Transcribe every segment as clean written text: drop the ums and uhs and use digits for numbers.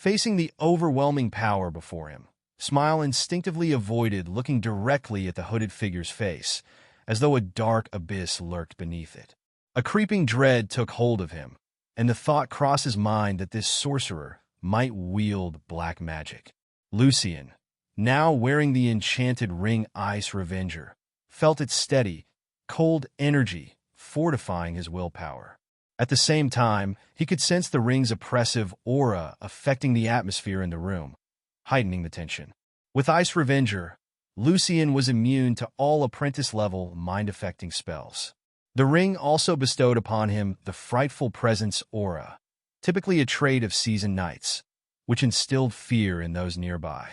Facing the overwhelming power before him, Smile instinctively avoided looking directly at the hooded figure's face, as though a dark abyss lurked beneath it. A creeping dread took hold of him, and the thought crossed his mind that this sorcerer might wield black magic. Lucian, now wearing the enchanted ring Ice Revenger, felt its steady, cold energy fortifying his willpower. At the same time, he could sense the ring's oppressive aura affecting the atmosphere in the room, heightening the tension. With Ice Revenger, Lucian was immune to all apprentice-level mind-affecting spells. The ring also bestowed upon him the Frightful Presence aura, typically a trait of seasoned knights, which instilled fear in those nearby.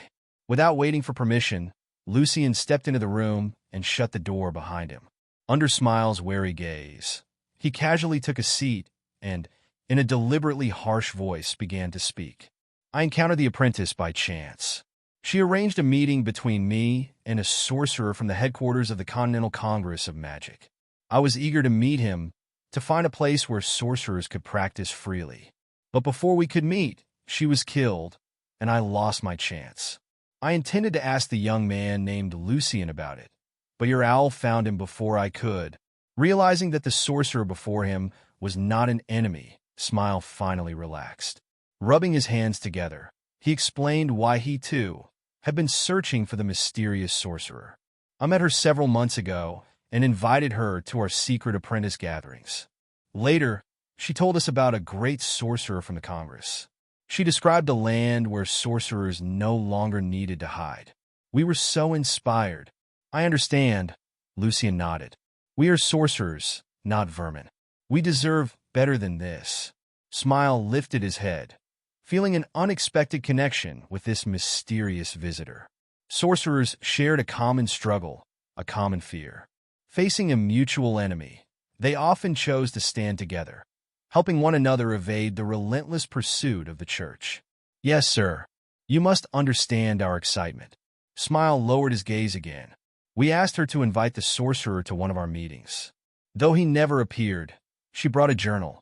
Without waiting for permission, Lucian stepped into the room and shut the door behind him. Under Smile's wary gaze, he casually took a seat and, in a deliberately harsh voice, began to speak. I encountered the apprentice by chance. She arranged a meeting between me and a sorcerer from the headquarters of the Continental Congress of Magic. I was eager to meet him, to find a place where sorcerers could practice freely. But before we could meet, she was killed, and I lost my chance. I intended to ask the young man named Lucian about it, but your owl found him before I could. Realizing that the sorcerer before him was not an enemy, Smile finally relaxed. Rubbing his hands together, he explained why he, too, had been searching for the mysterious sorcerer. I met her several months ago and invited her to our secret apprentice gatherings. Later, she told us about a great sorcerer from the Congress. She described a land where sorcerers no longer needed to hide. We were so inspired. I understand, Lucian nodded. We are sorcerers, not vermin. We deserve better than this. Smile lifted his head, feeling an unexpected connection with this mysterious visitor. Sorcerers shared a common struggle, a common fear. Facing a mutual enemy, they often chose to stand together, helping one another evade the relentless pursuit of the church. Yes, sir. You must understand our excitement. Smile lowered his gaze again. We asked her to invite the sorcerer to one of our meetings. Though he never appeared, she brought a journal,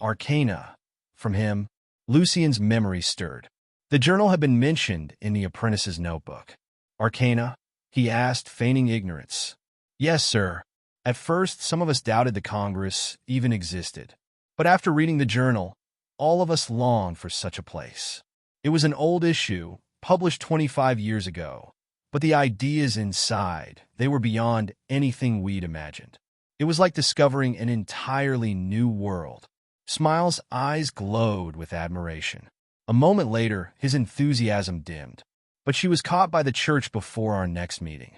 Arcana, from him. Lucian's memory stirred. The journal had been mentioned in the apprentice's notebook. Arcana? He asked, feigning ignorance. Yes, sir. At first, some of us doubted the Congress even existed. But after reading the journal, all of us longed for such a place. It was an old issue, published 25 years ago, but the ideas inside, they were beyond anything we'd imagined. It was like discovering an entirely new world. Smile's eyes glowed with admiration. A moment later, his enthusiasm dimmed. But she was caught by the church before our next meeting.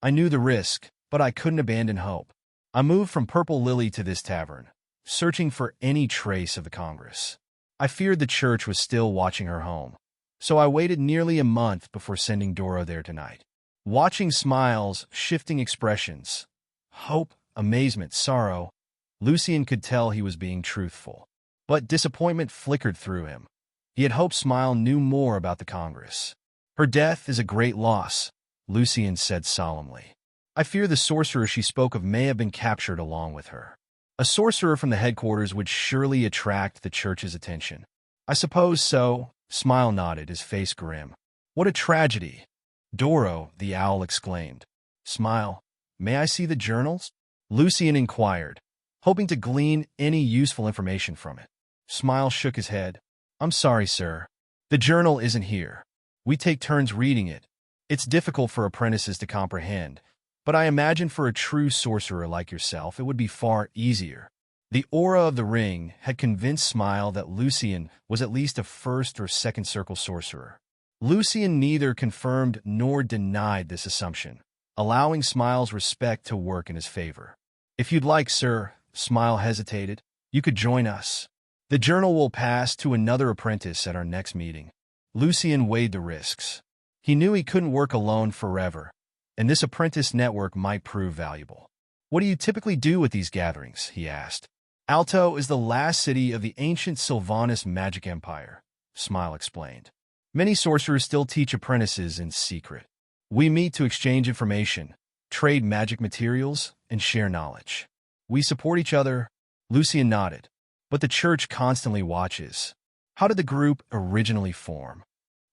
I knew the risk, but I couldn't abandon hope. I moved from Purple Lily to this tavern, searching for any trace of the Congress. I feared the church was still watching her home, so I waited nearly a month before sending Doro there tonight. Watching Smile's shifting expressions, hope, amazement, sorrow, Lucian could tell he was being truthful. But disappointment flickered through him. He had hoped Smile knew more about the Congress. Her death is a great loss, Lucian said solemnly. I fear the sorcerer she spoke of may have been captured along with her. A sorcerer from the headquarters would surely attract the church's attention. I suppose so, Smile nodded, his face grim. What a tragedy. Doro, the owl exclaimed. Smile, may I see the journals? Lucian inquired, hoping to glean any useful information from it. Smile shook his head. I'm sorry, sir. The journal isn't here. We take turns reading it. It's difficult for apprentices to comprehend, but I imagine for a true sorcerer like yourself, it would be far easier. The aura of the ring had convinced Smile that Lucian was at least a first or second circle sorcerer. Lucian neither confirmed nor denied this assumption, allowing Smile's respect to work in his favor. If you'd like, sir, Smile hesitated, you could join us. The journal will pass to another apprentice at our next meeting. Lucian weighed the risks. He knew he couldn't work alone forever, and this apprentice network might prove valuable. What do you typically do at these gatherings? He asked. Alto is the last city of the ancient Sylvanus magic empire, Smile explained. Many sorcerers still teach apprentices in secret. We meet to exchange information, trade magic materials, and share knowledge. We support each other, Lucian nodded, but the church constantly watches. How did the group originally form?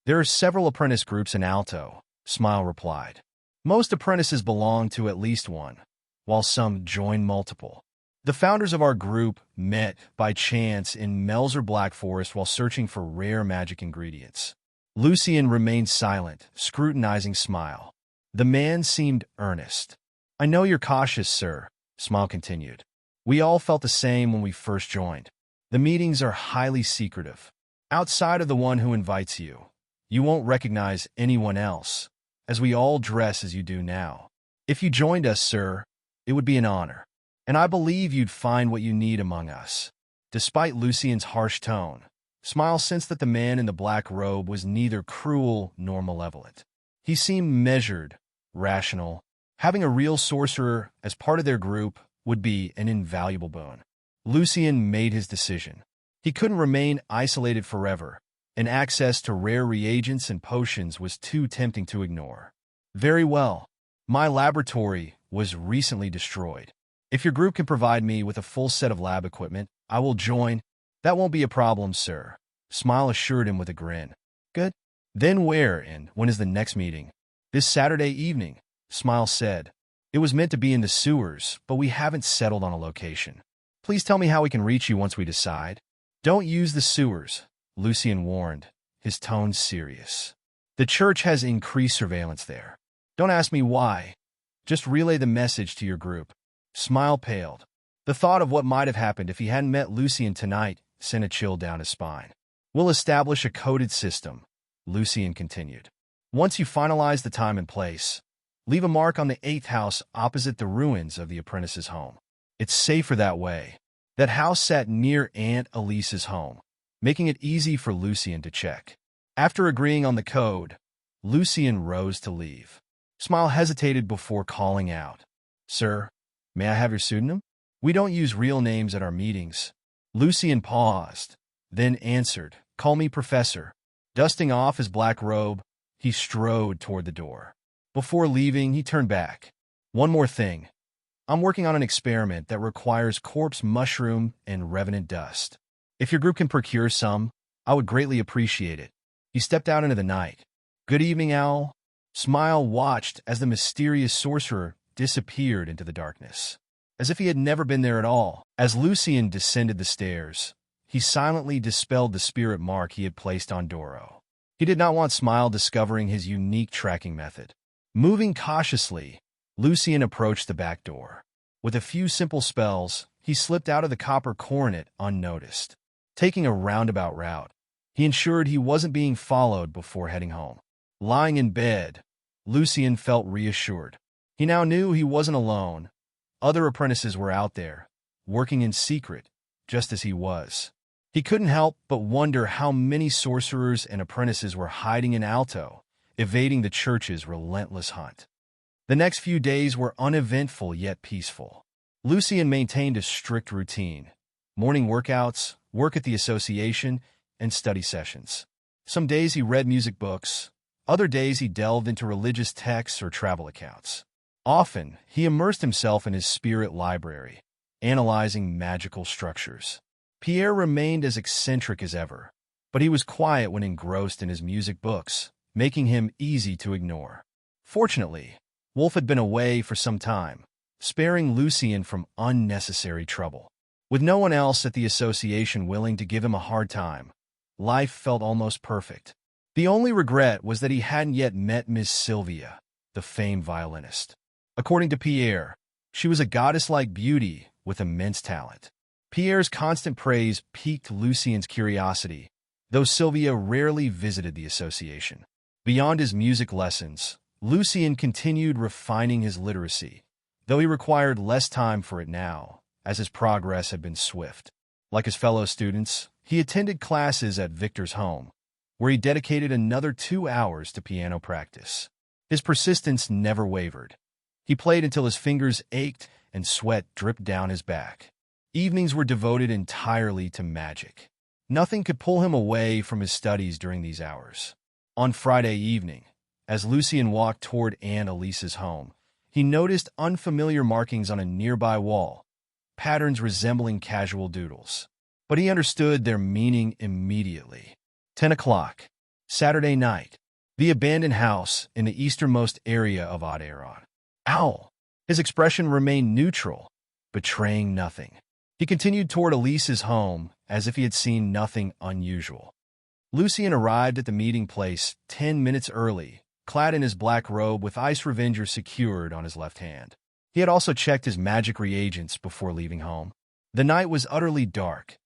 There are several apprentice groups in Alto, Smile replied. Most apprentices belong to at least one, while some join multiple. The founders of our group met by chance in Melzer Black Forest while searching for rare magic ingredients. Lucian remained silent, scrutinizing Smile. The man seemed earnest. I know you're cautious, sir, Smile continued. We all felt the same when we first joined. The meetings are highly secretive. Outside of the one who invites you, you won't recognize anyone else, as we all dress as you do now. If you joined us, sir, it would be an honor, and I believe you'd find what you need among us. Despite Lucian's harsh tone, Smile sensed that the man in the black robe was neither cruel nor malevolent. He seemed measured, rational. Having a real sorcerer as part of their group would be an invaluable boon. Lucian made his decision. He couldn't remain isolated forever, and access to rare reagents and potions was too tempting to ignore. Very well. My laboratory was recently destroyed. If your group can provide me with a full set of lab equipment, I will join. That won't be a problem, sir, Smile assured him with a grin. Good. Then where and when is the next meeting? This Saturday evening, Smile said. It was meant to be in the sewers, but we haven't settled on a location. Please tell me how we can reach you once we decide. Don't use the sewers, Lucian warned, his tone serious. The church has increased surveillance there. Don't ask me why. Just relay the message to your group. Smile paled. The thought of what might have happened if he hadn't met Lucian tonight sent a chill down his spine. We'll establish a coded system, Lucian continued. Once you finalize the time and place, leave a mark on the 8th house opposite the ruins of the apprentice's home. It's safer that way. That house sat near Aunt Elise's home, making it easy for Lucian to check. After agreeing on the code, Lucian rose to leave. Smile hesitated before calling out. Sir, may I have your pseudonym? We don't use real names at our meetings. Lucian paused, then answered, Call me Professor. Dusting off his black robe, he strode toward the door. Before leaving, he turned back. One more thing. I'm working on an experiment that requires corpse mushroom and revenant dust. If your group can procure some, I would greatly appreciate it. He stepped out into the night. Good evening, Owl. Smile watched as the mysterious sorcerer disappeared into the darkness, as if he had never been there at all. As Lucian descended the stairs, he silently dispelled the spirit mark he had placed on Doro. He did not want Smile discovering his unique tracking method. Moving cautiously, Lucian approached the back door. With a few simple spells, he slipped out of the copper coronet unnoticed. Taking a roundabout route, he ensured he wasn't being followed before heading home. Lying in bed, Lucian felt reassured. He now knew he wasn't alone. Other apprentices were out there, working in secret, just as he was. He couldn't help but wonder how many sorcerers and apprentices were hiding in Alto, evading the church's relentless hunt. The next few days were uneventful yet peaceful. Lucian maintained a strict routine: morning workouts, work at the association, and study sessions. Some days he read music books, other days he delved into religious texts or travel accounts. Often, he immersed himself in his spirit library, analyzing magical structures. Pierre remained as eccentric as ever, but he was quiet when engrossed in his music books, making him easy to ignore. Fortunately, Wolf had been away for some time, sparing Lucian from unnecessary trouble. With no one else at the association willing to give him a hard time, life felt almost perfect. The only regret was that he hadn't yet met Miss Sylvia, the famed violinist. According to Pierre, she was a goddess-like beauty with immense talent. Pierre's constant praise piqued Lucian's curiosity, though Sylvia rarely visited the association. Beyond his music lessons, Lucian continued refining his literacy, though he required less time for it now, as his progress had been swift. Like his fellow students, he attended classes at Victor's home, where he dedicated another 2 hours to piano practice. His persistence never wavered. He played until his fingers ached and sweat dripped down his back. Evenings were devoted entirely to magic. Nothing could pull him away from his studies during these hours. On Friday evening, as Lucian walked toward Aunt Elise's home, he noticed unfamiliar markings on a nearby wall, patterns resembling casual doodles. but he understood their meaning immediately. 10 o'clock, Saturday night. The abandoned house in the easternmost area of Audiobook. Owl. His expression remained neutral, betraying nothing. He continued toward Elise's home as if he had seen nothing unusual. Lucian arrived at the meeting place 10 minutes early, clad in his black robe with Ice Revenger secured on his left hand. He had also checked his magic reagents before leaving home. The night was utterly dark.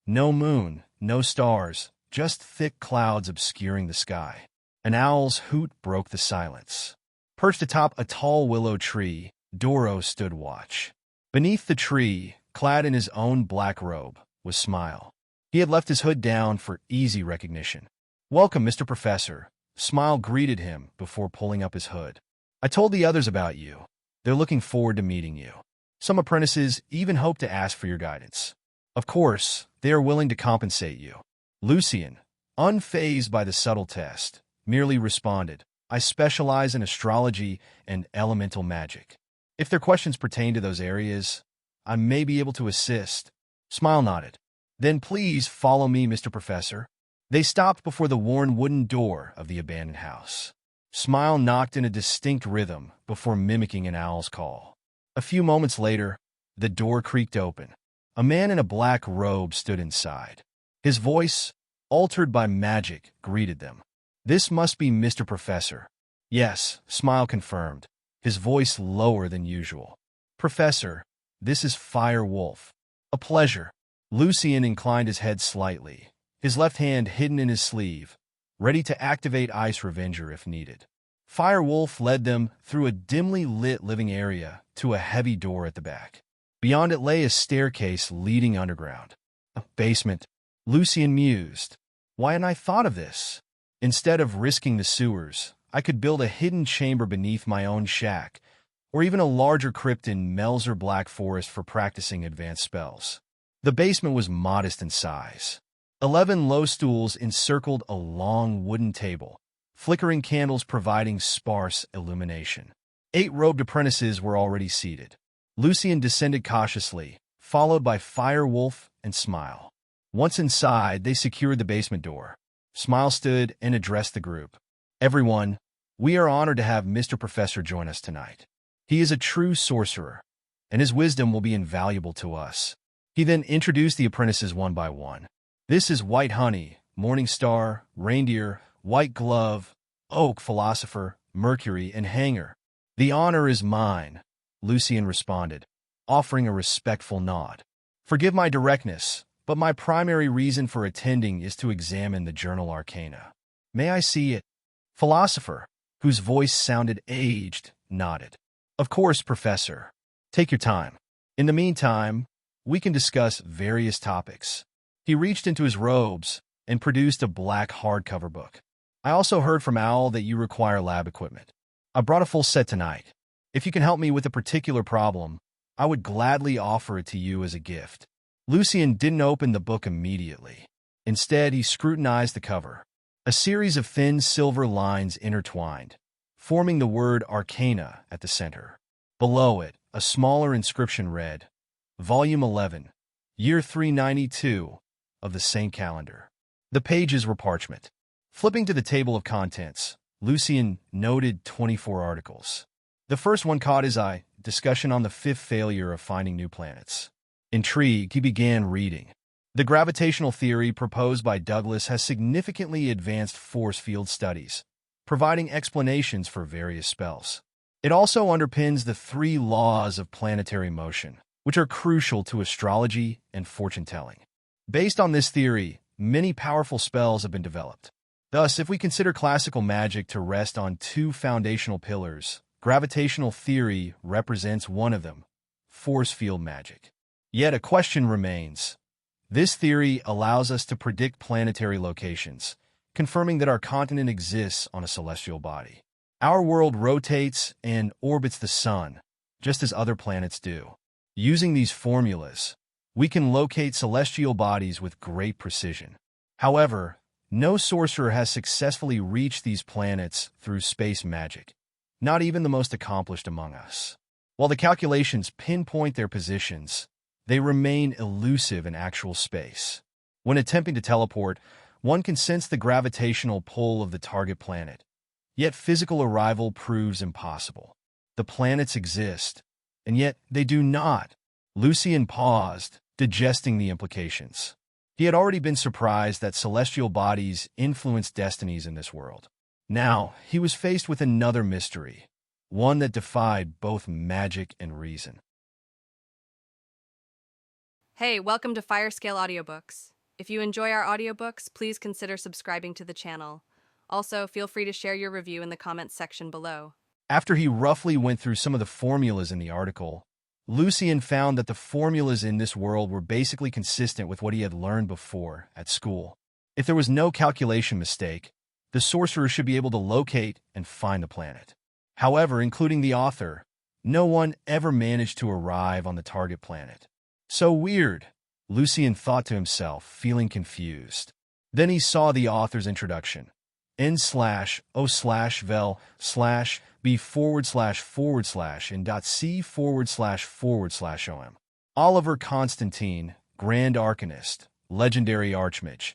No moon, no stars, just thick clouds obscuring the sky. An owl's hoot broke the silence. Perched atop a tall willow tree, Doro stood watch. Beneath the tree, clad in his own black robe, was Smile. He had left his hood down for easy recognition. "Welcome, Mr. Professor." Smile greeted him before pulling up his hood. "I told the others about you. They're looking forward to meeting you. Some apprentices even hope to ask for your guidance. Of course, they are willing to compensate you." Lucian, unfazed by the subtle test, merely responded, "I specialize in astrology and elemental magic. If their questions pertain to those areas, I may be able to assist." Smile nodded. "Then please follow me, Mr. Professor." They stopped before the worn wooden door of the abandoned house. Smile knocked in a distinct rhythm before mimicking an owl's call. A few moments later, the door creaked open. A man in a black robe stood inside. His voice, altered by magic, greeted them. "This must be Mr. Professor." "Yes," Smile confirmed, his voice lower than usual. "Professor, this is Fire Wolf." "A pleasure." Lucian inclined his head slightly, his left hand hidden in his sleeve, ready to activate Ice Revenger if needed. Fire Wolf led them through a dimly lit living area to a heavy door at the back. Beyond it lay a staircase leading underground. "A basement," Lucian mused. "Why hadn't I thought of this? Instead of risking the sewers, I could build a hidden chamber beneath my own shack, or even a larger crypt in Melzer Black Forest for practicing advanced spells." The basement was modest in size. 11 low stools encircled a long wooden table, flickering candles providing sparse illumination. 8 robed apprentices were already seated. Lucian descended cautiously, followed by Fire Wolf and Smile. Once inside, they secured the basement door. Smile stood and addressed the group. "Everyone, we are honored to have Mr. Professor join us tonight. He is a true sorcerer, and his wisdom will be invaluable to us." He then introduced the apprentices one by one. "This is White Honey, Morning Star, Reindeer, White Glove, Oak, Philosopher, Mercury, and Hanger." "The honor is mine," Lucian responded, offering a respectful nod. "Forgive my directness, but my primary reason for attending is to examine the journal Arcana." "May I see it?" Philosopher, whose voice sounded aged, nodded. "Of course, Professor. Take your time. In the meantime, we can discuss various topics." He reached into his robes and produced a black hardcover book. "I also heard from Owl that you require lab equipment. I brought a full set tonight. If you can help me with a particular problem, I would gladly offer it to you as a gift." Lucian didn't open the book immediately. Instead, he scrutinized the cover. A series of thin silver lines intertwined, forming the word Arcana at the center. Below it, a smaller inscription read, "Volume 11, Year 392 of the Saint Calendar." The pages were parchment. Flipping to the table of contents, Lucian noted 24 articles. The first one caught his eye, discussion on the 5th failure of finding new planets. Intrigued, he began reading. The gravitational theory proposed by Douglas has significantly advanced force field studies, providing explanations for various spells. It also underpins the 3 laws of planetary motion, which are crucial to astrology and fortune-telling. Based on this theory, many powerful spells have been developed. Thus, if we consider classical magic to rest on 2 foundational pillars, gravitational theory represents one of them, force field magic. Yet a question remains. This theory allows us to predict planetary locations, confirming that our continent exists on a celestial body. Our world rotates and orbits the sun, just as other planets do. Using these formulas, we can locate celestial bodies with great precision. However, no sorcerer has successfully reached these planets through space magic, not even the most accomplished among us. While the calculations pinpoint their positions, they remain elusive in actual space. When attempting to teleport, one can sense the gravitational pull of the target planet, yet physical arrival proves impossible. The planets exist, and yet they do not. Lucian paused, digesting the implications. He had already been surprised that celestial bodies influence destinies in this world. Now, he was faced with another mystery, one that defied both magic and reason. Hey, welcome to Firescale Audiobooks. If you enjoy our audiobooks, please consider subscribing to the channel. Also, feel free to share your review in the comments section below. After he roughly went through some of the formulas in the article, Lucian found that the formulas in this world were basically consistent with what he had learned before at school. If there was no calculation mistake, the sorcerer should be able to locate and find the planet. However, including the author, no one ever managed to arrive on the target planet. So weird, Lucian thought to himself, feeling confused. Then he saw the author's introduction. n/o/vel/b//and.c//om. Oliver Constantine, Grand Arcanist, Legendary Archmage.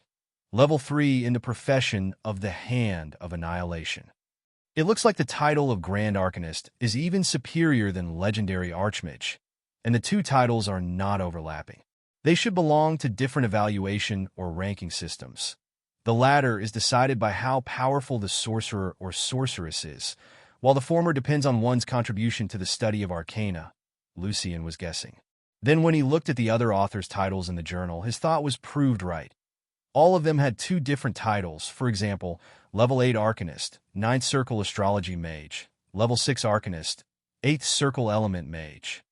Level 3 in the profession of the Hand of Annihilation. It looks like the title of Grand Arcanist is even superior than Legendary Archmage, and the two titles are not overlapping. They should belong to different evaluation or ranking systems. The latter is decided by how powerful the sorcerer or sorceress is, while the former depends on one's contribution to the study of Arcana, Lucian was guessing. Then when he looked at the other authors' titles in the journal, his thought was proved right. All of them had two different titles. For example, Level 8 Arcanist, 9th Circle Astrology Mage, Level 6 Arcanist, 8th Circle Element Mage.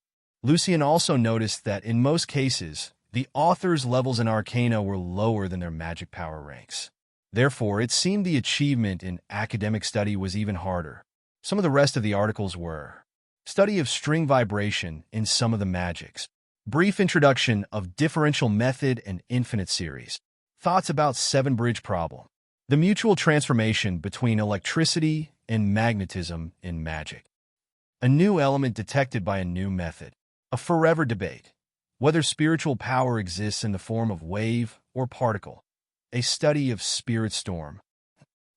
Lucian also noticed that in most cases, the authors' levels in Arcana were lower than their magic power ranks. Therefore, it seemed the achievement in academic study was even harder. Some of the rest of the articles were: study of string vibration in some of the magics, brief introduction of differential method and infinite series, thoughts about 7-bridge problem, the mutual transformation between electricity and magnetism in magic, a new element detected by a new method, a forever debate, whether spiritual power exists in the form of wave or particle, a study of spirit storm.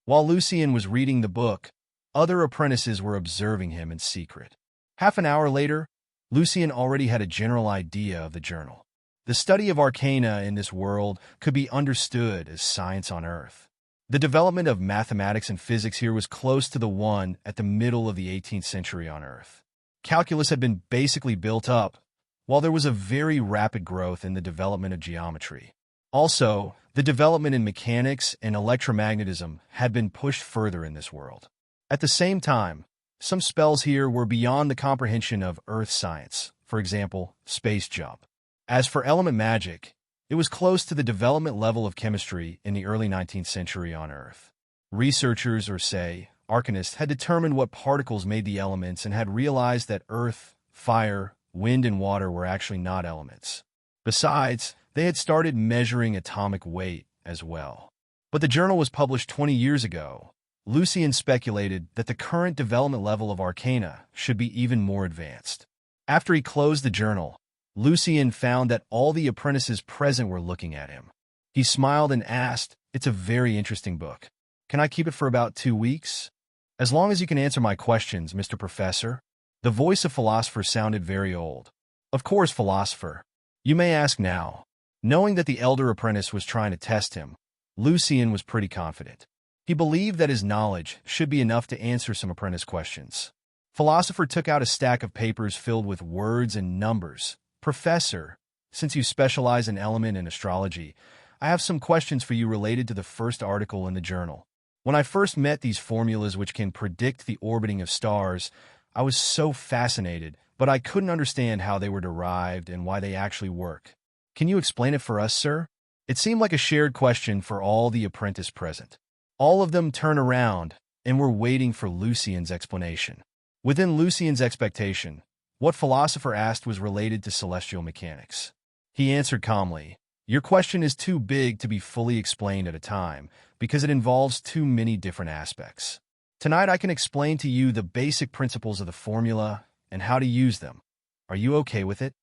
While Lucian was reading the book, other apprentices were observing him in secret. Half an hour later, Lucian already had a general idea of the journal. The study of Arcana in this world could be understood as science on Earth. The development of mathematics and physics here was close to the one at the middle of the 18th century on Earth. Calculus had been basically built up, while there was a very rapid growth in the development of geometry. Also, the development in mechanics and electromagnetism had been pushed further in this world. At the same time, some spells here were beyond the comprehension of Earth science, for example, space jump. As for element magic, it was close to the development level of chemistry in the early 19th century on Earth. Researchers, or say, arcanists, had determined what particles made the elements and had realized that earth, fire, wind, and water were actually not elements. Besides, they had started measuring atomic weight as well. But the journal was published 20 years ago. Lucian speculated that the current development level of Arcana should be even more advanced. After he closed the journal, Lucian found that all the apprentices present were looking at him. He smiled and asked, "It's a very interesting book. Can I keep it for about 2 weeks? As long as you can answer my questions, Mr. Professor." The voice of Philosopher sounded very old. "Of course, Philosopher. You may ask now." Knowing that the elder apprentice was trying to test him, Lucian was pretty confident. He believed that his knowledge should be enough to answer some apprentice questions. Philosopher took out a stack of papers filled with words and numbers. "Professor, since you specialize in element and astrology, I have some questions for you related to the first article in the journal. When I first met these formulas which can predict the orbiting of stars, I was so fascinated, but I couldn't understand how they were derived and why they actually work. Can you explain it for us, sir?" It seemed like a shared question for all the apprentice present. All of them turned around and were waiting for Lucian's explanation. Within Lucian's expectation, what Philosopher asked was related to celestial mechanics. He answered calmly, "Your question is too big to be fully explained at a time, because it involves too many different aspects. Tonight I can explain to you the basic principles of the formula and how to use them. Are you okay with it?"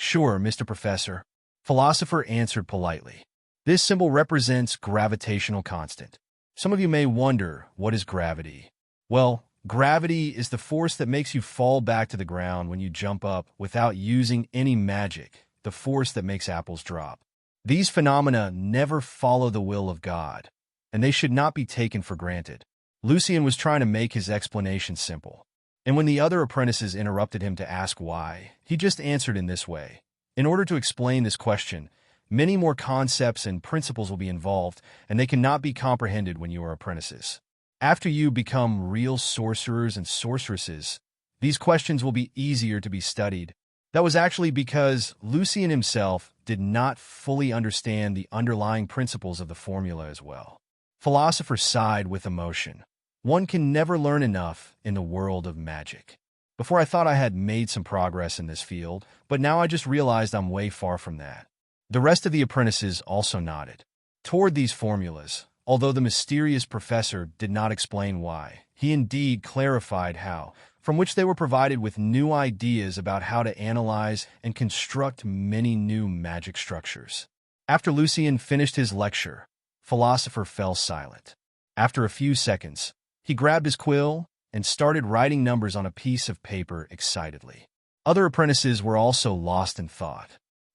Sure, Mr. Professor. Philosopher answered politely. This symbol represents gravitational constant. Some of you may wonder, what is gravity? Well, gravity is the force that makes you fall back to the ground when you jump up without using any magic, the force that makes apples drop. These phenomena never follow the will of God, and they should not be taken for granted. Lucien was trying to make his explanation simple, and when the other apprentices interrupted him to ask why, he just answered in this way. In order to explain this question, many more concepts and principles will be involved, and they cannot be comprehended when you are apprentices. After you become real sorcerers and sorceresses, these questions will be easier to be studied. That was actually because Lucien himself did not fully understand the underlying principles of the formula as well. Philosopher sighed with emotion. One can never learn enough in the world of magic. Before I thought I had made some progress in this field, but now I just realized I'm way far from that. The rest of the apprentices also nodded toward these formulas, although the mysterious professor did not explain why. He indeed clarified how, from which they were provided with new ideas about how to analyze and construct many new magic structures. After Lucien finished his lecture, Philosopher fell silent. After a few seconds, he grabbed his quill and started writing numbers on a piece of paper excitedly. Other apprentices were also lost in thought.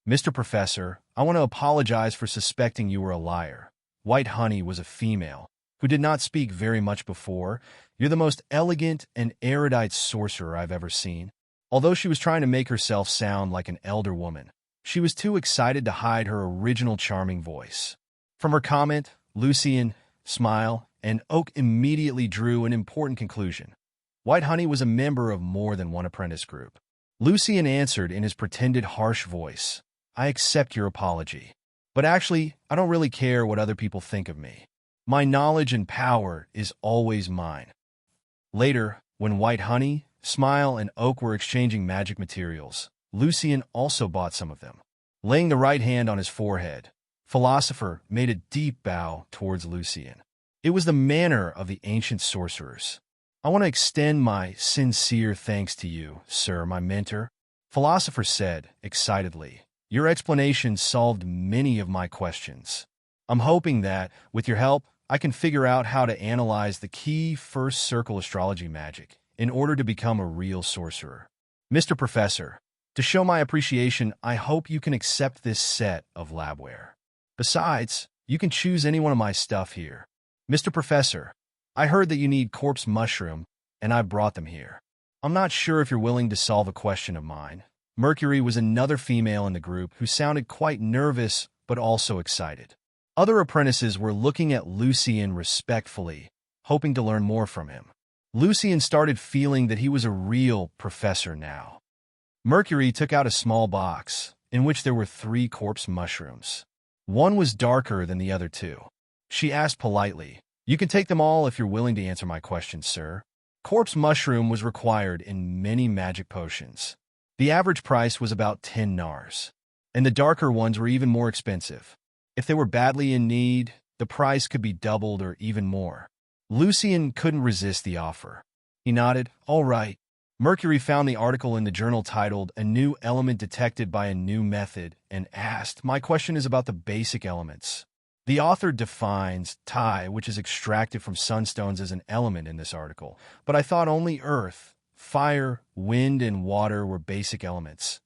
Mr. Professor, I want to apologize for suspecting you were a liar. White Honey was a female who did not speak very much before. You're the most elegant and erudite sorcerer I've ever seen. Although she was trying to make herself sound like an elder woman, she was too excited to hide her original charming voice. From her comment, Lucien, Smile, and Oak immediately drew an important conclusion. White Honey was a member of more than one apprentice group. Lucien answered in his pretended harsh voice, I accept your apology. But actually, I don't really care what other people think of me. My knowledge and power is always mine. Later, when White Honey, Smile, and Oak were exchanging magic materials, Lucien also bought some of them. Laying the right hand on his forehead, Philosopher made a deep bow towards Lucien. It was the manner of the ancient sorcerers. I want to extend my sincere thanks to you, sir, my mentor, Philosopher said, excitedly. Your explanation solved many of my questions. I'm hoping that, with your help, I can figure out how to analyze the key first circle astrology magic in order to become a real sorcerer. Mr. Professor, to show my appreciation, I hope you can accept this set of labware. Besides, you can choose any one of my stuff here. Mr. Professor, I heard that you need corpse mushroom, and I brought them here. I'm not sure if you're willing to solve a question of mine. Mercury was another female in the group who sounded quite nervous but also excited. Other apprentices were looking at Lucien respectfully, hoping to learn more from him. Lucien started feeling that he was a real professor now. Mercury took out a small box, in which there were 3 corpse mushrooms. One was darker than the other 2. She asked politely, You can take them all if you're willing to answer my questions, sir. Corpse mushroom was required in many magic potions. The average price was about 10 nars, and the darker ones were even more expensive. If they were badly in need, the price could be doubled or even more. Lucien couldn't resist the offer. He nodded, all right. Mercury found the article in the journal titled, A New Element Detected by a New Method, and asked, My question is about the basic elements. The author defines Tai, which is extracted from sunstones, as an element in this article, but I thought only earth, fire, wind, and water were basic elements.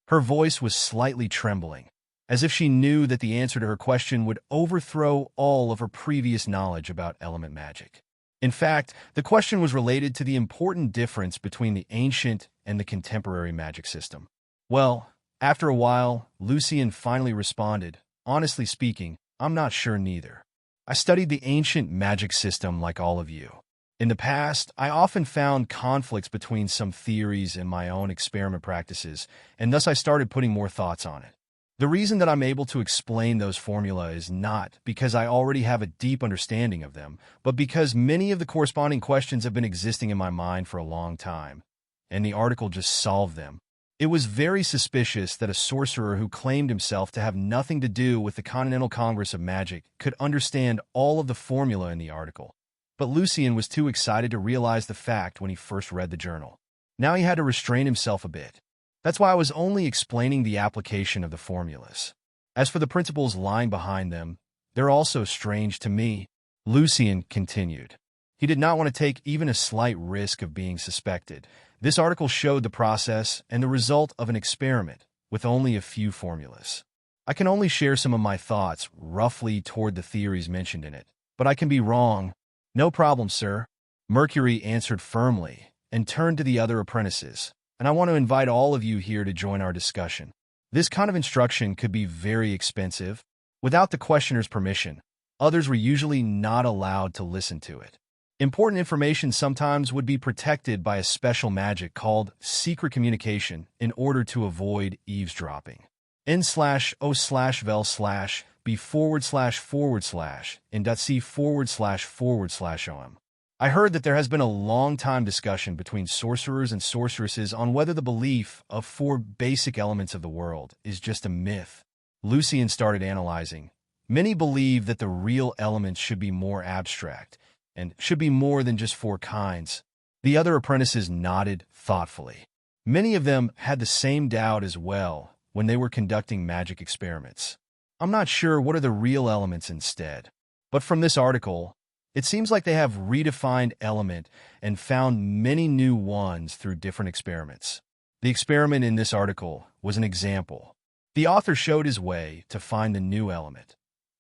Her voice was slightly trembling, as if she knew that the answer to her question would overthrow all of her previous knowledge about element magic. In fact, the question was related to the important difference between the ancient and the contemporary magic system. Well, after a while, Lucien finally responded, Honestly speaking, I'm not sure neither. I studied the ancient magic system like all of you. In the past, I often found conflicts between some theories and my own experiment practices, and thus I started putting more thoughts on it. The reason that I'm able to explain those formula is not because I already have a deep understanding of them, but because many of the corresponding questions have been existing in my mind for a long time, and the article just solved them. It was very suspicious that a sorcerer who claimed himself to have nothing to do with the Continental Congress of Magic could understand all of the formula in the article. But Lucien was too excited to realize the fact when he first read the journal. Now he had to restrain himself a bit. That's why I was only explaining the application of the formulas. As for the principles lying behind them, they're also strange to me," Lucian continued. He did not want to take even a slight risk of being suspected. This article showed the process and the result of an experiment with only a few formulas. I can only share some of my thoughts roughly toward the theories mentioned in it, but I can be wrong. "No problem, sir," Mercury answered firmly and turned to the other apprentices. "And I want to invite all of you here to join our discussion. This kind of instruction could be very expensive. Without the questioner's permission, others were usually not allowed to listen to it. Important information sometimes would be protected by a special magic called secret communication in order to avoid eavesdropping. n/o/vel/b//in.c//om. I heard that there has been a long-time discussion between sorcerers and sorceresses on whether the belief of 4 basic elements of the world is just a myth." Lucian started analyzing. "Many believe that the real elements should be more abstract and should be more than just 4 kinds." The other apprentices nodded thoughtfully. Many of them had the same doubt as well when they were conducting magic experiments. "I'm not sure what are the real elements instead. But from this article, it seems like they have redefined element and found many new ones through different experiments." The experiment in this article was an example. The author showed his way to find the new element.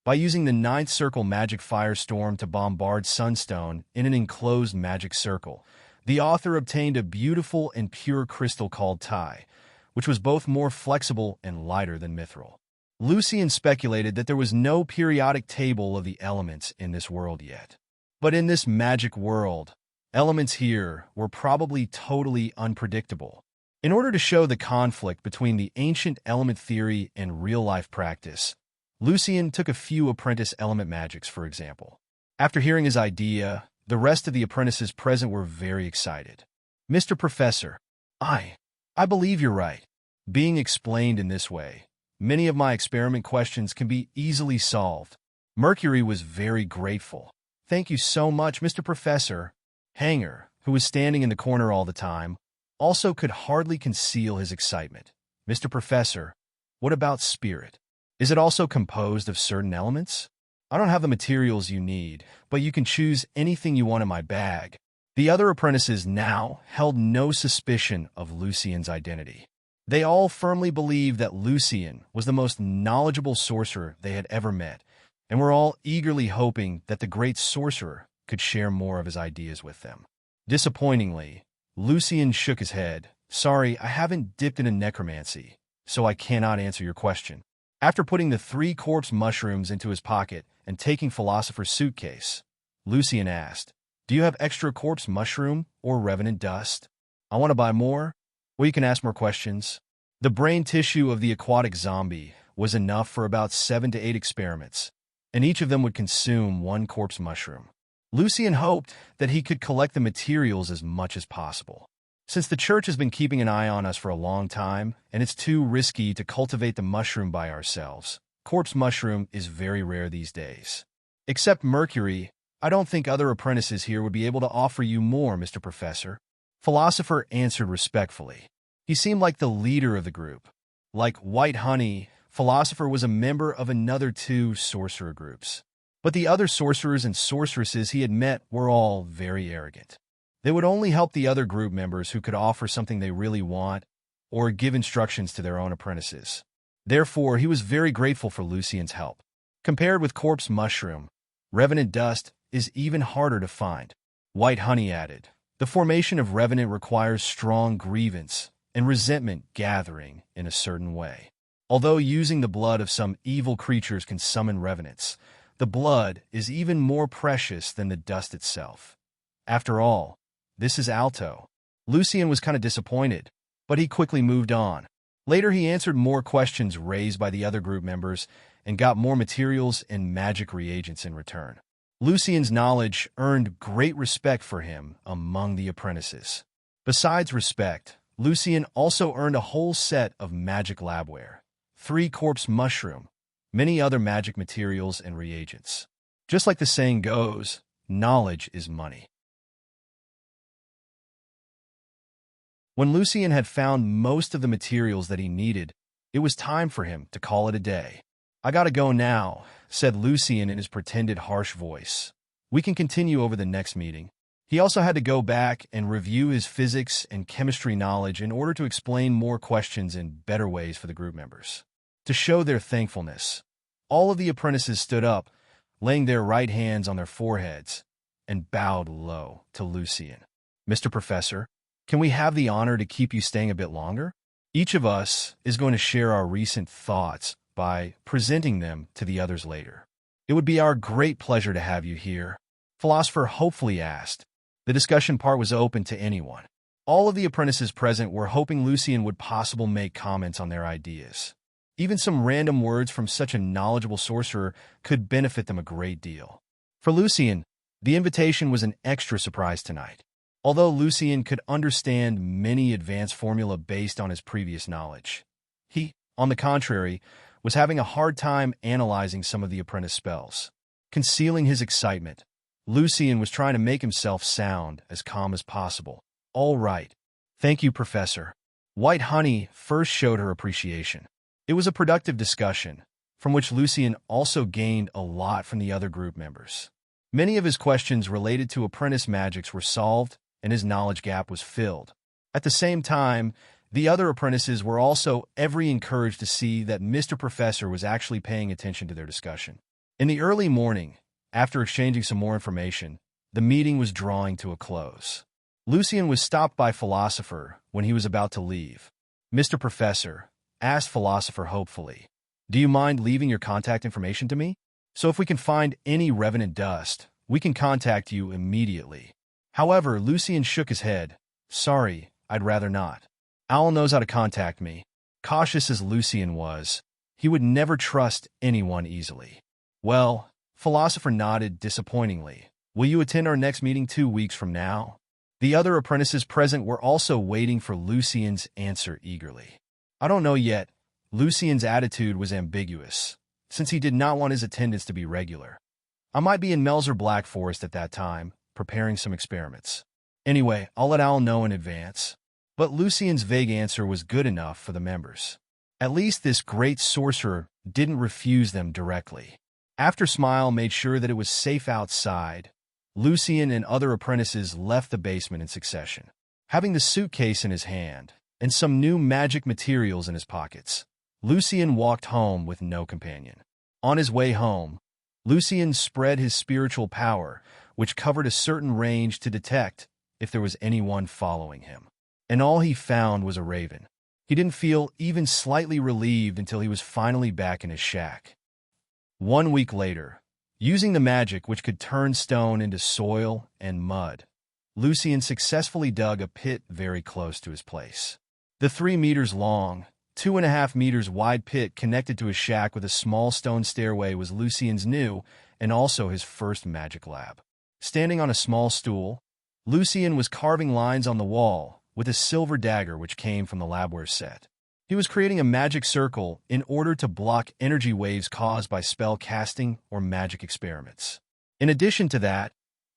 By using the 9th circle magic firestorm to bombard sunstone in an enclosed magic circle, the author obtained a beautiful and pure crystal called Tai, which was both more flexible and lighter than mithril. Lucian speculated that there was no periodic table of the elements in this world yet. But in this magic world, elements here were probably totally unpredictable. In order to show the conflict between the ancient element theory and real-life practice, Lucian took a few apprentice element magics, for example. After hearing his idea, the rest of the apprentices present were very excited. "Mr. Professor, I believe you're right. Being explained in this way, many of my experiment questions can be easily solved." Mercury was very grateful. "Thank you so much, Mr. Professor." Hanger, who was standing in the corner all the time, also could hardly conceal his excitement. "Mr. Professor, what about spirit? Is it also composed of certain elements? I don't have the materials you need, but you can choose anything you want in my bag." The other apprentices now held no suspicion of Lucian's identity. They all firmly believed that Lucian was the most knowledgeable sorcerer they had ever met, and were all eagerly hoping that the great sorcerer could share more of his ideas with them. Disappointingly, Lucian shook his head. "Sorry, I haven't dipped into necromancy, so I cannot answer your question." After putting the 3 corpse mushrooms into his pocket and taking Philosopher's suitcase, Lucian asked, "Do you have extra corpse mushroom or revenant dust? I want to buy more." "Well, you can ask more questions." The brain tissue of the aquatic zombie was enough for about 7 to 8 experiments, and each of them would consume 1 corpse mushroom. Lucian hoped that he could collect the materials as much as possible. Since the church has been keeping an eye on us for a long time, and it's too risky to cultivate the mushroom by ourselves, corpse mushroom is very rare these days. Except Mercury, I don't think other apprentices here would be able to offer you more, Mr. Professor." Philosopher answered respectfully. He seemed like the leader of the group. Like White Honey, Philosopher was a member of another 2 sorcerer groups. But the other sorcerers and sorceresses he had met were all very arrogant. They would only help the other group members who could offer something they really want or give instructions to their own apprentices. Therefore, he was very grateful for Lucian's help. Compared with corpse mushroom, revenant dust is even harder to find. White Honey added, "The formation of revenant requires strong grievance and resentment gathering in a certain way. Although using the blood of some evil creatures can summon revenants, the blood is even more precious than the dust itself. After all, this is Alto." Lucian was kind of disappointed, but he quickly moved on. Later, he answered more questions raised by the other group members and got more materials and magic reagents in return. Lucian's knowledge earned great respect for him among the apprentices. Besides respect, Lucian also earned a whole set of magic labware, 3 corpse mushroom, many other magic materials and reagents. Just like the saying goes, knowledge is money. When Lucien had found most of the materials that he needed, it was time for him to call it a day. "I gotta go now," said Lucien in his pretended harsh voice. "We can continue over the next meeting." He also had to go back and review his physics and chemistry knowledge in order to explain more questions in better ways for the group members. To show their thankfulness, all of the apprentices stood up, laying their right hands on their foreheads, and bowed low to Lucien. "Mr. Professor, can we have the honor to keep you staying a bit longer? Each of us is going to share our recent thoughts by presenting them to the others later." "It would be our great pleasure to have you here," Philosopher hopefully asked. The discussion part was open to anyone. All of the apprentices present were hoping Lucien would possibly make comments on their ideas. Even some random words from such a knowledgeable sorcerer could benefit them a great deal. For Lucien, the invitation was an extra surprise tonight. Although Lucien could understand many advanced formula based on his previous knowledge, he, on the contrary, was having a hard time analyzing some of the apprentice spells. Concealing his excitement, Lucien was trying to make himself sound as calm as possible. "All right. Thank you, Professor." White Honey first showed her appreciation. It was a productive discussion, from which Lucien also gained a lot from the other group members. Many of his questions related to apprentice magics were solved, and his knowledge gap was filled. At the same time, the other apprentices were also encouraged to see that Mr. Professor was actually paying attention to their discussion. In the early morning, after exchanging some more information, the meeting was drawing to a close. Lucien was stopped by Philosopher when he was about to leave. "Mr. Professor," asked Philosopher hopefully, "do you mind leaving your contact information to me? So if we can find any revenant dust, we can contact you immediately." However, Lucien shook his head. "Sorry, I'd rather not. Owl knows how to contact me." Cautious as Lucien was, he would never trust anyone easily. "Well," Philosopher nodded disappointingly, "will you attend our next meeting 2 weeks from now?" The other apprentices present were also waiting for Lucien's answer eagerly. "I don't know yet." Lucien's attitude was ambiguous, since he did not want his attendance to be regular. "I might be in Melzer Black Forest at that time, preparing some experiments. Anyway, I'll let Owl know in advance." But Lucien's vague answer was good enough for the members. At least this great sorcerer didn't refuse them directly. After Smile made sure that it was safe outside, Lucien and other apprentices left the basement in succession. Having the suitcase in his hand and some new magic materials in his pockets, Lucien walked home with no companion. On his way home, Lucien spread his spiritual power, which covered a certain range to detect if there was anyone following him. And all he found was a raven. He didn't feel even slightly relieved until he was finally back in his shack. 1 week later, using the magic which could turn stone into soil and mud, Lucien successfully dug a pit very close to his place. The 3 meters long, 2.5 meters wide pit connected to his shack with a small stone stairway was Lucien's new and also his first magic lab. Standing on a small stool, Lucien was carving lines on the wall with a silver dagger which came from the labware set. He was creating a magic circle in order to block energy waves caused by spell casting or magic experiments. In addition to that,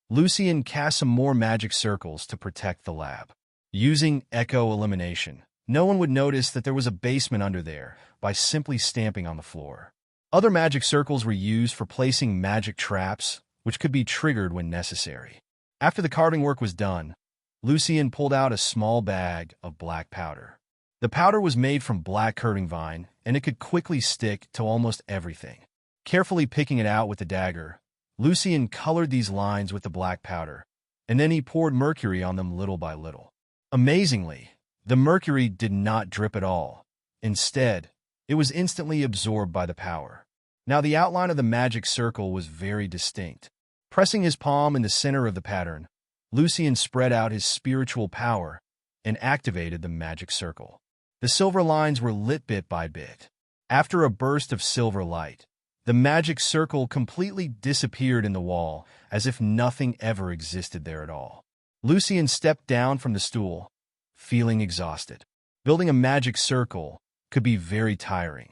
Lucien cast some more magic circles to protect the lab. Using echo elimination, no one would notice that there was a basement under there by simply stamping on the floor. Other magic circles were used for placing magic traps, which could be triggered when necessary. After the carving work was done, Lucien pulled out a small bag of black powder. The powder was made from black curving vine, and it could quickly stick to almost everything. Carefully picking it out with the dagger, Lucien colored these lines with the black powder, and then he poured mercury on them little by little. Amazingly, the mercury did not drip at all. Instead, it was instantly absorbed by the power. Now the outline of the magic circle was very distinct. Pressing his palm in the center of the pattern, Lucien spread out his spiritual power and activated the magic circle. The silver lines were lit bit by bit. After a burst of silver light, the magic circle completely disappeared in the wall, as if nothing ever existed there at all. Lucien stepped down from the stool, feeling exhausted. Building a magic circle could be very tiring.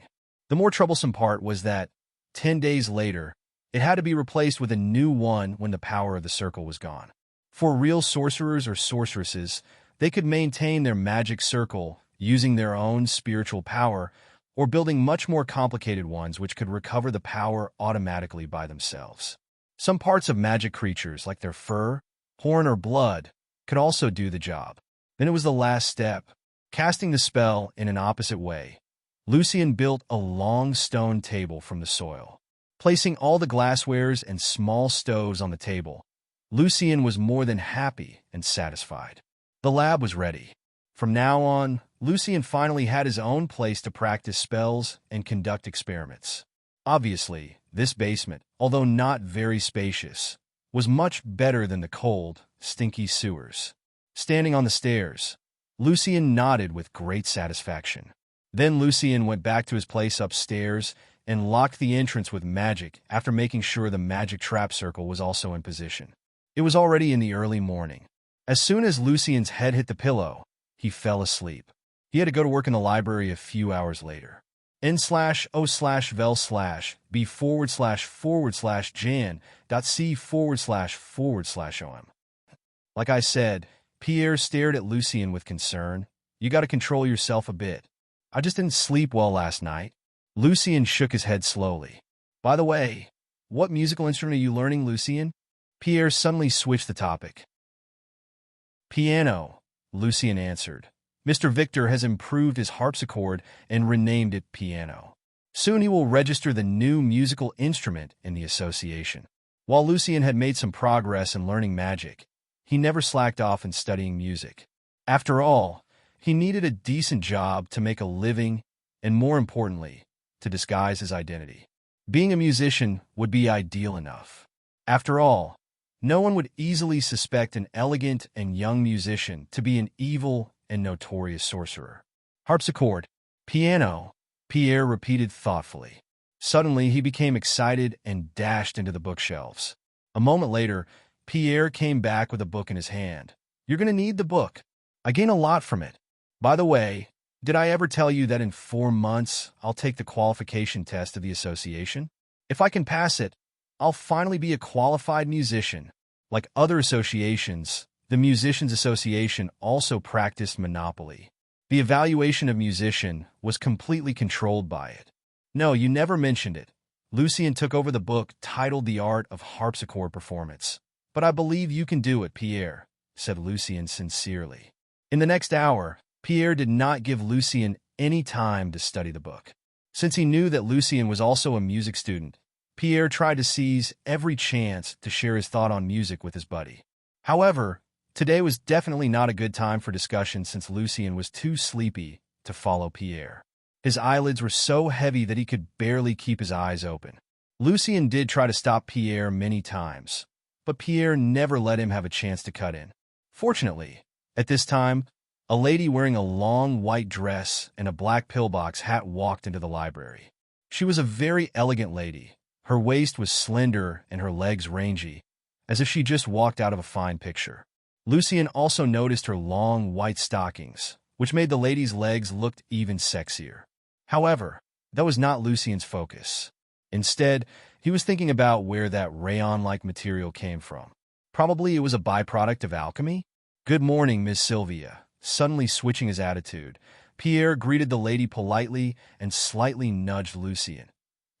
The more troublesome part was that, 10 days later, it had to be replaced with a new one when the power of the circle was gone. For real sorcerers or sorceresses, They could maintain their magic circle using their own spiritual power, or building much more complicated ones which could recover the power automatically by themselves. Some parts of magic creatures, like their fur, horn, or blood, could also do the job. Then it was the last step, casting the spell in an opposite way. Lucian built a long stone table from the soil. Placing all the glasswares and small stoves on the table, Lucian was more than happy and satisfied. The lab was ready. From now on, Lucian finally had his own place to practice spells and conduct experiments. Obviously, this basement, although not very spacious, was much better than the cold, stinky sewers. Standing on the stairs, Lucian nodded with great satisfaction. Then Lucian went back to his place upstairs and locked the entrance with magic after making sure the magic trap circle was also in position. It was already in the early morning. As soon as Lucian's head hit the pillow, he fell asleep. He had to go to work in the library a few hours later. n/o/vel/b/jan.c//om. Like I said, Pierre stared at Lucian with concern. You gotta control yourself a bit. I just didn't sleep well last night. Lucian shook his head slowly. By the way, what musical instrument are you learning, Lucian? Pierre suddenly switched the topic. Piano, Lucian answered. Mr. Victor has improved his harpsichord and renamed it piano. Soon he will register the new musical instrument in the association. While Lucian had made some progress in learning magic, he never slacked off in studying music. After all, he needed a decent job to make a living and, more importantly, to disguise his identity. Being a musician would be ideal enough. After all, no one would easily suspect an elegant and young musician to be an evil and notorious sorcerer. Harpsichord, piano, Pierre repeated thoughtfully. Suddenly, he became excited and dashed into the bookshelves. A moment later, Pierre came back with a book in his hand. You're going to need the book. I gain a lot from it. By the way, did I ever tell you that in 4 months, I'll take the qualification test of the association? If I can pass it, I'll finally be a qualified musician. Like other associations, the Musicians Association also practiced monopoly. The evaluation of musician was completely controlled by it. No, you never mentioned it. Lucian took over the book titled The Art of Harpsichord Performance. But I believe you can do it, Pierre, said Lucian sincerely. In the next hour, Pierre did not give Lucian any time to study the book. Since he knew that Lucian was also a music student, Pierre tried to seize every chance to share his thought on music with his buddy. However, today was definitely not a good time for discussion since Lucian was too sleepy to follow Pierre. His eyelids were so heavy that he could barely keep his eyes open. Lucian did try to stop Pierre many times, but Pierre never let him have a chance to cut in. Fortunately, at this time, a lady wearing a long white dress and a black pillbox hat walked into the library. She was a very elegant lady. Her waist was slender and her legs rangy, as if she just walked out of a fine picture. Lucian also noticed her long white stockings, which made the lady's legs look even sexier. However, that was not Lucian's focus. Instead, he was thinking about where that rayon-like material came from. Probably it was a byproduct of alchemy? Good morning, Miss Sylvia. Suddenly switching his attitude, Pierre greeted the lady politely and slightly nudged Lucian.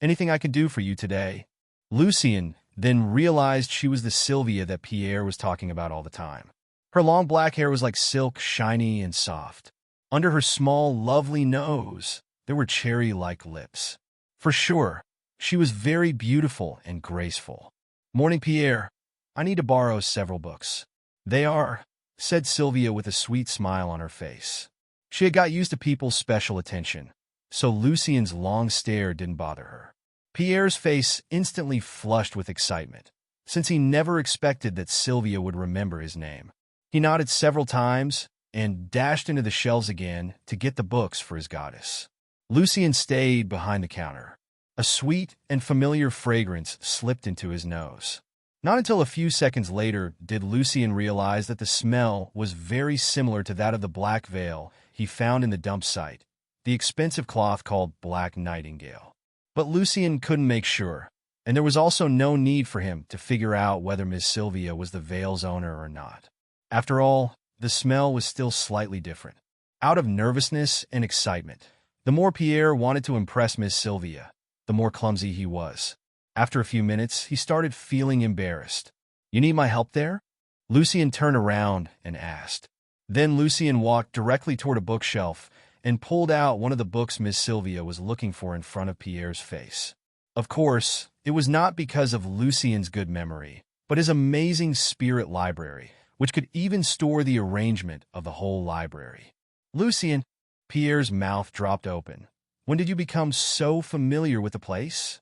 Anything I can do for you today? Lucian then realized she was the Sylvia that Pierre was talking about all the time. Her long black hair was like silk, shiny and soft. Under her small, lovely nose, there were cherry-like lips. For sure, she was very beautiful and graceful. Morning, Pierre. I need to borrow several books. They are, said Sylvia with a sweet smile on her face. She had got used to people's special attention, so Lucian's long stare didn't bother her. Pierre's face instantly flushed with excitement, since he never expected that Sylvia would remember his name. He nodded several times and dashed into the shelves again to get the books for his goddess. Lucian stayed behind the counter. A sweet and familiar fragrance slipped into his nose. Not until a few seconds later did Lucian realize that the smell was very similar to that of the black veil he found in the dump site, the expensive cloth called Black Nightingale. But Lucian couldn't make sure, and there was also no need for him to figure out whether Miss Sylvia was the veil's owner or not. After all, the smell was still slightly different. Out of nervousness and excitement, the more Pierre wanted to impress Miss Sylvia, the more clumsy he was. After a few minutes, he started feeling embarrassed. "You need my help there?" Lucien turned around and asked. Then Lucien walked directly toward a bookshelf and pulled out one of the books Miss Sylvia was looking for in front of Pierre's face. Of course, it was not because of Lucien's good memory, but his amazing spirit library, which could even store the arrangement of the whole library. "Lucien," Pierre's mouth dropped open. "When did you become so familiar with the place?"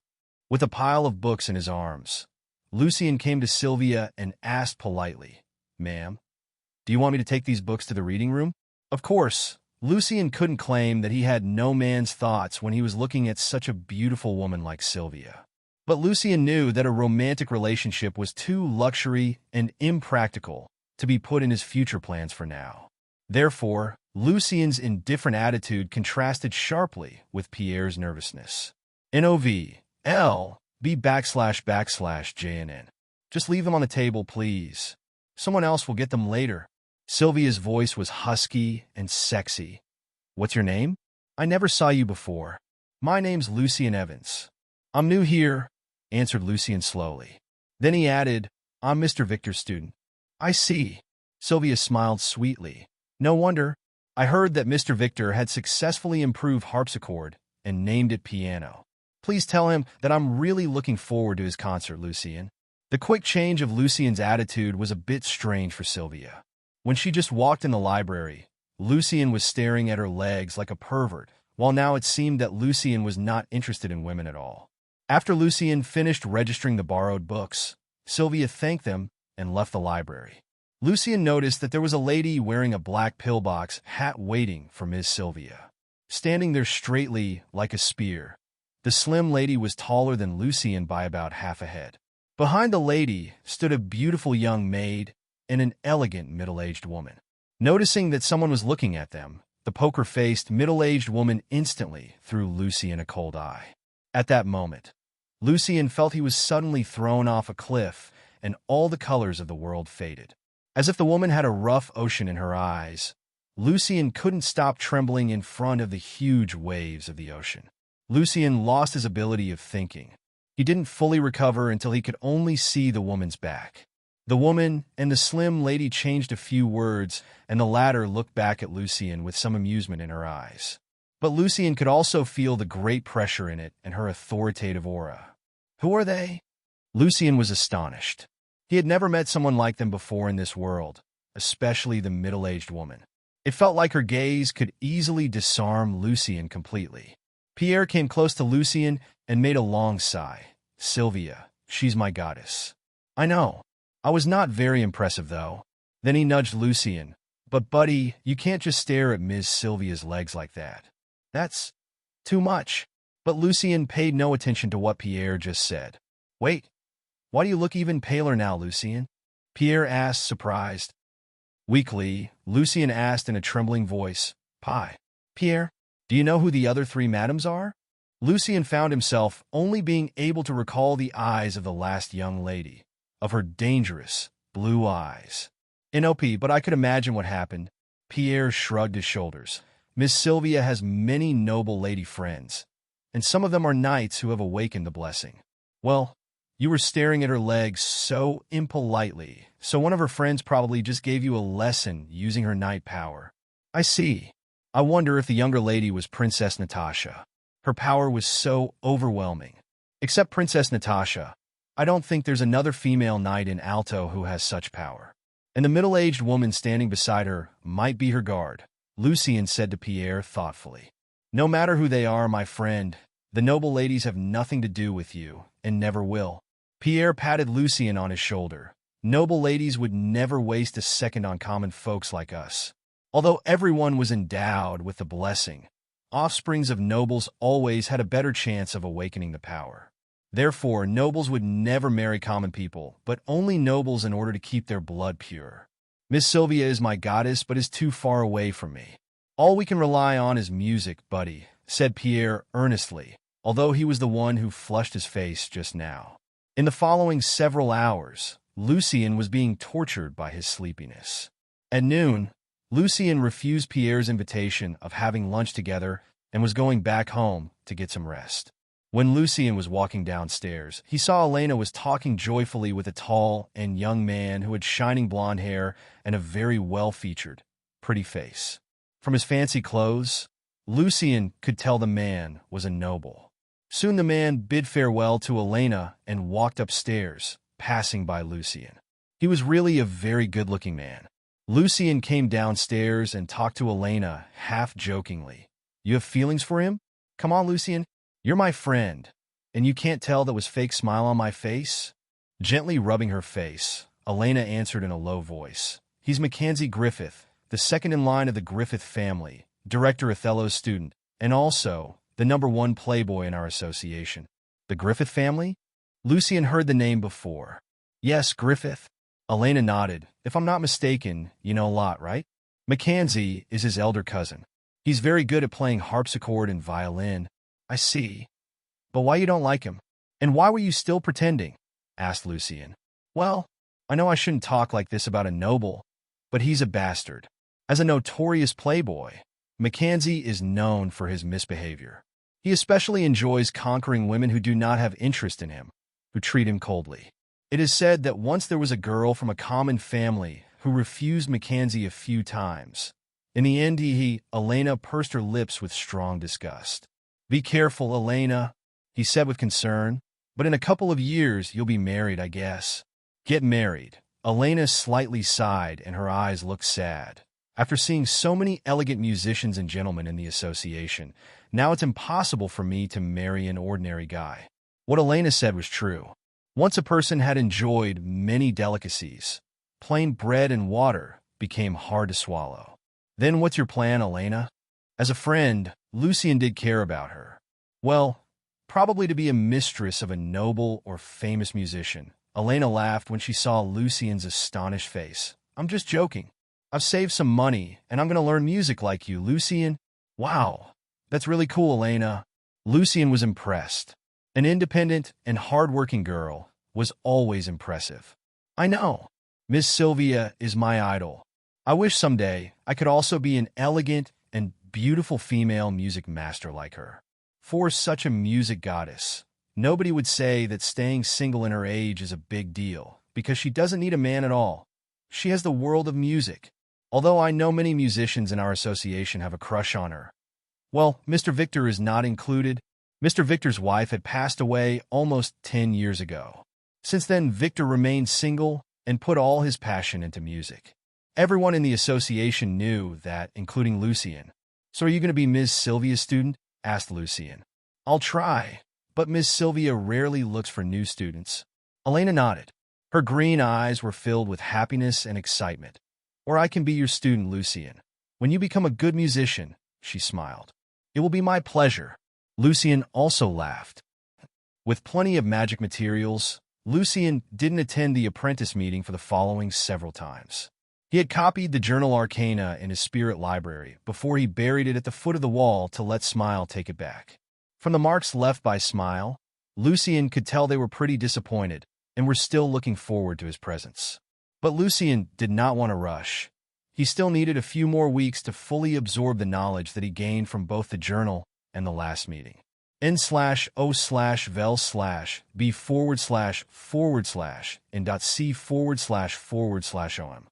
With a pile of books in his arms, Lucien came to Sylvia and asked politely, "Ma'am, do you want me to take these books to the reading room?" Of course, Lucien couldn't claim that he had no man's thoughts when he was looking at such a beautiful woman like Sylvia. But Lucien knew that a romantic relationship was too luxury and impractical to be put in his future plans for now. Therefore, Lucien's indifferent attitude contrasted sharply with Pierre's nervousness. NOVLB //JNN. "Just leave them on the table, please. Someone else will get them later." Sylvia's voice was husky and sexy. "What's your name? I never saw you before." "My name's Lucien Evans. I'm new here," answered Lucien slowly. Then he added, "I'm Mr. Victor's student." "I see." Sylvia smiled sweetly. "No wonder. I heard that Mr. Victor had successfully improved harpsichord and named it piano. Please tell him that I'm really looking forward to his concert, Lucien." The quick change of Lucien's attitude was a bit strange for Sylvia. When she just walked in the library, Lucien was staring at her legs like a pervert, while now it seemed that Lucien was not interested in women at all. After Lucien finished registering the borrowed books, Sylvia thanked them and left the library. Lucien noticed that there was a lady wearing a black pillbox hat waiting for Miss Sylvia. Standing there straightly like a spear, the slim lady was taller than Lucien by about half a head. Behind the lady stood a beautiful young maid and an elegant middle-aged woman. Noticing that someone was looking at them, the poker-faced middle-aged woman instantly threw Lucien a cold eye. At that moment, Lucien felt he was suddenly thrown off a cliff and all the colors of the world faded. As if the woman had a rough ocean in her eyes, Lucien couldn't stop trembling in front of the huge waves of the ocean. Lucien lost his ability of thinking. He didn't fully recover until he could only see the woman's back. The woman and the slim lady changed a few words, and the latter looked back at Lucien with some amusement in her eyes. But Lucien could also feel the great pressure in it and her authoritative aura. Who are they? Lucien was astonished. He had never met someone like them before in this world, especially the middle-aged woman. It felt like her gaze could easily disarm Lucien completely. Pierre came close to Lucien and made a long sigh. "Sylvia, she's my goddess." "I know. I was not very impressive, though." Then he nudged Lucien. "But, buddy, you can't just stare at Miss Sylvia's legs like that. That's too much." But Lucien paid no attention to what Pierre just said. "Wait, why do you look even paler now, Lucien?" Pierre asked, surprised. Weakly, Lucien asked in a trembling voice, Pierre, do you know who the other three madams are?" Lucien found himself only being able to recall the eyes of the last young lady, of her dangerous, blue eyes. "NOP, but I could imagine what happened." Pierre shrugged his shoulders. "Miss Sylvia has many noble lady friends, and some of them are knights who have awakened the blessing. Well, you were staring at her legs so impolitely, so one of her friends probably just gave you a lesson using her knight power." "I see. I wonder if the younger lady was Princess Natasha. Her power was so overwhelming. Except Princess Natasha, I don't think there's another female knight in Alto who has such power. And the middle-aged woman standing beside her might be her guard," Lucien said to Pierre thoughtfully. "No matter who they are, my friend, the noble ladies have nothing to do with you, and never will." Pierre patted Lucien on his shoulder. "Noble ladies would never waste a second on common folks like us. Although everyone was endowed with the blessing, offsprings of nobles always had a better chance of awakening the power. Therefore, nobles would never marry common people, but only nobles in order to keep their blood pure. Miss Sylvia is my goddess, but is too far away from me. All we can rely on is music, buddy," said Pierre earnestly, although he was the one who flushed his face just now. In the following several hours, Lucien was being tortured by his sleepiness. At noon, Lucien refused Pierre's invitation of having lunch together and was going back home to get some rest. When Lucien was walking downstairs, he saw Elena was talking joyfully with a tall and young man who had shining blonde hair and a very well-featured, pretty face. From his fancy clothes, Lucien could tell the man was a noble. Soon the man bid farewell to Elena and walked upstairs, passing by Lucien. He was really a very good-looking man. Lucien came downstairs and talked to Elena half-jokingly. "You have feelings for him? Come on, Lucien. You're my friend, and you can't tell that was fake smile on my face?" Gently rubbing her face, Elena answered in a low voice. "He's Mackenzie Griffith, the second in line of the Griffith family, Director Othello's student, and also the #1 playboy in our association." "The Griffith family?" Lucien heard the name before. "Yes, Griffith." Elena nodded. "If I'm not mistaken, you know a lot, right?" "Mackenzie is his elder cousin. He's very good at playing harpsichord and violin." "I see. But why you don't like him? And why were you still pretending?" asked Lucien. "Well, I know I shouldn't talk like this about a noble, but he's a bastard. As a notorious playboy, Mackenzie is known for his misbehavior. He especially enjoys conquering women who do not have interest in him, who treat him coldly. It is said that once there was a girl from a common family who refused Mackenzie a few times. In the end, Elena pursed her lips with strong disgust. "Be careful, Elena," he said with concern. "But in a couple of years, you'll be married, I guess." "Get married." Elena slightly sighed and her eyes looked sad. "After seeing so many elegant musicians and gentlemen in the association, now it's impossible for me to marry an ordinary guy." What Elena said was true. Once a person had enjoyed many delicacies, plain bread and water became hard to swallow. "Then what's your plan, Elena?" As a friend, Lucien did care about her. "Well, probably to be a mistress of a noble or famous musician." Elena laughed when she saw Lucien's astonished face. "I'm just joking. I've saved some money, and I'm going to learn music like you, Lucien." "Wow, that's really cool, Elena." Lucien was impressed. An independent and hard-working girl was always impressive. "I know. Miss Sylvia is my idol. I wish someday I could also be an elegant and beautiful female music master like her. For such a music goddess, nobody would say that staying single in her age is a big deal, because she doesn't need a man at all. She has the world of music. Although I know many musicians in our association have a crush on her. Well, Mr. Victor is not included. Mr. Victor's wife had passed away almost 10 years ago. Since then, Victor remained single and put all his passion into music. Everyone in the association knew that, including Lucien. "So are you going to be Miss Sylvia's student?" asked Lucien. "I'll try, but Miss Sylvia rarely looks for new students." Elena nodded. Her green eyes were filled with happiness and excitement. "Or I can be your student, Lucien. When you become a good musician," she smiled. "It will be my pleasure." Lucien also laughed. With plenty of magic materials, Lucien didn't attend the apprentice meeting for the following several times. He had copied the journal Arcana in his spirit library before he buried it at the foot of the wall to let Smile take it back. From the marks left by Smile, Lucien could tell they were pretty disappointed and were still looking forward to his presence. But Lucien did not want to rush. He still needed a few more weeks to fully absorb the knowledge that he gained from both the journal and the last meeting. n/o/vel/b//n.c//om.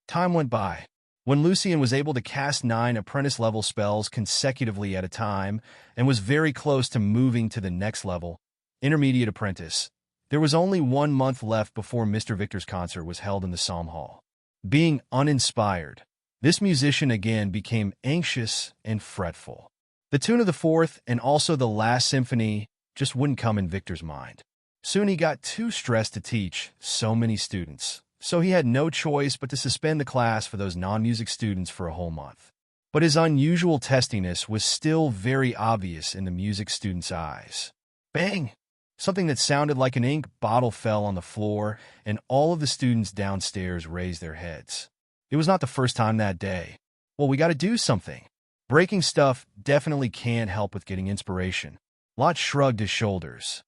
Time went by. When Lucien was able to cast 9 apprentice-level spells consecutively at a time and was very close to moving to the next level, Intermediate Apprentice, there was only 1 month left before Mr. Victor's concert was held in the Psalm Hall. Being uninspired, this musician again became anxious and fretful. The tune of the 4th and also the last symphony just wouldn't come in Victor's mind. Soon he got too stressed to teach so many students, so he had no choice but to suspend the class for those non-music students for a whole month. But his unusual testiness was still very obvious in the music students' eyes. Bang! Something that sounded like an ink bottle fell on the floor, and all of the students downstairs raised their heads. It was not the first time that day. "Well, we got to do something. Breaking stuff definitely can't help with getting inspiration." Lot shrugged his shoulders.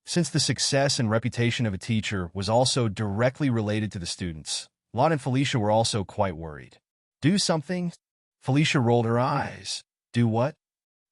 Since the success and reputation of a teacher was also directly related to the students, Lot and Felicia were also quite worried. Do something? Felicia rolled her eyes. Do what?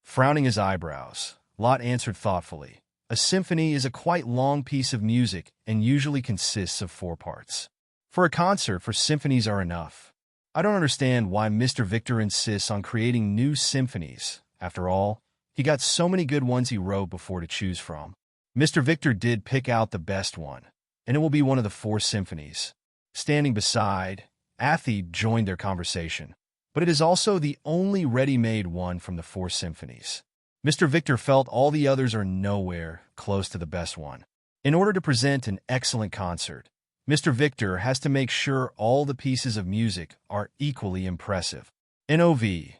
Frowning his eyebrows, Lot answered thoughtfully. A symphony is a quite long piece of music and usually consists of 4 parts. For a concert, symphonies are enough. I don't understand why Mr. Victor insists on creating new symphonies. After all, he got so many good ones he wrote before to choose from. Mr. Victor did pick out the best one, and it will be one of the 4 symphonies. Standing beside, Athie joined their conversation, but it is also the only ready-made one from the 4 symphonies. Mr. Victor felt all the others are nowhere close to the best one. In order to present an excellent concert, Mr. Victor has to make sure all the pieces of music are equally impressive. NOVLB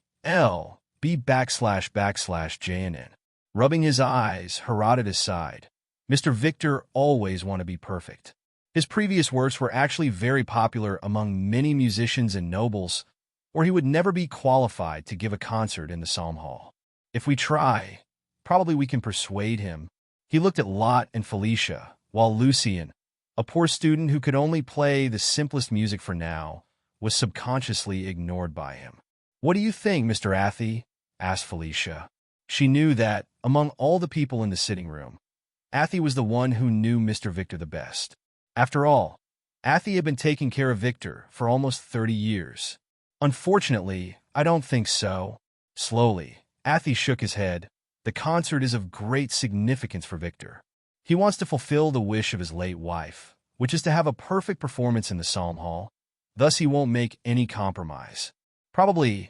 //JNN. Rubbing his eyes, Herodotus sighed. Mr. Victor always wanted to be perfect. His previous works were actually very popular among many musicians and nobles, or he would never be qualified to give a concert in the Psalm Hall. If we try, probably we can persuade him. He looked at Lot and Felicia, while Lucien, a poor student who could only play the simplest music for now, was subconsciously ignored by him. What do you think, Mr. Athie? Asked Felicia. She knew that, among all the people in the sitting room, Athie was the one who knew Mr. Victor the best. After all, Athie had been taking care of Victor for almost 30 years. Unfortunately, I don't think so. Slowly, Athie shook his head. The concert is of great significance for Victor. He wants to fulfill the wish of his late wife, which is to have a perfect performance in the Psalm Hall. Thus, he won't make any compromise. Probably,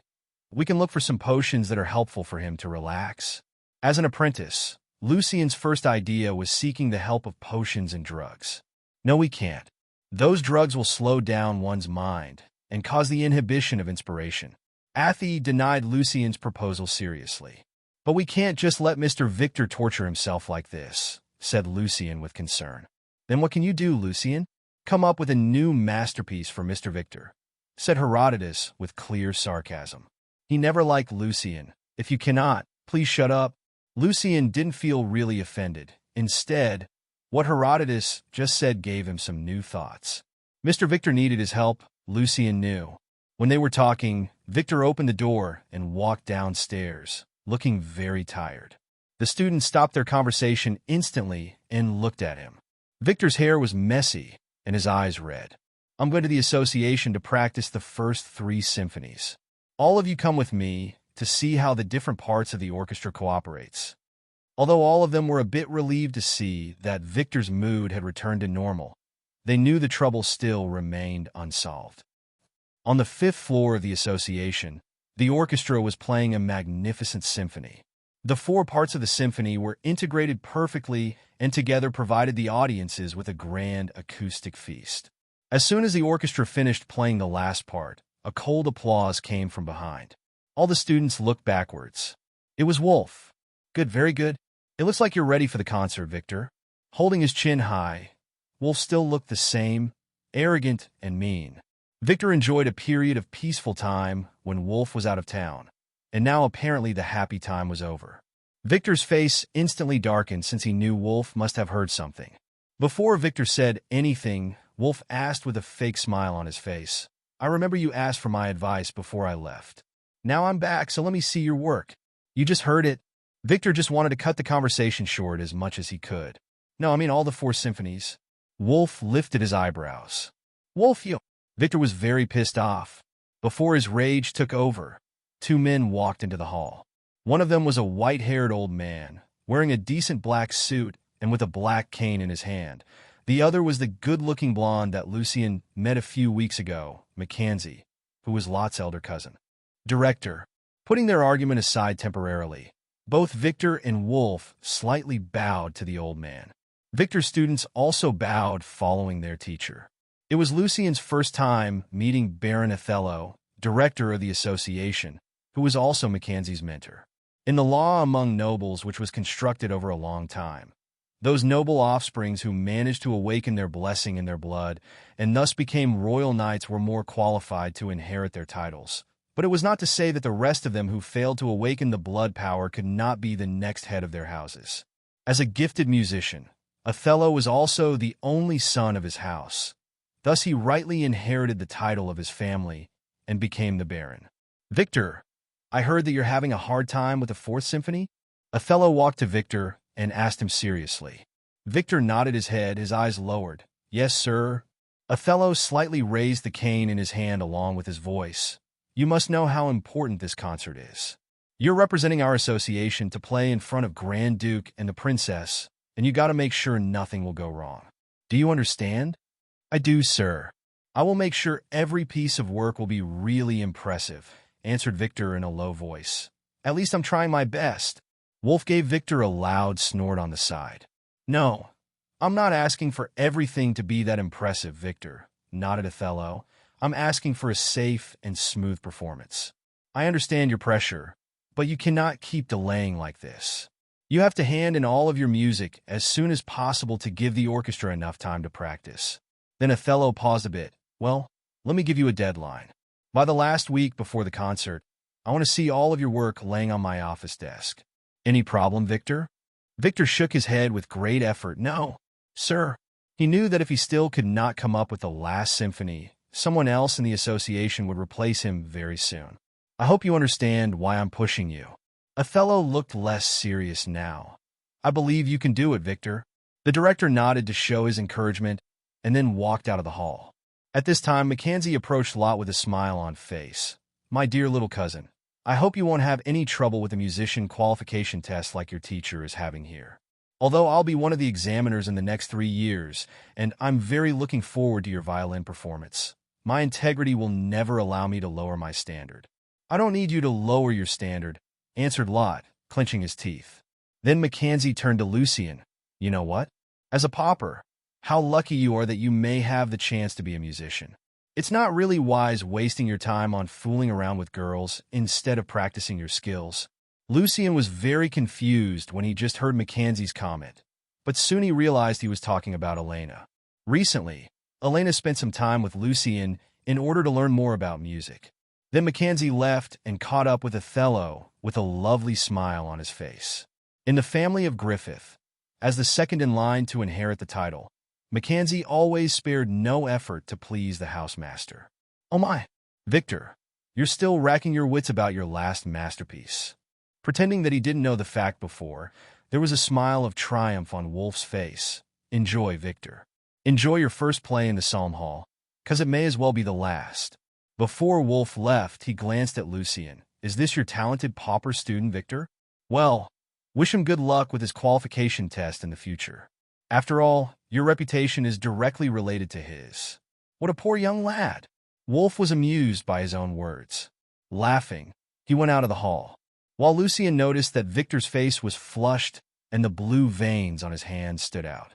we can look for some potions that are helpful for him to relax. As an apprentice, Lucien's first idea was seeking the help of potions and drugs. No, we can't. Those drugs will slow down one's mind and cause the inhibition of inspiration. Athie denied Lucien's proposal seriously. But we can't just let Mr. Victor torture himself like this, said Lucien with concern. Then what can you do, Lucien? Come up with a new masterpiece for Mr. Victor, said Herodotus with clear sarcasm. He never liked Lucien. If you cannot, please shut up. Lucien didn't feel really offended. Instead, what Herodotus just said gave him some new thoughts. Mr. Victor needed his help, Lucien knew. When they were talking, Victor opened the door and walked downstairs, looking very tired. The students stopped their conversation instantly and looked at him. Victor's hair was messy and his eyes red. I'm going to the association to practice the first 3 symphonies. All of you come with me to see how the different parts of the orchestra cooperates. Although all of them were a bit relieved to see that Victor's mood had returned to normal, they knew the trouble still remained unsolved. On the 5th floor of the association, the orchestra was playing a magnificent symphony. The 4 parts of the symphony were integrated perfectly and together provided the audiences with a grand acoustic feast. As soon as the orchestra finished playing the last part, a cold applause came from behind. All the students looked backwards. It was Wolf. Good, very good. It looks like you're ready for the concert, Victor. Holding his chin high, Wolf still looked the same, arrogant and mean. Victor enjoyed a period of peaceful time when Wolf was out of town, and now apparently the happy time was over. Victor's face instantly darkened since he knew Wolf must have heard something. Before Victor said anything, Wolf asked with a fake smile on his face, I remember you asked for my advice before I left. Now I'm back, so let me see your work. You just heard it. Victor just wanted to cut the conversation short as much as he could. No, I mean all the 4 symphonies. Wolf lifted his eyebrows. Wolf, you... Victor was very pissed off. Before his rage took over, 2 men walked into the hall. One of them was a white-haired old man, wearing a decent black suit and with a black cane in his hand. The other was the good-looking blonde that Lucien met a few weeks ago, Mackenzie, who was Lot's elder cousin. Director. Putting their argument aside temporarily, both Victor and Wolf slightly bowed to the old man. Victor's students also bowed following their teacher. It was Lucien's first time meeting Baron Othello, director of the association, who was also Mackenzie's mentor. In the law among nobles, which was constructed over a long time, those noble offsprings who managed to awaken their blessing in their blood and thus became royal knights were more qualified to inherit their titles. But it was not to say that the rest of them who failed to awaken the blood power could not be the next head of their houses. As a gifted musician, Othello was also the only son of his house. Thus he rightly inherited the title of his family and became the Baron. Victor, I heard that you're having a hard time with the Fourth Symphony? Othello walked to Victor and asked him seriously. Victor nodded his head, his eyes lowered. Yes, sir. Othello slightly raised the cane in his hand along with his voice. You must know how important this concert is. You're representing our association to play in front of Grand Duke and the Princess, and you gotta make sure nothing will go wrong. Do you understand? I do, sir. I will make sure every piece of work will be really impressive, answered Victor in a low voice. At least I'm trying my best. Wolf gave Victor a loud snort on the side. No, I'm not asking for everything to be that impressive, Victor, nodded Othello. I'm asking for a safe and smooth performance. I understand your pressure, but you cannot keep delaying like this. You have to hand in all of your music as soon as possible to give the orchestra enough time to practice. Then Othello paused a bit. Well, let me give you a deadline. By the last week before the concert, I want to see all of your work laying on my office desk. Any problem, Victor? Victor shook his head with great effort. No, sir. He knew that if he still could not come up with the last symphony, someone else in the association would replace him very soon. I hope you understand why I'm pushing you. Othello looked less serious now. I believe you can do it, Victor. The director nodded to show his encouragement and then walked out of the hall. At this time, Mackenzie approached Lot with a smile on face. My dear little cousin, I hope you won't have any trouble with the musician qualification test like your teacher is having here. Although I'll be one of the examiners in the next 3 years, and I'm very looking forward to your violin performance, my integrity will never allow me to lower my standard. I don't need you to lower your standard, answered Lot, clenching his teeth. Then Mackenzie turned to Lucien. You know what? As a pauper, how lucky you are that you may have the chance to be a musician. It's not really wise wasting your time on fooling around with girls instead of practicing your skills. Lucien was very confused when he just heard Mackenzie's comment, but soon he realized he was talking about Elena. Recently, Elena spent some time with Lucien in order to learn more about music. Then Mackenzie left and caught up with Othello with a lovely smile on his face. In the family of Griffith, as the second in line to inherit the title, Mackenzie always spared no effort to please the housemaster. Oh my, Victor, you're still racking your wits about your last masterpiece. Pretending that he didn't know the fact before, there was a smile of triumph on Wolf's face. Enjoy, Victor. Enjoy your first play in the Psalm Hall, 'cause it may as well be the last. Before Wolf left, he glanced at Lucien. Is this your talented pauper student, Victor? Well, wish him good luck with his qualification test in the future. After all, your reputation is directly related to his. What a poor young lad. Wolf was amused by his own words. Laughing, he went out of the hall, while Lucien noticed that Victor's face was flushed and the blue veins on his hands stood out.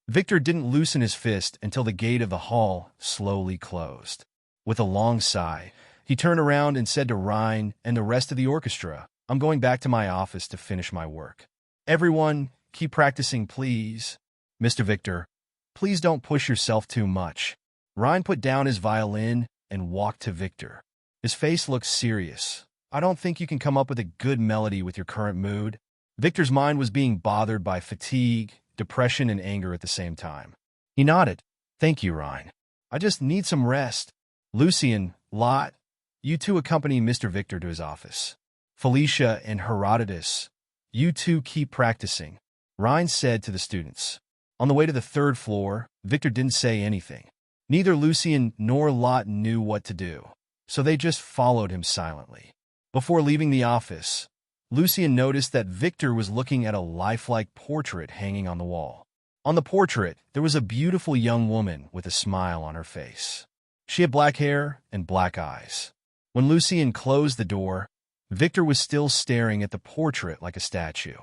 Victor didn't loosen his fist until the gate of the hall slowly closed. With a long sigh, he turned around and said to Rhine and the rest of the orchestra, I'm going back to my office to finish my work. Everyone, keep practicing, please. Mr. Victor, please don't push yourself too much. Rhine put down his violin and walked to Victor. His face looked serious. I don't think you can come up with a good melody with your current mood. Victor's mind was being bothered by fatigue, depression, and anger at the same time. He nodded. Thank you, Rhine. I just need some rest. Lucien, Lot, you two accompany Mr. Victor to his office. Felicia and Herodotus, you two keep practicing, Rhine said to the students. On the way to the 3rd floor, Victor didn't say anything. Neither Lucien nor Lot knew what to do, so they just followed him silently. Before leaving the office, Lucien noticed that Victor was looking at a lifelike portrait hanging on the wall. On the portrait, there was a beautiful young woman with a smile on her face. She had black hair and black eyes. When Lucien closed the door, Victor was still staring at the portrait like a statue.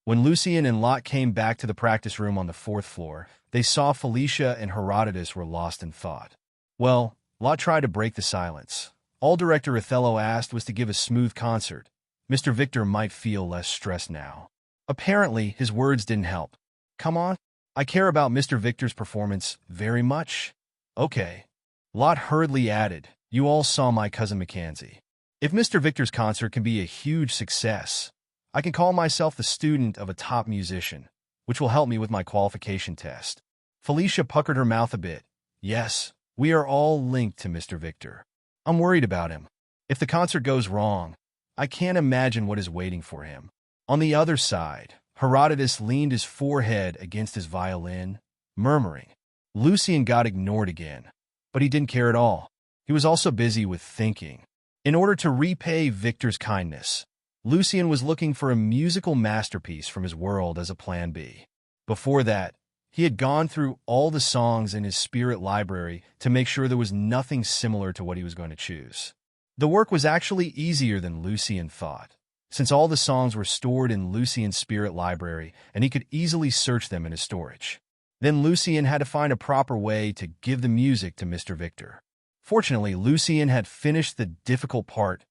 When Lucien and Lot came back to the practice room on the 4th floor, they saw Felicia and Herodotus were lost in thought. Well, Lot tried to break the silence. All director Othello asked was to give a smooth concert. Mr. Victor might feel less stressed now. Apparently, his words didn't help. Come on, I care about Mr. Victor's performance very much. Okay. Lot hurriedly added, you all saw my cousin Mackenzie. If Mr. Victor's concert can be a huge success, I can call myself the student of a top musician, which will help me with my qualification test. Felicia puckered her mouth a bit. Yes, we are all linked to Mr. Victor. I'm worried about him. If the concert goes wrong, I can't imagine what is waiting for him. On the other side, Herodotus leaned his forehead against his violin, murmuring. Lucian got ignored again, but he didn't care at all. He was also busy with thinking. In order to repay Victor's kindness, Lucian was looking for a musical masterpiece from his world as a plan B. Before that, he had gone through all the songs in his spirit library to make sure there was nothing similar to what he was going to choose. The work was actually easier than Lucian thought, since all the songs were stored in Lucian's spirit library and he could easily search them in his storage. Then Lucian had to find a proper way to give the music to Mr. Victor. Fortunately, Lucian had finished the difficult part,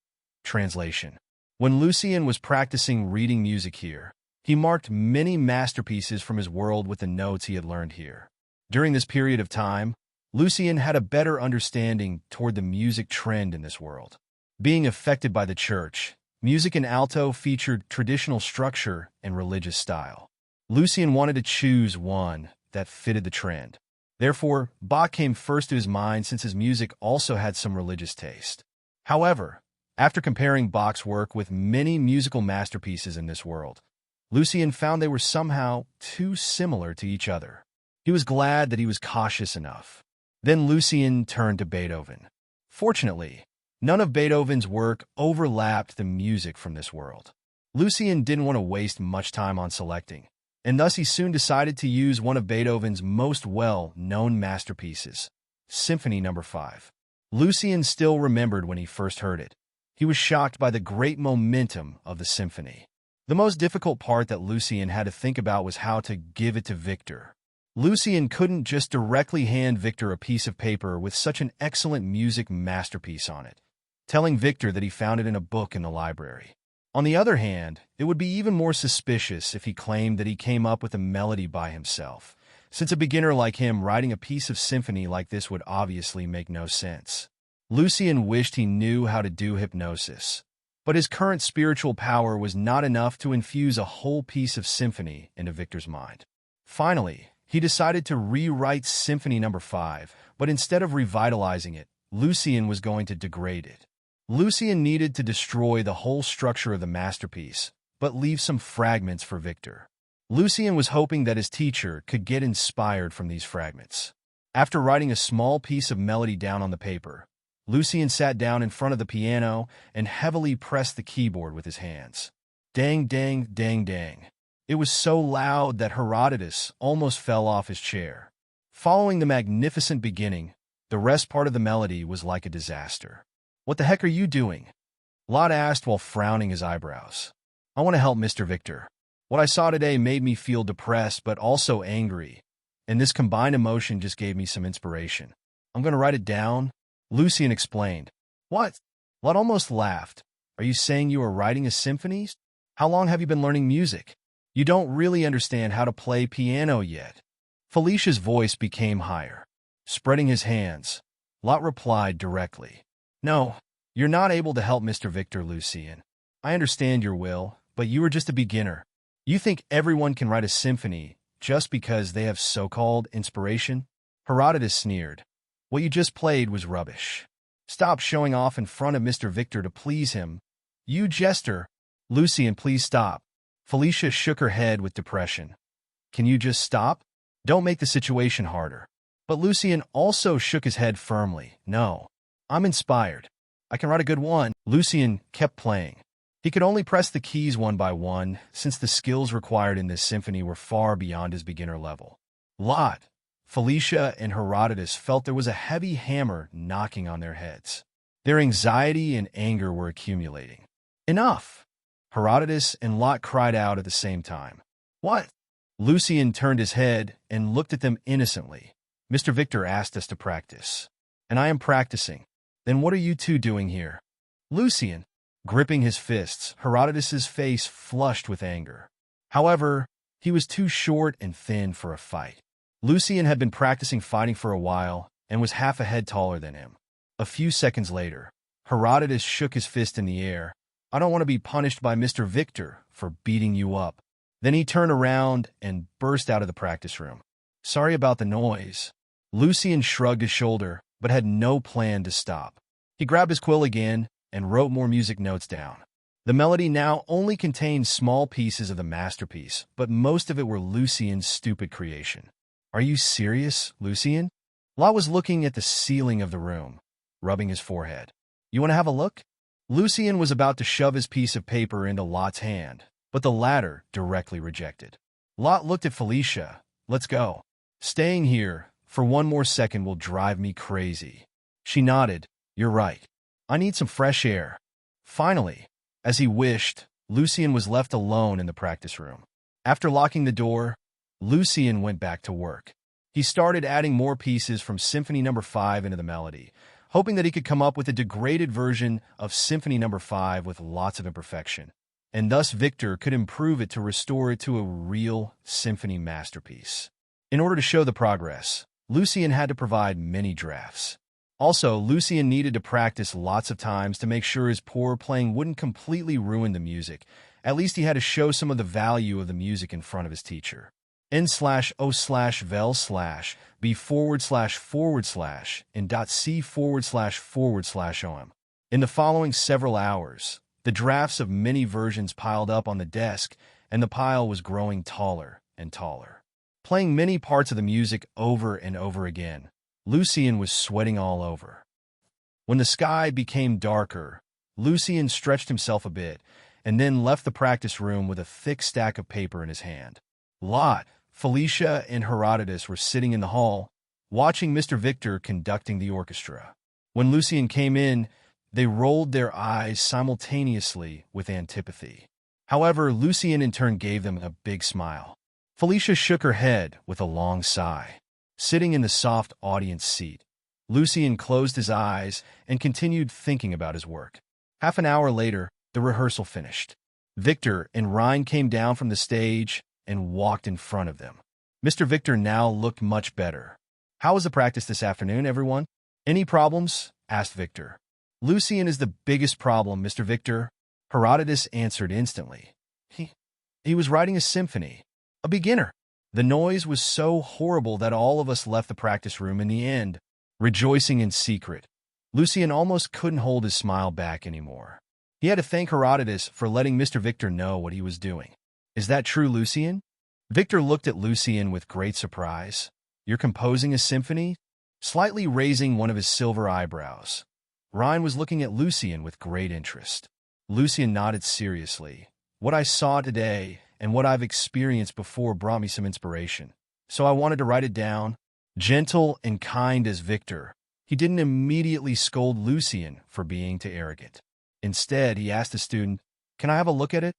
translation. When Lucian was practicing reading music here, he marked many masterpieces from his world with the notes he had learned here. During this period of time, Lucian had a better understanding toward the music trend in this world. Being affected by the church, music in alto featured traditional structure and religious style. Lucian wanted to choose one that fitted the trend. Therefore, Bach came first to his mind since his music also had some religious taste. However, after comparing Bach's work with many musical masterpieces in this world, Lucian found they were somehow too similar to each other. He was glad that he was cautious enough. Then Lucian turned to Beethoven. Fortunately, none of Beethoven's work overlapped the music from this world. Lucian didn't want to waste much time on selecting, and thus he soon decided to use one of Beethoven's most well-known masterpieces, Symphony No. 5. Lucian still remembered when he first heard it. He was shocked by the great momentum of the symphony. The most difficult part that Lucian had to think about was how to give it to Victor. Lucian couldn't just directly hand Victor a piece of paper with such an excellent music masterpiece on it, telling Victor that he found it in a book in the library. On the other hand, it would be even more suspicious if he claimed that he came up with a melody by himself, since a beginner like him writing a piece of symphony like this would obviously make no sense. Lucian wished he knew how to do hypnosis, but his current spiritual power was not enough to infuse a whole piece of symphony into Victor's mind. Finally, he decided to rewrite Symphony No. 5, but instead of revitalizing it, Lucian was going to degrade it. Lucian needed to destroy the whole structure of the masterpiece, but leave some fragments for Victor. Lucian was hoping that his teacher could get inspired from these fragments. After writing a small piece of melody down on the paper, Lucian sat down in front of the piano and heavily pressed the keyboard with his hands. Dang, dang, dang, dang. It was so loud that Herodotus almost fell off his chair. Following the magnificent beginning, the rest part of the melody was like a disaster. "What the heck are you doing?" Lot asked while frowning his eyebrows. "I want to help Mr. Victor. What I saw today made me feel depressed but also angry, and this combined emotion just gave me some inspiration. I'm going to write it down," Lucian explained. "What?" Lot almost laughed. "Are you saying you are writing a symphony? How long have you been learning music? You don't really understand how to play piano yet." Felicia's voice became higher. Spreading his hands, Lot replied directly. "No, you're not able to help Mr. Victor, Lucian. I understand your will, but you are just a beginner. You think everyone can write a symphony just because they have so-called inspiration?" Herodotus sneered. "What you just played was rubbish. Stop showing off in front of Mr. Victor to please him. You jester." "Lucian, please stop." Felicia shook her head with depression. "Can you just stop? Don't make the situation harder." But Lucian also shook his head firmly. "No, I'm inspired. I can write a good one." Lucian kept playing. He could only press the keys one by one, since the skills required in this symphony were far beyond his beginner level. Lot, Felicia, and Herodotus felt there was a heavy hammer knocking on their heads. Their anxiety and anger were accumulating. "Enough!" Herodotus and Lot cried out at the same time. "What?" Lucian turned his head and looked at them innocently. "Mr. Victor asked us to practice, and I am practicing. Then what are you two doing here?" Lucian, gripping his fists, Herodotus's face flushed with anger. However, he was too short and thin for a fight. Lucian had been practicing fighting for a while and was half a head taller than him. A few seconds later, Herodotus shook his fist in the air. "I don't want to be punished by Mr. Victor for beating you up." Then he turned around and burst out of the practice room. "Sorry about the noise. Lucien shrugged his shoulder, but had no plan to stop. He grabbed his quill again and wrote more music notes down. The melody now only contained small pieces of the masterpiece, but most of it were Lucien's stupid creation. Are you serious, Lucien? Lot was looking at the ceiling of the room, rubbing his forehead. You want to have a look? Lucien was about to shove his piece of paper into Lot's hand, but the latter directly rejected. Lot looked at Felicia. Let's go. Staying here for one more second will drive me crazy. She nodded. You're right. I need some fresh air. Finally, as he wished, Lucien was left alone in the practice room. After locking the door, Lucien went back to work. He started adding more pieces from Symphony No. 5 into the melody, hoping that he could come up with a degraded version of Symphony No. 5 with lots of imperfection, and thus Victor could improve it to restore it to a real symphony masterpiece. In order to show the progress, Lucien had to provide many drafts. Also, Lucien needed to practice lots of times to make sure his poor playing wouldn't completely ruin the music. At least he had to show some of the value of the music in front of his teacher. N/O/vel/b//and.c//om. In the following several hours, the drafts of many versions piled up on the desk, and the pile was growing taller and taller. Playing many parts of the music over and over again, Lucien was sweating all over. When the sky became darker, Lucien stretched himself a bit and then left the practice room with a thick stack of paper in his hand. Lot, Felicia, and Herodotus were sitting in the hall, watching Mr. Victor conducting the orchestra. When Lucien came in, they rolled their eyes simultaneously with antipathy. However, Lucien in turn gave them a big smile. Felicia shook her head with a long sigh. Sitting in the soft audience seat, Lucien closed his eyes and continued thinking about his work. Half an hour later, the rehearsal finished. Victor and Rhine came down from the stage and walked in front of them. Mr. Victor now looked much better. How was the practice this afternoon, everyone? Any problems? Asked Victor. Lucien is the biggest problem, Mr. Victor. Herodotus answered instantly. He was writing a symphony. A beginner. The noise was so horrible that all of us left the practice room in the end, rejoicing in secret. Lucien almost couldn't hold his smile back anymore. He had to thank Herodotus for letting Mr. Victor know what he was doing. Is that true, Lucien? Victor looked at Lucien with great surprise. You're composing a symphony? Slightly raising one of his silver eyebrows. Rhine was looking at Lucien with great interest. Lucien nodded seriously. What I saw today and what I've experienced before brought me some inspiration. So I wanted to write it down. Gentle and kind as Victor, he didn't immediately scold Lucien for being too arrogant. Instead, he asked the student, Can I have a look at it?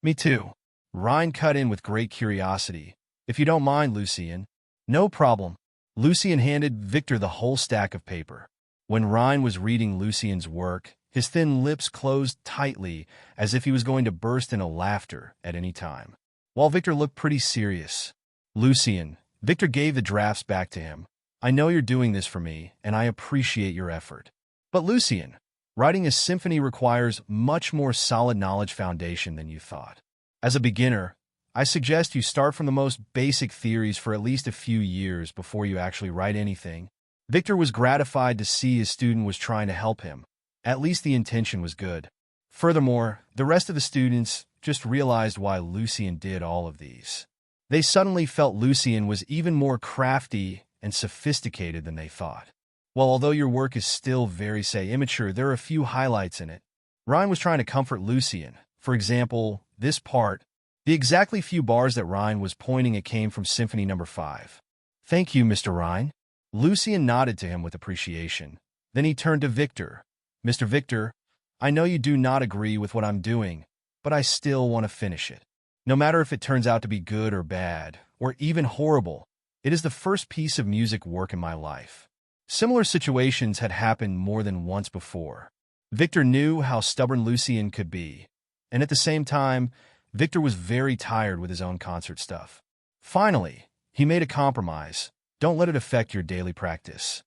Me too. Rhine cut in with great curiosity. If you don't mind, Lucien. No problem. Lucien handed Victor the whole stack of paper. When Rhine was reading Lucien's work, his thin lips closed tightly as if he was going to burst into laughter at any time. While Victor looked pretty serious. Lucien, Victor gave the drafts back to him. I know you're doing this for me, and I appreciate your effort. But Lucien, writing a symphony requires much more solid knowledge foundation than you thought. As a beginner, I suggest you start from the most basic theories for at least a few years before you actually write anything. Victor was gratified to see his student was trying to help him. At least the intention was good. Furthermore, the rest of the students just realized why Lucien did all of these. They suddenly felt Lucien was even more crafty and sophisticated than they thought. Well, although your work is still very, immature, there are a few highlights in it. Rhine was trying to comfort Lucien. For example, this part, the exactly few bars that Rhine was pointing at came from Symphony No. 5. Thank you, Mr. Rhine. Lucien nodded to him with appreciation. Then he turned to Victor. Mr. Victor, I know you do not agree with what I'm doing, but I still want to finish it. No matter if it turns out to be good or bad, or even horrible, it is the first piece of music work in my life. Similar situations had happened more than once before. Victor knew how stubborn Lucien could be, and at the same time, Victor was very tired with his own concert stuff. Finally, he made a compromise. Don't let it affect your daily practice.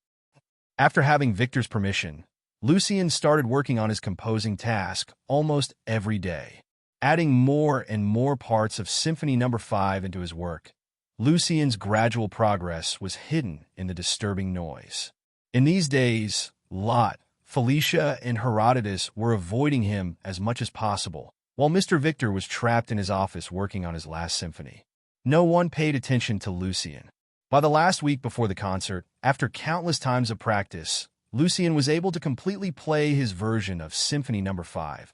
After having Victor's permission, Lucien started working on his composing task almost every day, adding more and more parts of Symphony No. 5 into his work. Lucien's gradual progress was hidden in the disturbing noise. In these days, Lot, Felicia, and Herodotus were avoiding him as much as possible, while Mr. Victor was trapped in his office working on his last symphony. No one paid attention to Lucien. By the last week before the concert, after countless times of practice, Lucien was able to completely play his version of Symphony No. 5,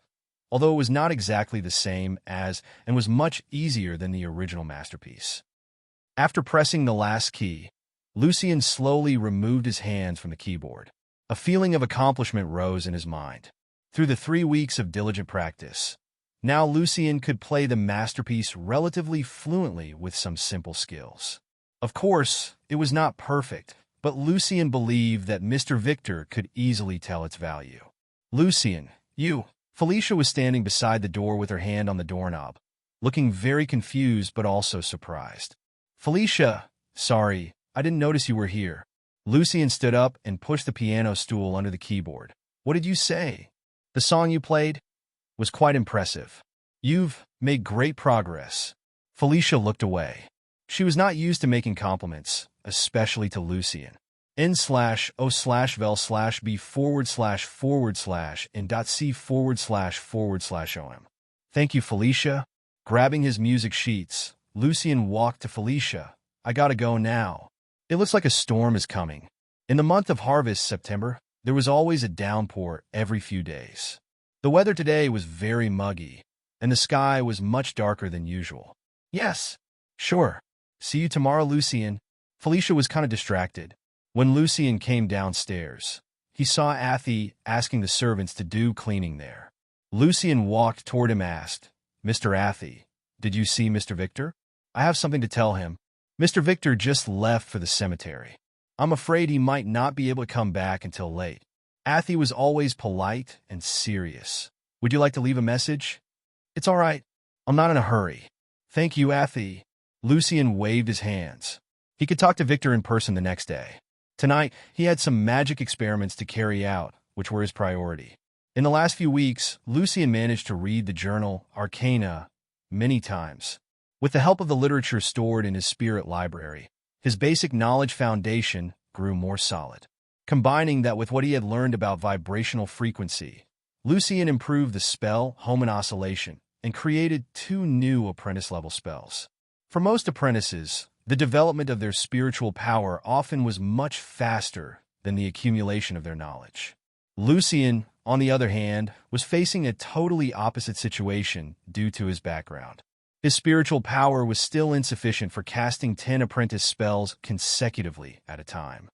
although it was not exactly the same as and was much easier than the original masterpiece. After pressing the last key, Lucien slowly removed his hands from the keyboard. A feeling of accomplishment rose in his mind. Through the 3 weeks of diligent practice, now Lucien could play the masterpiece relatively fluently with some simple skills. Of course, it was not perfect, but Lucien believed that Mr. Victor could easily tell its value. Lucien, you. Felicia was standing beside the door with her hand on the doorknob, looking very confused but also surprised. Felicia, sorry, I didn't notice you were here. Lucien stood up and pushed the piano stool under the keyboard. What did you say? The song you played was quite impressive. You've made great progress. Felicia looked away. She was not used to making compliments, especially to Lucien. n/o/vel/b//and.c//om. Thank you, Felicia. Grabbing his music sheets, Lucien walked to Felicia. I gotta go now. It looks like a storm is coming. In the month of harvest, September, there was always a downpour every few days. The weather today was very muggy, and the sky was much darker than usual. Yes, sure. See you tomorrow, Lucien. Felicia was kind of distracted. When Lucien came downstairs, he saw Athy asking the servants to do cleaning there. Lucien walked toward him and asked, Mr. Athy, did you see Mr. Victor? I have something to tell him. Mr. Victor just left for the cemetery. I'm afraid he might not be able to come back until late. Athy was always polite and serious. Would you like to leave a message? It's all right. I'm not in a hurry. Thank you, Athy. Lucien waved his hands. He could talk to Victor in person the next day. Tonight, he had some magic experiments to carry out, which were his priority. In the last few weeks, Lucien managed to read the journal Arcana many times. With the help of the literature stored in his spirit library, his basic knowledge foundation grew more solid. Combining that with what he had learned about vibrational frequency, Lucien improved the spell Homen Oscillation and created 2 new apprentice-level spells. For most apprentices, the development of their spiritual power often was much faster than the accumulation of their knowledge. Lucien, on the other hand, was facing a totally opposite situation due to his background. His spiritual power was still insufficient for casting 10 apprentice spells consecutively at a time.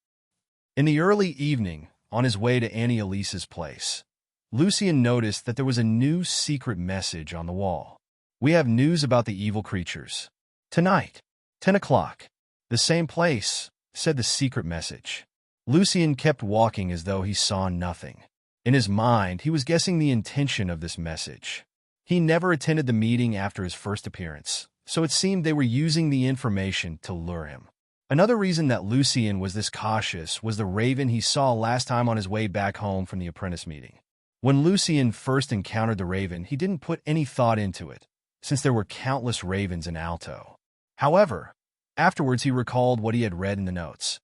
In the early evening, on his way to Annie Elise's place, Lucien noticed that there was a new secret message on the wall. We have news about the evil creatures. Tonight, 10 o'clock. The same place, said the secret message. Lucien kept walking as though he saw nothing. In his mind, he was guessing the intention of this message. He never attended the meeting after his first appearance, so it seemed they were using the information to lure him. Another reason that Lucien was this cautious was the raven he saw last time on his way back home from the apprentice meeting. When Lucien first encountered the raven, he didn't put any thought into it, since there were countless ravens in Alto. However, afterwards he recalled what he had read in the notes.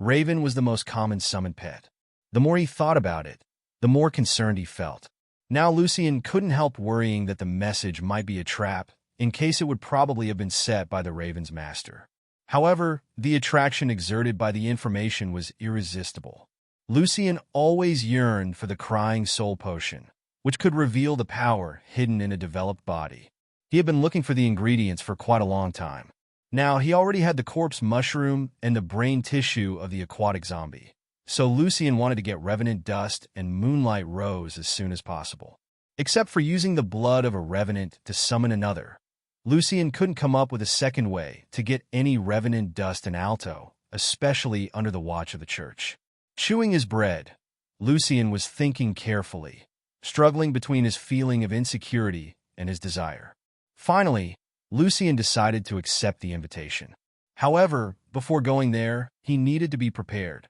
Raven was the most common summoned pet. The more he thought about it, the more concerned he felt. Now Lucien couldn't help worrying that the message might be a trap, in case it would probably have been set by the raven's master. However, the attraction exerted by the information was irresistible. Lucien always yearned for the crying soul potion, which could reveal the power hidden in a developed body. He had been looking for the ingredients for quite a long time. Now he already had the corpse mushroom and the brain tissue of the aquatic zombie. So Lucien wanted to get revenant dust and moonlight rose as soon as possible. Except for using the blood of a revenant to summon another, Lucien couldn't come up with a second way to get any revenant dust in Alto, especially under the watch of the church. Chewing his bread, Lucien was thinking carefully, struggling between his feeling of insecurity and his desire. Finally, Lucien decided to accept the invitation. However, before going there, he needed to be prepared.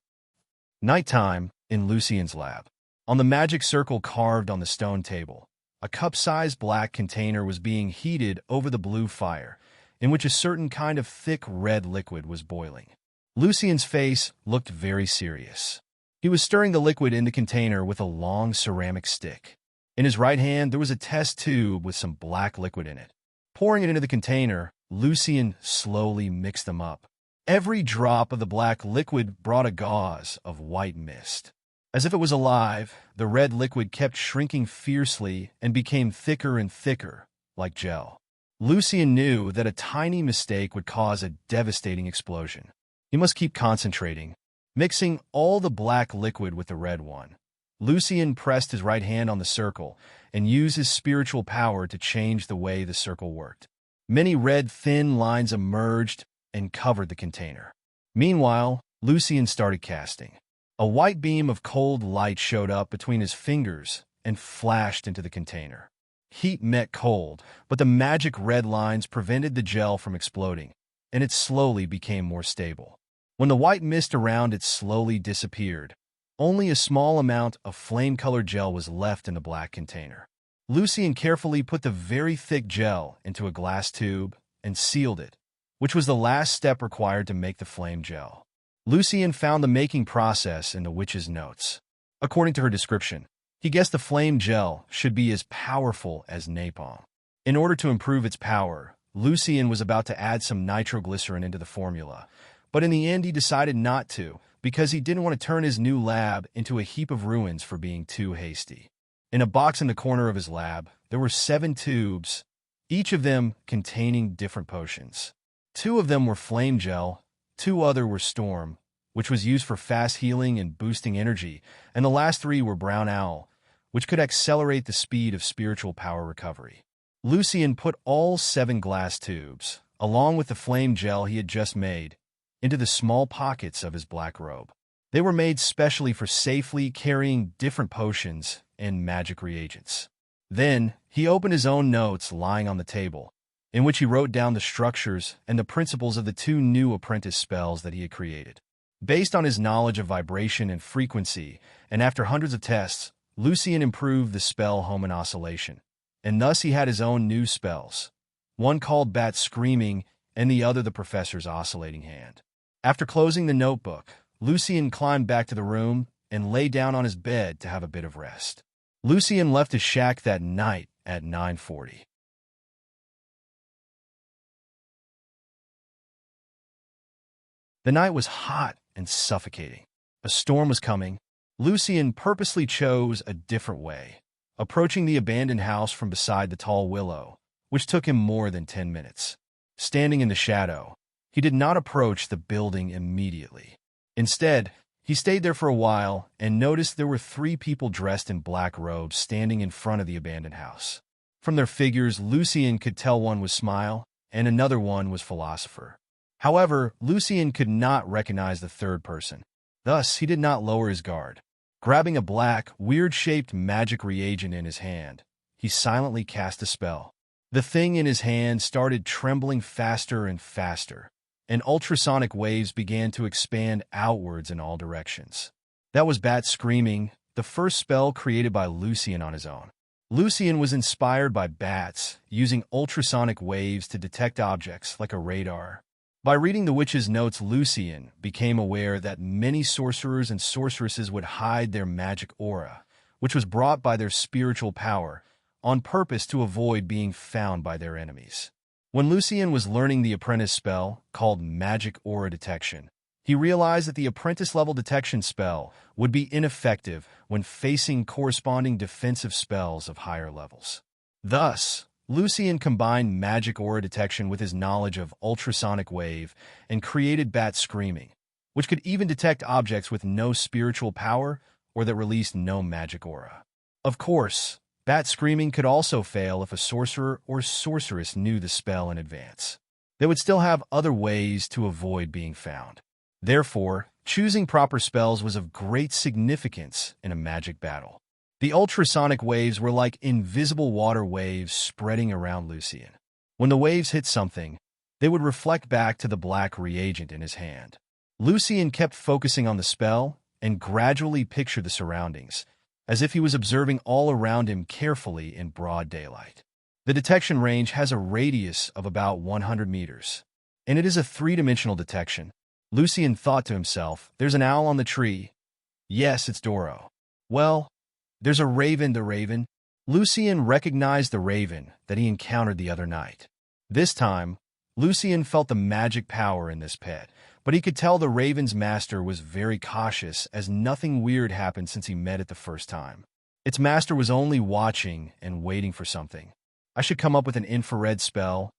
Nighttime in Lucien's lab. On the magic circle carved on the stone table, a cup-sized black container was being heated over the blue fire, in which a certain kind of thick red liquid was boiling. Lucien's face looked very serious. He was stirring the liquid in the container with a long ceramic stick. In his right hand, there was a test tube with some black liquid in it. Pouring it into the container, Lucien slowly mixed them up. Every drop of the black liquid brought a gauze of white mist. As if it was alive, the red liquid kept shrinking fiercely and became thicker and thicker, like gel. Lucien knew that a tiny mistake would cause a devastating explosion. He must keep concentrating, mixing all the black liquid with the red one. Lucien pressed his right hand on the circle and used his spiritual power to change the way the circle worked. Many red thin lines emerged and covered the container. Meanwhile, Lucien started casting. A white beam of cold light showed up between his fingers and flashed into the container. Heat met cold, but the magic red lines prevented the gel from exploding, and it slowly became more stable. When the white mist around it slowly disappeared, only a small amount of flame-colored gel was left in the black container. Lucien carefully put the very thick gel into a glass tube and sealed it, which was the last step required to make the flame gel. Lucien found the making process in the witch's notes. According to her description, he guessed the flame gel should be as powerful as napalm. In order to improve its power, Lucien was about to add some nitroglycerin into the formula, but in the end he decided not to because he didn't want to turn his new lab into a heap of ruins for being too hasty. In a box in the corner of his lab, there were 7 tubes, each of them containing different potions. 2 of them were flame gel, 2 other were storm, which was used for fast healing and boosting energy, and the last 3 were brown owl, which could accelerate the speed of spiritual power recovery. Lucien put all 7 glass tubes, along with the flame gel he had just made, into the small pockets of his black robe. They were made specially for safely carrying different potions and magic reagents. Then, he opened his own notes lying on the table, in which he wrote down the structures and the principles of the 2 new apprentice spells that he had created. Based on his knowledge of vibration and frequency, and after hundreds of tests, Lucien improved the spell Home and Oscillation, and thus he had his own new spells, one called Bat Screaming and the other the Professor's Oscillating Hand. After closing the notebook, Lucien climbed back to the room and lay down on his bed to have a bit of rest. Lucien left his shack that night at 9:40. The night was hot and suffocating. A storm was coming. Lucien purposely chose a different way, approaching the abandoned house from beside the tall willow, which took him more than 10 minutes. Standing in the shadow, he did not approach the building immediately. Instead, he stayed there for a while and noticed there were 3 people dressed in black robes standing in front of the abandoned house. From their figures, Lucien could tell one was Smile and another one was Philosopher. However, Lucien could not recognize the third person. Thus, he did not lower his guard. Grabbing a black, weird-shaped magic reagent in his hand, he silently cast a spell. The thing in his hand started trembling faster and faster, and ultrasonic waves began to expand outwards in all directions. That was Bat Screaming, the first spell created by Lucien on his own. Lucien was inspired by bats, using ultrasonic waves to detect objects like a radar. By reading the witch's notes, Lucien became aware that many sorcerers and sorceresses would hide their magic aura, which was brought by their spiritual power, on purpose to avoid being found by their enemies. When Lucien was learning the apprentice spell, called Magic Aura Detection, he realized that the apprentice-level detection spell would be ineffective when facing corresponding defensive spells of higher levels. Thus, Lucien combined Magic Aura Detection with his knowledge of ultrasonic wave and created Bat Screaming, which could even detect objects with no spiritual power or that released no magic aura. Of course, Bat Screaming could also fail if a sorcerer or sorceress knew the spell in advance. They would still have other ways to avoid being found. Therefore, choosing proper spells was of great significance in a magic battle. The ultrasonic waves were like invisible water waves spreading around Lucien. When the waves hit something, they would reflect back to the black reagent in his hand. Lucien kept focusing on the spell and gradually pictured the surroundings, as if he was observing all around him carefully in broad daylight. The detection range has a radius of about 100 meters, and it is a three-dimensional detection. Lucian thought to himself, there's an owl on the tree. Yes, it's Doro. Well, there's a raven, the raven. Lucian recognized the raven that he encountered the other night. This time, Lucian felt the magic power in this pet, but he could tell the raven's master was very cautious as nothing weird happened since he met it the first time. Its master was only watching and waiting for something. I should come up with an infrared spell.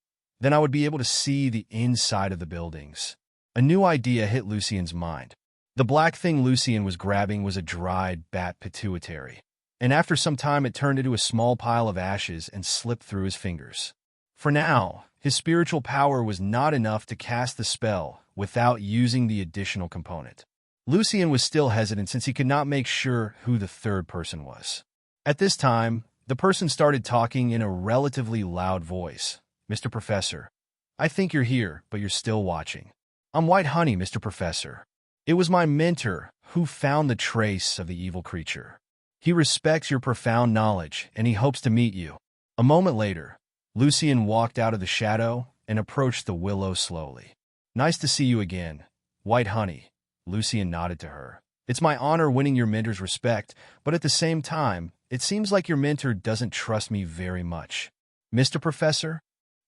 Then I would be able to see the inside of the buildings. A new idea hit Lucian's mind. The black thing Lucian was grabbing was a dried bat pituitary, and after some time it turned into a small pile of ashes and slipped through his fingers. For now, his spiritual power was not enough to cast the spell without using the additional component. Lucian was still hesitant since he could not make sure who the third person was. At this time, the person started talking in a relatively loud voice. Mr. Professor, I think you're here, but you're still watching. I'm White Honey, Mr. Professor. It was my mentor who found the trace of the evil creature. He respects your profound knowledge, and he hopes to meet you. A moment later, Lucian walked out of the shadow and approached the willow slowly. Nice to see you again, White Honey. Lucian nodded to her. It's my honor winning your mentor's respect, but at the same time, it seems like your mentor doesn't trust me very much. Mr. Professor?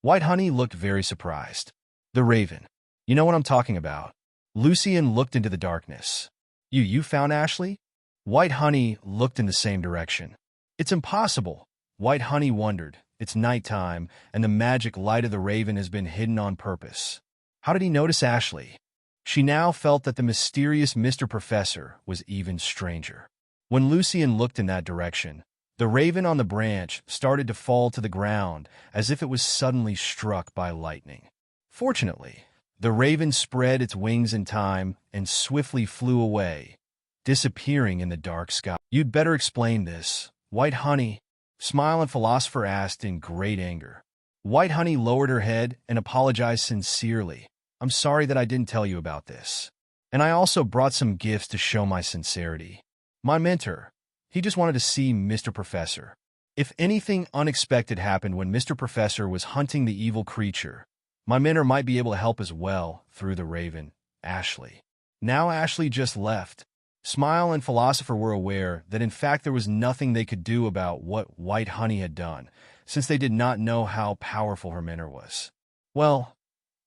White Honey looked very surprised. The raven. You know what I'm talking about. Lucian looked into the darkness. You found Ashley? White Honey looked in the same direction. It's impossible. White Honey wondered. It's nighttime, and the magic light of the raven has been hidden on purpose. How did he notice Ashley? She now felt that the mysterious Mr. Professor was even stranger. When Lucian looked in that direction, the raven on the branch started to fall to the ground as if it was suddenly struck by lightning. Fortunately, the raven spread its wings in time and swiftly flew away, disappearing in the dark sky. You'd better explain this, White Honey. Smile and Philosopher asked in great anger. White Honey lowered her head and apologized sincerely. I'm sorry that I didn't tell you about this. And I also brought some gifts to show my sincerity. My mentor, he just wanted to see Mr. Professor. If anything unexpected happened when Mr. Professor was hunting the evil creature, my mentor might be able to help as well through the raven, Ashley. Now Ashley just left. Smile and Philosopher were aware that in fact there was nothing they could do about what White Honey had done, since they did not know how powerful her mentor was. Well,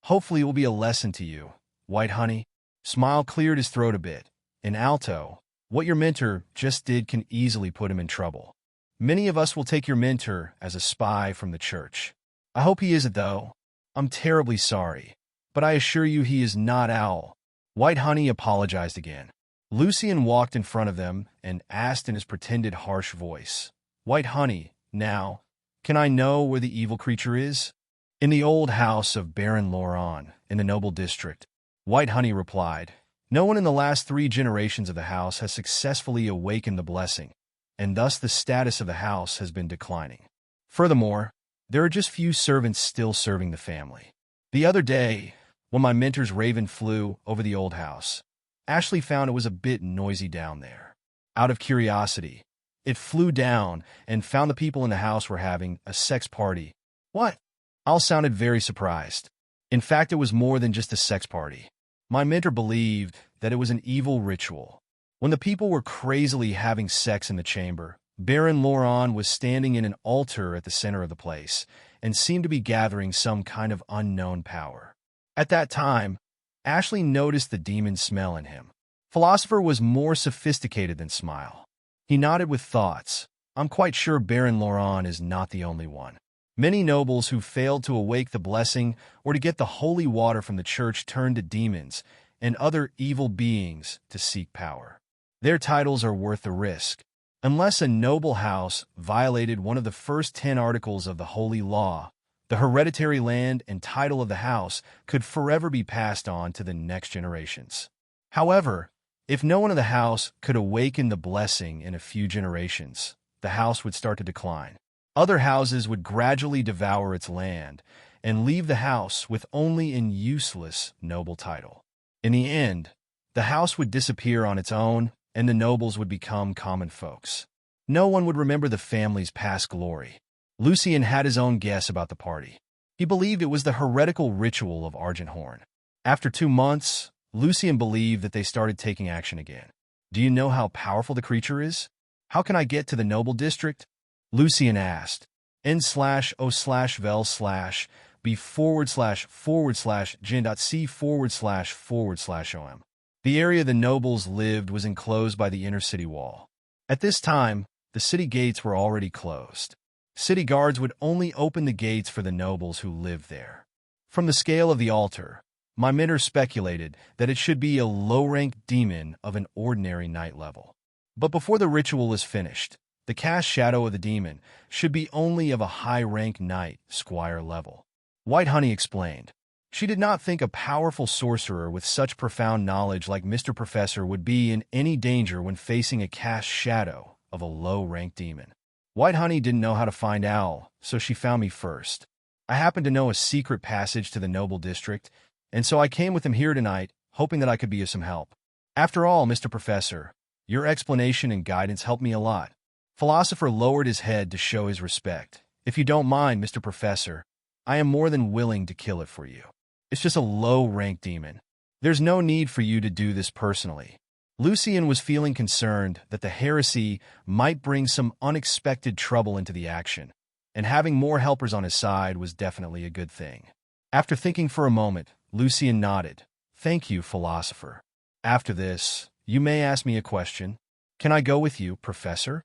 hopefully it will be a lesson to you, White Honey. Smile cleared his throat a bit. In alto, what your mentor just did can easily put him in trouble. Many of us will take your mentor as a spy from the church. I hope he isn't, though. I'm terribly sorry, but I assure you he is not Owl. White Honey apologized again. Lucian walked in front of them and asked in his pretended harsh voice, White Honey, now, can I know where the evil creature is? In the old house of Baron Loran, in the noble district. White Honey replied, no one in the last 3 generations of the house has successfully awakened the blessing, and thus the status of the house has been declining. Furthermore, there are just few servants still serving the family. The other day, when my mentor's raven flew over the old house, Ashley found it was a bit noisy down there. Out of curiosity, it flew down and found the people in the house were having a sex party. What? Al sounded very surprised. In fact, it was more than just a sex party. My mentor believed that it was an evil ritual. When the people were crazily having sex in the chamber, Baron Loran was standing in an altar at the center of the place and seemed to be gathering some kind of unknown power. At that time, Ashley noticed the demon smell in him. Philosopher was more sophisticated than Smile. He nodded with thoughts. I'm quite sure Baron Loran is not the only one. Many nobles who failed to awake the blessing or to get the holy water from the church turned to demons and other evil beings to seek power. Their titles are worth the risk. Unless a noble house violated one of the first 10 articles of the Holy Law, the hereditary land and title of the house could forever be passed on to the next generations. However, if no one in the house could awaken the blessing in a few generations, the house would start to decline. Other houses would gradually devour its land and leave the house with only an useless noble title. In the end, the house would disappear on its own, and the nobles would become common folks. No one would remember the family's past glory. Lucian had his own guess about the party. He believed it was the heretical ritual of Argent Horn. After 2 months, Lucian believed that they started taking action again. Do you know how powerful the creature is? How can I get to the noble district? Lucian asked. n/o/vel/b//gin.c//om. The area the nobles lived was enclosed by the inner city wall. At this time, the city gates were already closed. City guards would only open the gates for the nobles who lived there. From the scale of the altar, my mentor speculated that it should be a low-ranked demon of an ordinary knight level. But before the ritual is finished, the cast shadow of the demon should be only of a high-ranked knight, squire level. White Honey explained. She did not think a powerful sorcerer with such profound knowledge like Mr. Professor would be in any danger when facing a cast shadow of a low-ranked demon. White Honey didn't know how to find Owl, so she found me first. I happened to know a secret passage to the noble district, and so I came with him here tonight, hoping that I could be of some help. After all, Mr. Professor, your explanation and guidance helped me a lot. Philosopher lowered his head to show his respect. If you don't mind, Mr. Professor, I am more than willing to kill it for you. It's just a low-ranked demon. There's no need for you to do this personally. Lucian was feeling concerned that the heresy might bring some unexpected trouble into the action, and having more helpers on his side was definitely a good thing. After thinking for a moment, Lucian nodded. Thank you, Philosopher. After this, you may ask me a question. Can I go with you, Professor?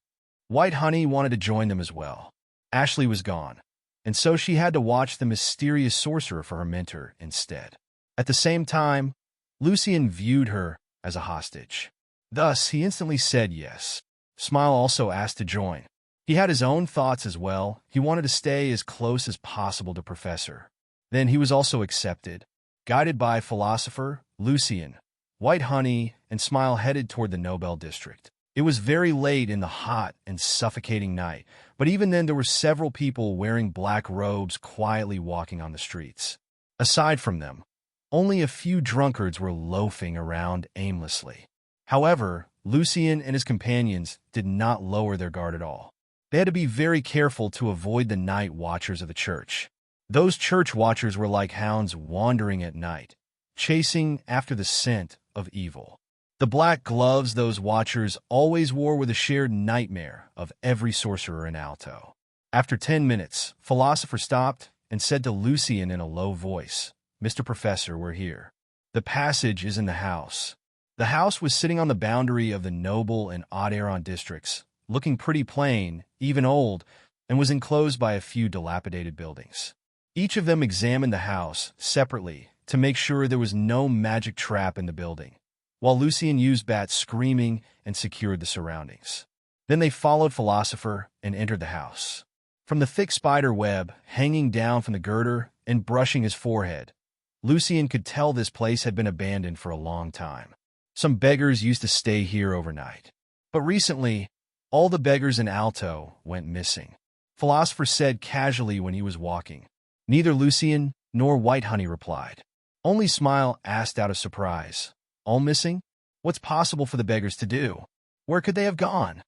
White Honey wanted to join them as well. Ashley was gone, and so she had to watch the mysterious sorcerer for her mentor instead. At the same time, Lucian viewed her as a hostage. Thus, he instantly said yes. Smile also asked to join. He had his own thoughts as well. He wanted to stay as close as possible to Professor. Then he was also accepted. Guided by Philosopher, Lucian, White Honey, and Smile headed toward the Nobel district. It was very late in the hot and suffocating night, but even then there were several people wearing black robes quietly walking on the streets. Aside from them, only a few drunkards were loafing around aimlessly. However, Lucian and his companions did not lower their guard at all. They had to be very careful to avoid the night watchers of the church. Those church watchers were like hounds wandering at night, chasing after the scent of evil. The black gloves those watchers always wore were the shared nightmare of every sorcerer in Alto. After 10 minutes, Philosopher stopped and said to Lucian in a low voice, Mr. Professor, we're here. The passage is in the house. The house was sitting on the boundary of the Noble and Audieron districts, looking pretty plain, even old, and was enclosed by a few dilapidated buildings. Each of them examined the house separately to make sure there was no magic trap in the building, while Lucian used bats screaming and secured the surroundings. Then they followed Philosopher and entered the house. From the thick spider web hanging down from the girder and brushing his forehead, Lucian could tell this place had been abandoned for a long time. Some beggars used to stay here overnight. But recently, all the beggars in Alto went missing. Philosopher said casually when he was walking. Neither Lucian nor White Honey replied. Only Smile asked out of surprise. All missing? What's possible for the beggars to do? Where could they have gone?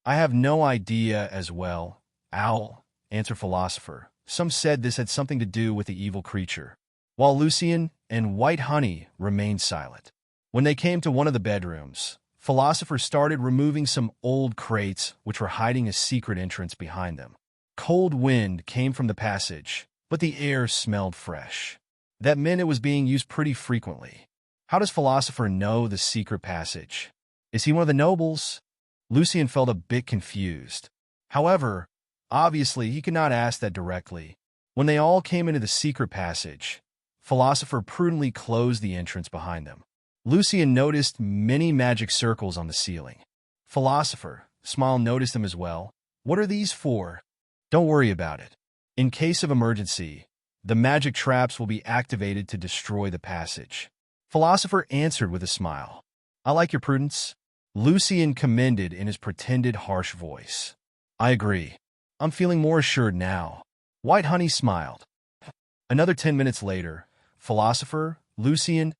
I have no idea as well. Owl, answered Philosopher. Some said this had something to do with the evil creature, while Lucian and White Honey remained silent. When they came to one of the bedrooms, Philosopher started removing some old crates which were hiding a secret entrance behind them. Cold wind came from the passage, but the air smelled fresh. That meant it was being used pretty frequently. How does Philosopher know the secret passage? Is he one of the nobles? Lucian felt a bit confused. However, obviously he could not ask that directly. When they all came into the secret passage, Philosopher prudently closed the entrance behind them. Lucian noticed many magic circles on the ceiling. Philosopher, Smile noticed them as well. What are these for? Don't worry about it. In case of emergency, the magic traps will be activated to destroy the passage. Philosopher answered with a smile. I like your prudence. Lucian commended in his pretended harsh voice. I agree. I'm feeling more assured now. White Honey smiled. Another 10 minutes later, Philosopher, Lucian,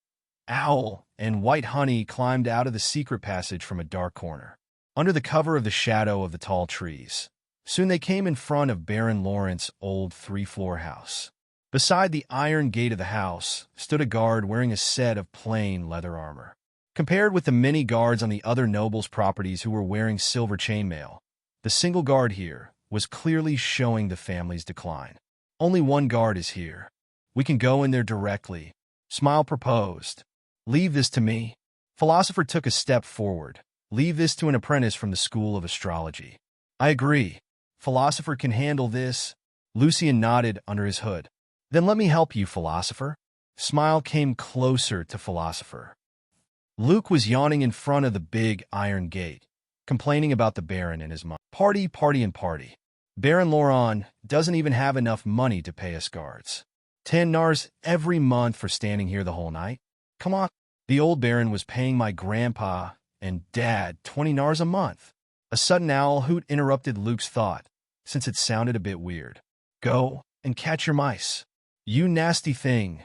Owl, and White Honey climbed out of the secret passage from a dark corner. Under the cover of the shadow of the tall trees, Soon they came in front of Baron Lawrence's old three-floor house. Beside the iron gate of the house stood a guard wearing a set of plain leather armor. Compared with the many guards on the other nobles' properties who were wearing silver chainmail, the single guard here was clearly showing the family's decline. Only one guard is here. We can go in there directly. Smile proposed. Leave this to me. Philosopher took a step forward. Leave this to an apprentice from the School of Astrology. I agree. Philosopher can handle this. Lucian nodded under his hood. Then let me help you, Philosopher. Smile came closer to Philosopher. Luke was yawning in front of the big iron gate, complaining about the Baron in his mind. Party, party, and party. Baron Laurent doesn't even have enough money to pay us guards. 10 nars every month for standing here the whole night? Come on. The old Baron was paying my grandpa and dad 20 nars a month. A sudden owl hoot interrupted Luke's thought, since it sounded a bit weird. Go and catch your mice. You nasty thing.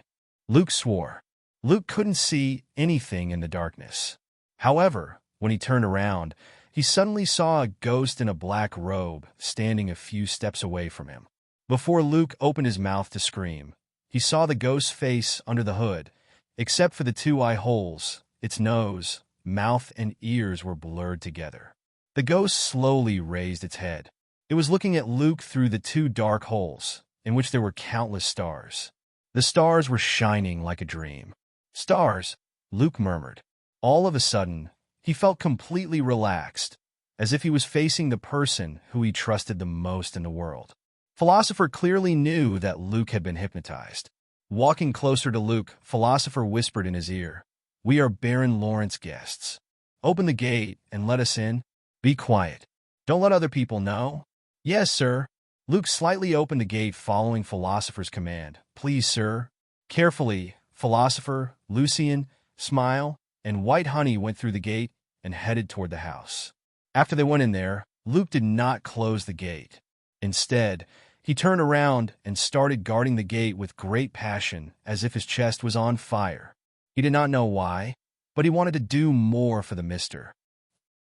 Luke swore. Luke couldn't see anything in the darkness. However, when he turned around, he suddenly saw a ghost in a black robe standing a few steps away from him. Before Luke opened his mouth to scream, he saw the ghost's face under the hood. Except for the two eye holes, its nose, mouth, and ears were blurred together. The ghost slowly raised its head. It was looking at Luke through the two dark holes, in which there were countless stars. The stars were shining like a dream. Stars, Luke murmured. All of a sudden, he felt completely relaxed, as if he was facing the person who he trusted the most in the world. Philosopher clearly knew that Luke had been hypnotized. Walking closer to Luke, Philosopher whispered in his ear, We are Baron Lawrence's guests. Open the gate and let us in. Be quiet. Don't let other people know. Yes, sir. Luke slightly opened the gate following Philosopher's command. Please, sir. Carefully, Philosopher, Lucian, Smile, and White Honey went through the gate and headed toward the house. After they went in there, Luke did not close the gate. Instead, he turned around and started guarding the gate with great passion, as if his chest was on fire. He did not know why, but he wanted to do more for the mister.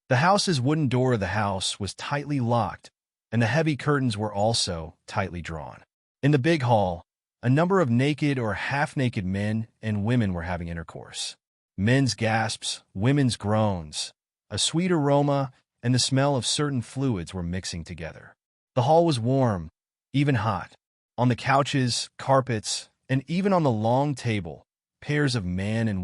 The house's wooden door of the house was tightly locked, and the heavy curtains were also tightly drawn. In the big hall, a number of naked or half-naked men and women were having intercourse. Men's gasps, women's groans, a sweet aroma, and the smell of certain fluids were mixing together. The hall was warm, even hot. On the couches, carpets, and even on the long table, pairs of man and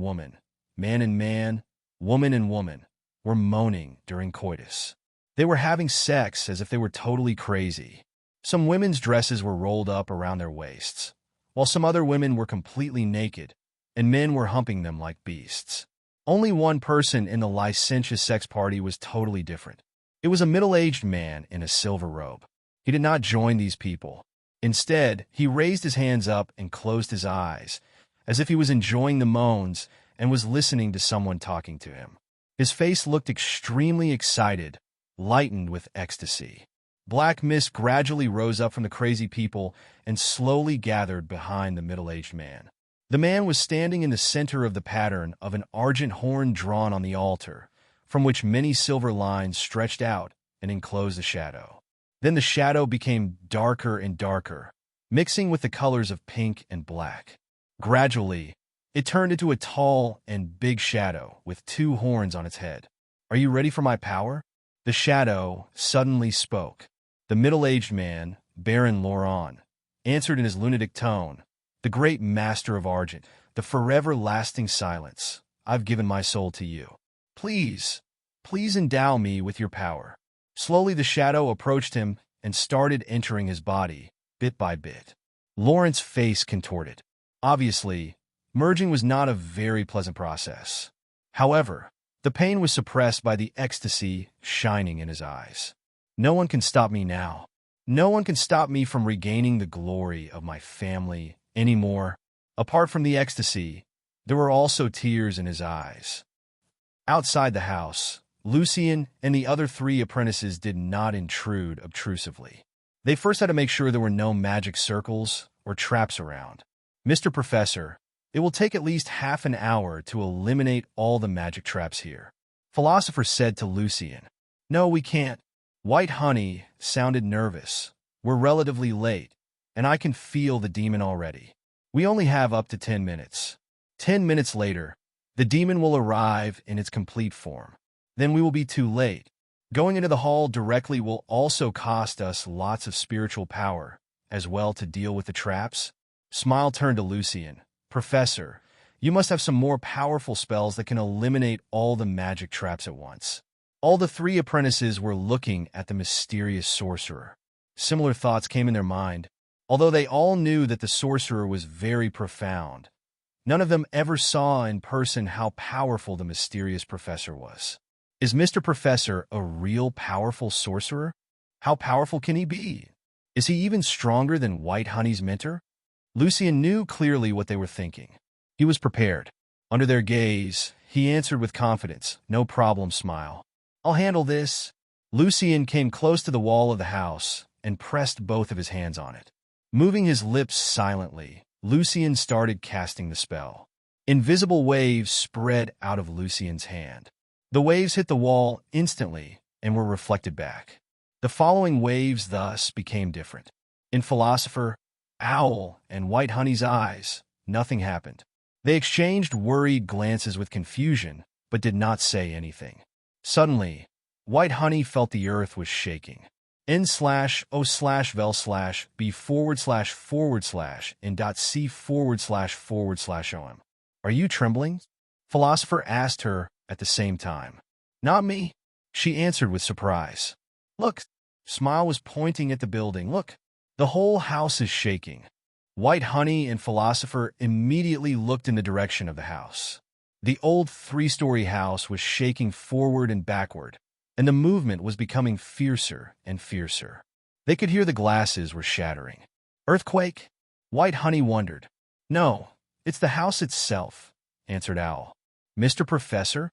man, woman and woman, were moaning during coitus. They were having sex as if they were totally crazy. Some women's dresses were rolled up around their waists, while some other women were completely naked, and men were humping them like beasts. Only one person in the licentious sex party was totally different. It was a middle-aged man in a silver robe. He did not join these people. Instead, he raised his hands up and closed his eyes, as if he was enjoying the moans and was listening to someone talking to him. His face looked extremely excited, lightened with ecstasy. Black mist gradually rose up from the crazy people and slowly gathered behind the middle-aged man. The man was standing in the center of the pattern of an argent horn drawn on the altar, from which many silver lines stretched out and enclosed the shadow. Then the shadow became darker and darker, mixing with the colors of pink and black. Gradually, it turned into a tall and big shadow with two horns on its head. Are you ready for my power? The shadow suddenly spoke. The middle-aged man, Baron Laurent, answered in his lunatic tone, The great master of Argent, the forever-lasting silence, I've given my soul to you. Please endow me with your power. Slowly the shadow approached him and started entering his body, bit by bit. Lawrence's face contorted. Obviously, merging was not a very pleasant process. However, the pain was suppressed by the ecstasy shining in his eyes. No one can stop me now. No one can stop me from regaining the glory of my family anymore. Apart from the ecstasy, there were also tears in his eyes. Outside the house, Lucian and the other 3 apprentices did not intrude obtrusively. They first had to make sure there were no magic circles or traps around. Mr. Professor, it will take at least half an hour to eliminate all the magic traps here. Philosopher said to Lucian. No, we can't. White Honey sounded nervous. We're relatively late, and I can feel the demon already. We only have up to 10 minutes. 10 minutes later, the demon will arrive in its complete form. Then we will be too late. Going into the hall directly will also cost us lots of spiritual power, as well to deal with the traps. Smile turned to Lucian. Professor, you must have some more powerful spells that can eliminate all the magic traps at once. All the three apprentices were looking at the mysterious sorcerer. Similar thoughts came in their mind, although they all knew that the sorcerer was very profound. None of them ever saw in person how powerful the mysterious professor was. Is Mr. Professor a real powerful sorcerer? How powerful can he be? Is he even stronger than White Honey's mentor? Lucian knew clearly what they were thinking. He was prepared. Under their gaze, he answered with confidence, "No problem, Smile. I'll handle this." Lucian came close to the wall of the house and pressed both of his hands on it. Moving his lips silently, Lucian started casting the spell. Invisible waves spread out of Lucian's hand. The waves hit the wall instantly and were reflected back. The following waves thus became different. In Philosopher, Owl, and White Honey's eyes, nothing happened. They exchanged worried glances with confusion, but did not say anything. Suddenly, White Honey felt the earth was shaking. N/O/vel/B//in.C//om. Are you trembling? Philosopher asked her at the same time. Not me, she answered with surprise. Look, Smile was pointing at the building. Look, the whole house is shaking. White Honey and Philosopher immediately looked in the direction of the house. The old three-story house was shaking forward and backward, and the movement was becoming fiercer and fiercer. They could hear the glasses were shattering. Earthquake? White Honey wondered. No, it's the house itself, answered Owl. Mr. Professor?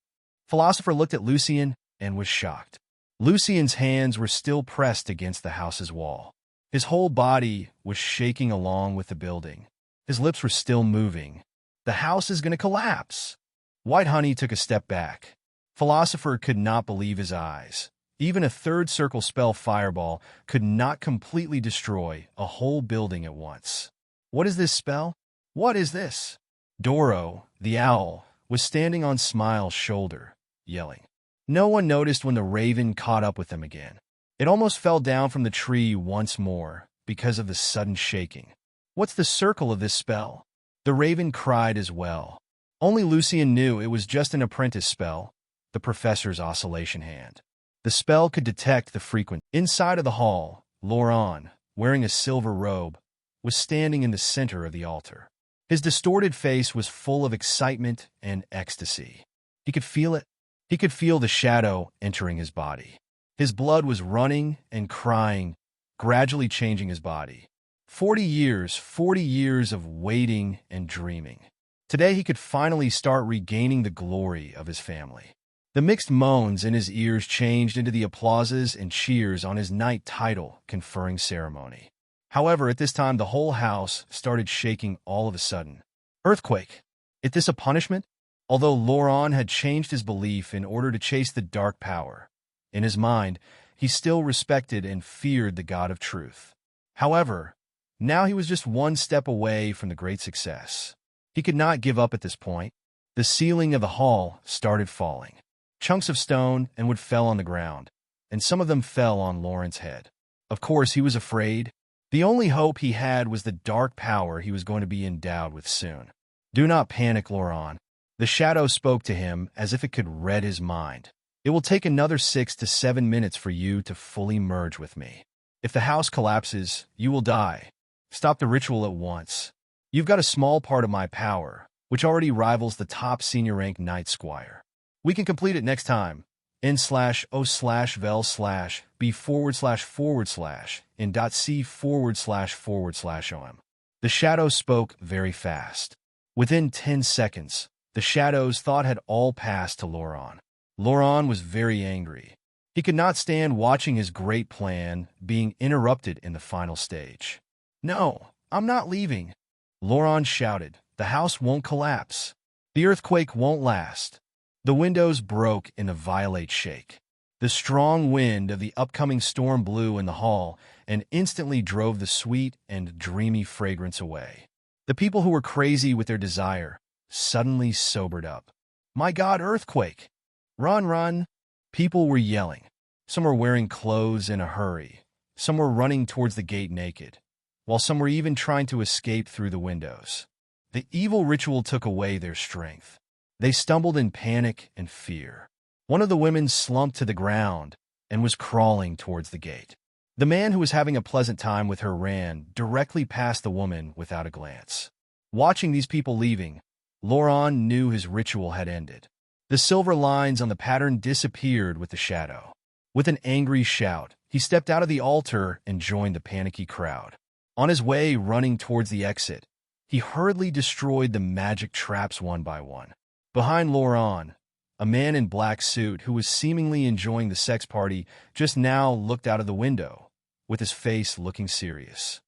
Philosopher looked at Lucian and was shocked. Lucian's hands were still pressed against the house's wall. His whole body was shaking along with the building. His lips were still moving. The house is going to collapse. White Honey took a step back. Philosopher could not believe his eyes. Even a third circle spell fireball could not completely destroy a whole building at once. What is this spell? What is this? Doro, the owl, was standing on Smile's shoulder, yelling. No one noticed when the raven caught up with them again. It almost fell down from the tree once more because of the sudden shaking. What's the circle of this spell? The raven cried as well. Only Lucian knew it was just an apprentice spell, the professor's oscillation hand. The spell could detect the frequency. Inside of the hall, Laurent, wearing a silver robe, was standing in the center of the altar. His distorted face was full of excitement and ecstasy. He could feel it. He could feel the shadow entering his body. His blood was running and crying, gradually changing his body. 40 years of waiting and dreaming. Today he could finally start regaining the glory of his family. The mixed moans in his ears changed into the applauses and cheers on his knight title conferring ceremony. However, at this time the whole house started shaking all of a sudden. Earthquake! Is this a punishment? Although Laurent had changed his belief in order to chase the dark power, in his mind, he still respected and feared the God of truth. However, now he was just one step away from the great success. He could not give up at this point. The ceiling of the hall started falling. Chunks of stone and wood fell on the ground, and some of them fell on Laurent's head. Of course, he was afraid. The only hope he had was the dark power he was going to be endowed with soon. Do not panic, Laurent. The shadow spoke to him as if it could read his mind. It will take another 6 to 7 minutes for you to fully merge with me. If the house collapses, you will die. Stop the ritual at once. You've got a small part of my power, which already rivals the top senior rank Knight Squire. We can complete it next time. N/O/vel/B//in.C//om. The shadow spoke very fast. Within 10 seconds, the shadow's thought had all passed to Laurent. Laurent was very angry. He could not stand watching his great plan being interrupted in the final stage. No, I'm not leaving. Laurent shouted. The house won't collapse. The earthquake won't last. The windows broke in a violent shake. The strong wind of the upcoming storm blew in the hall and instantly drove the sweet and dreamy fragrance away. The people who were crazy with their desire suddenly sobered up. "My God, earthquake! Run, run!" People were yelling. Some were wearing clothes in a hurry. Some were running towards the gate naked, while some were even trying to escape through the windows. The evil ritual took away their strength. They stumbled in panic and fear. One of the women slumped to the ground and was crawling towards the gate. The man who was having a pleasant time with her ran directly past the woman without a glance. Watching these people leaving, Laurent knew his ritual had ended. The silver lines on the pattern disappeared with the shadow. With an angry shout, he stepped out of the altar and joined the panicky crowd. On his way running towards the exit, he hurriedly destroyed the magic traps one by one. Behind Laurent, a man in black suit who was seemingly enjoying the sex party just now looked out of the window, with his face looking serious.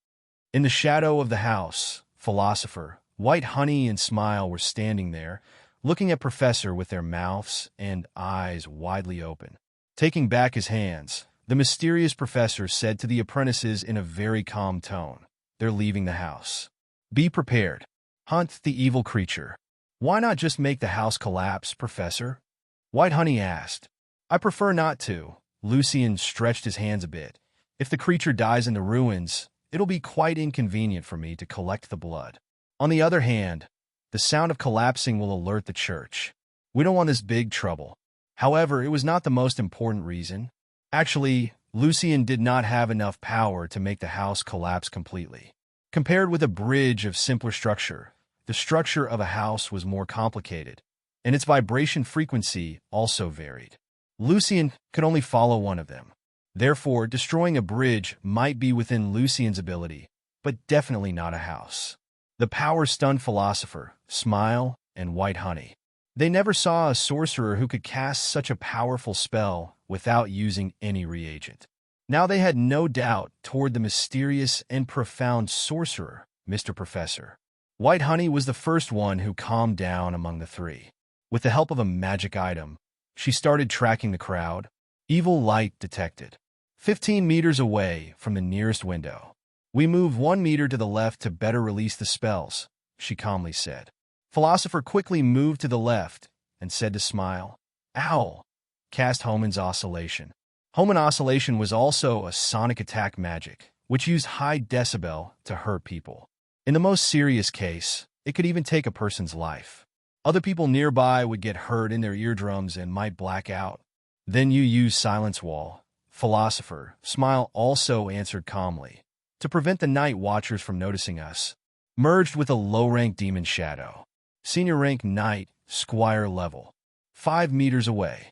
In the shadow of the house, Philosopher, White Honey, and Smile were standing there, looking at Professor with their mouths and eyes widely open. Taking back his hands, the mysterious professor said to the apprentices in a very calm tone, "They're leaving the house. Be prepared. Hunt the evil creature." "Why not just make the house collapse, Professor?" White Honey asked. "I prefer not to." Lucien stretched his hands a bit. "If the creature dies in the ruins, it'll be quite inconvenient for me to collect the blood. On the other hand, the sound of collapsing will alert the church. We don't want this big trouble." However, it was not the most important reason. Actually, Lucien did not have enough power to make the house collapse completely. Compared with a bridge of simpler structure, the structure of a house was more complicated, and its vibration frequency also varied. Lucien could only follow one of them. Therefore, destroying a bridge might be within Lucien's ability, but definitely not a house. The power stunned Philosopher, Smile, and White Honey. They never saw a sorcerer who could cast such a powerful spell without using any reagent. Now they had no doubt toward the mysterious and profound sorcerer, Mr. Professor. White Honey was the first one who calmed down among the three. With the help of a magic item, she started tracking the crowd. Evil light detected. 15 meters away from the nearest window. "We move 1 meter to the left to better release the spells," she calmly said. Philosopher quickly moved to the left and said to Smile, "Owl, cast Homan's Oscillation." Homan Oscillation was also a sonic attack magic, which used high decibel to hurt people. In the most serious case, it could even take a person's life. Other people nearby would get hurt in their eardrums and might black out. "Then you use Silence Wall." Philosopher, Smile also answered calmly. "To prevent the night watchers from noticing us." Merged with a low-rank demon shadow. Senior rank Knight, Squire level. 5 meters away.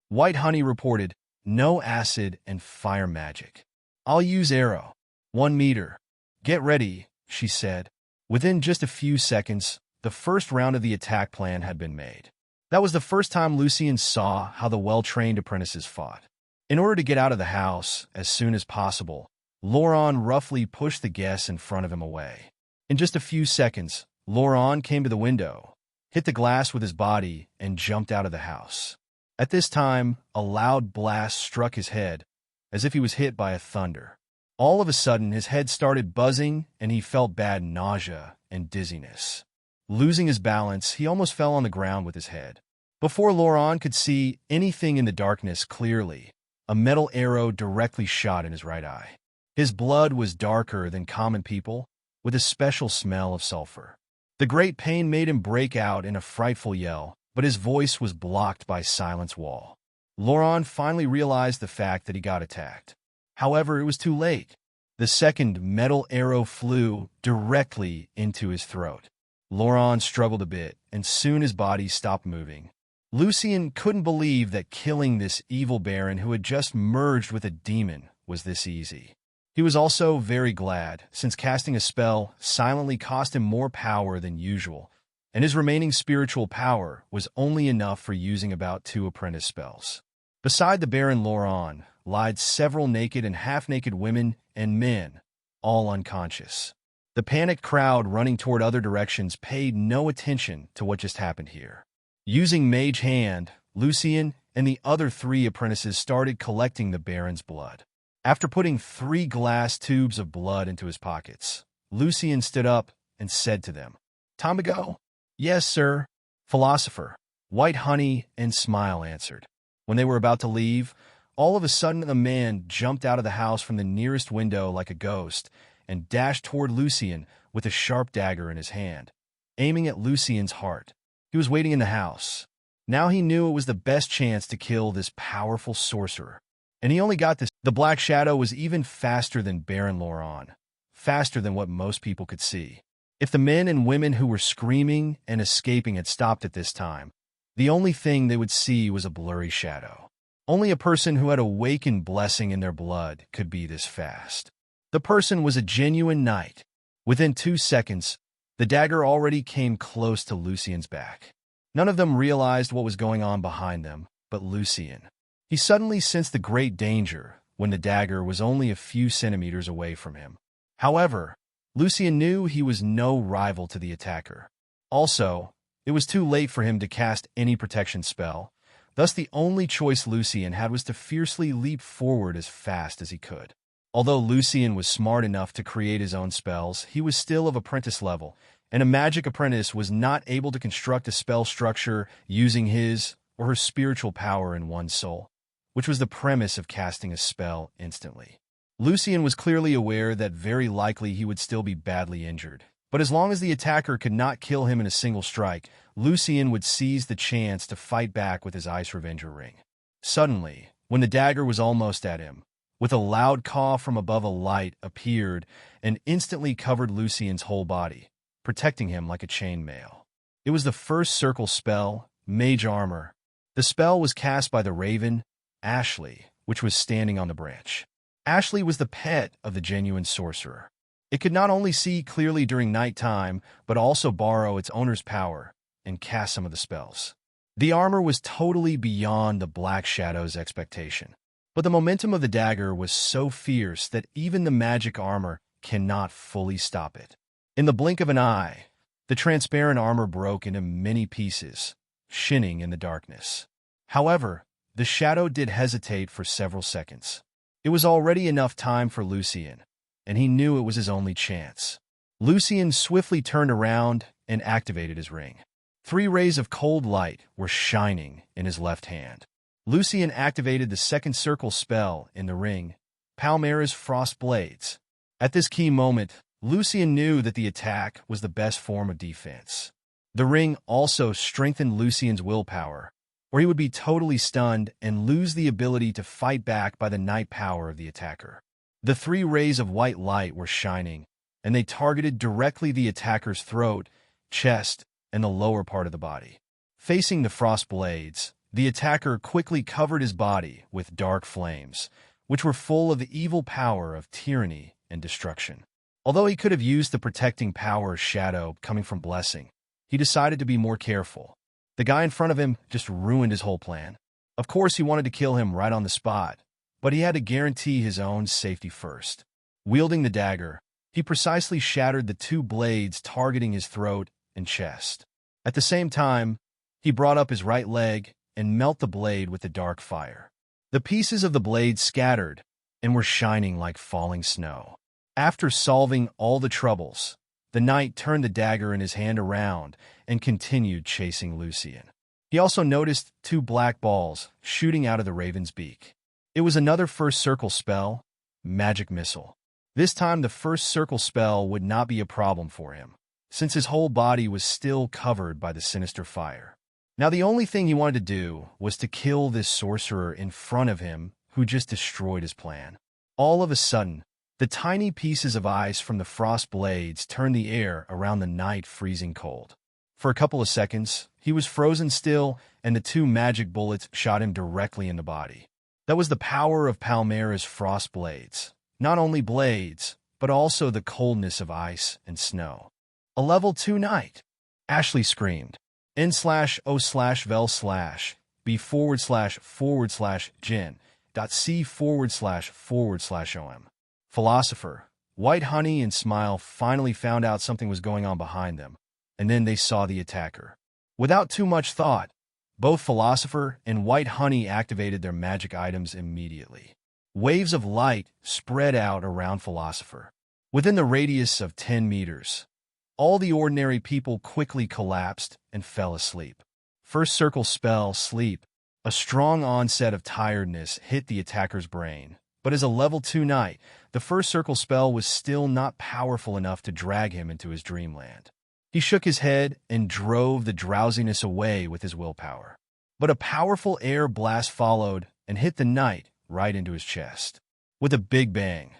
White Honey reported, "No acid and fire magic. I'll use arrow. 1 meter. Get ready," she said. Within just a few seconds, the first round of the attack plan had been made. That was the first time Lucien saw how the well-trained apprentices fought. In order to get out of the house as soon as possible, Laurent roughly pushed the guests in front of him away. In just a few seconds, Laurent came to the window, hit the glass with his body, and jumped out of the house. At this time, a loud blast struck his head, as if he was hit by a thunder. All of a sudden, his head started buzzing, and he felt bad nausea and dizziness. Losing his balance, he almost fell on the ground with his head. Before Laurent could see anything in the darkness clearly, a metal arrow directly shot in his right eye. His blood was darker than common people, with a special smell of sulfur. The great pain made him break out in a frightful yell, but his voice was blocked by Silence Wall. Laurent finally realized the fact that he got attacked. However, it was too late. The second metal arrow flew directly into his throat. Laurent struggled a bit, and soon his body stopped moving. Lucien couldn't believe that killing this evil baron who had just merged with a demon was this easy. He was also very glad, since casting a spell silently cost him more power than usual, and his remaining spiritual power was only enough for using about 2 apprentice spells. Beside the Baron Laurent lied several naked and half-naked women and men, all unconscious. The panicked crowd running toward other directions paid no attention to what just happened here. Using Mage Hand, Lucien and the other 3 apprentices started collecting the Baron's blood. After putting 3 glass tubes of blood into his pockets, Lucien stood up and said to them, "Time to go?" "Yes, sir." "Philosopher, White Honey, and Smile answered. When they were about to leave, all of a sudden a man jumped out of the house from the nearest window like a ghost and dashed toward Lucien with a sharp dagger in his hand, aiming at Lucien's heart. He was waiting in the house. Now he knew it was the best chance to kill this powerful sorcerer. And he only got this. The Black Shadow was even faster than Baron Laurent, faster than what most people could see. If the men and women who were screaming and escaping had stopped at this time, the only thing they would see was a blurry shadow. Only a person who had awakened blessing in their blood could be this fast. The person was a genuine knight. Within 2 seconds, the dagger already came close to Lucien's back. None of them realized what was going on behind them, but Lucien. He suddenly sensed the great danger when the dagger was only a few centimeters away from him. However, Lucien knew he was no rival to the attacker. Also, it was too late for him to cast any protection spell. Thus, the only choice Lucien had was to fiercely leap forward as fast as he could. Although Lucien was smart enough to create his own spells, he was still of apprentice level, and a magic apprentice was not able to construct a spell structure using his or her spiritual power in one soul, which was the premise of casting a spell instantly. Lucien was clearly aware that very likely he would still be badly injured, but as long as the attacker could not kill him in a single strike, Lucien would seize the chance to fight back with his Ice Revenger ring. Suddenly, when the dagger was almost at him, with a loud caw from above, a light appeared and instantly covered Lucien's whole body, protecting him like a chainmail. It was the first circle spell, Mage Armor. The spell was cast by the raven, Ashley, which was standing on the branch. Ashley was the pet of the genuine sorcerer. It could not only see clearly during nighttime, but also borrow its owner's power and cast some of the spells. The armor was totally beyond the Black Shadow's expectation. But the momentum of the dagger was so fierce that even the magic armor cannot fully stop it. In the blink of an eye, the transparent armor broke into many pieces, shining in the darkness. However, the shadow did hesitate for several seconds. It was already enough time for Lucien, and he knew it was his only chance. Lucien swiftly turned around and activated his ring. 3 rays of cold light were shining in his left hand. Lucien activated the second circle spell in the ring, Palmera's Frost Blades. At this key moment, Lucien knew that the attack was the best form of defense. The ring also strengthened Lucien's willpower, or he would be totally stunned and lose the ability to fight back by the night power of the attacker. The 3 rays of white light were shining, and they targeted directly the attacker's throat, chest, and the lower part of the body. Facing the frost blades, the attacker quickly covered his body with dark flames, which were full of the evil power of tyranny and destruction. Although he could have used the protecting power shadow coming from blessing, he decided to be more careful. The guy in front of him just ruined his whole plan. Of course, he wanted to kill him right on the spot, but he had to guarantee his own safety first. Wielding the dagger, he precisely shattered the 2 blades targeting his throat and chest. At the same time, he brought up his right leg and melted the blade with the dark fire. The pieces of the blade scattered and were shining like falling snow. After solving all the troubles, the knight turned the dagger in his hand around and continued chasing Lucien. He also noticed 2 black balls shooting out of the raven's beak. It was another first circle spell, Magic Missile. This time the first circle spell would not be a problem for him, since his whole body was still covered by the sinister fire. Now the only thing he wanted to do was to kill this sorcerer in front of him who just destroyed his plan. All of a sudden, the tiny pieces of ice from the frost blades turned the air around the knight freezing cold. For a couple of seconds, he was frozen still, and the 2 magic bullets shot him directly in the body. That was the power of Palmera's frost blades. Not only blades, but also the coldness of ice and snow. A level 2 knight! Ashley screamed. n/o/vel/b/gen.c//om. Philosopher, White Honey, and Smile finally found out something was going on behind them, and then they saw the attacker. Without too much thought, Both Philosopher and White Honey activated their magic items immediately. Waves of light spread out around Philosopher. Within the radius of 10 meters, all the ordinary people quickly collapsed and fell asleep. First circle spell, Sleep. A strong onset of tiredness hit the attacker's brain, but as a level 2 knight, the first circle spell was still not powerful enough to drag him into his dreamland. He shook his head and drove the drowsiness away with his willpower. But a powerful air blast followed and hit the knight right into his chest. With a big bang,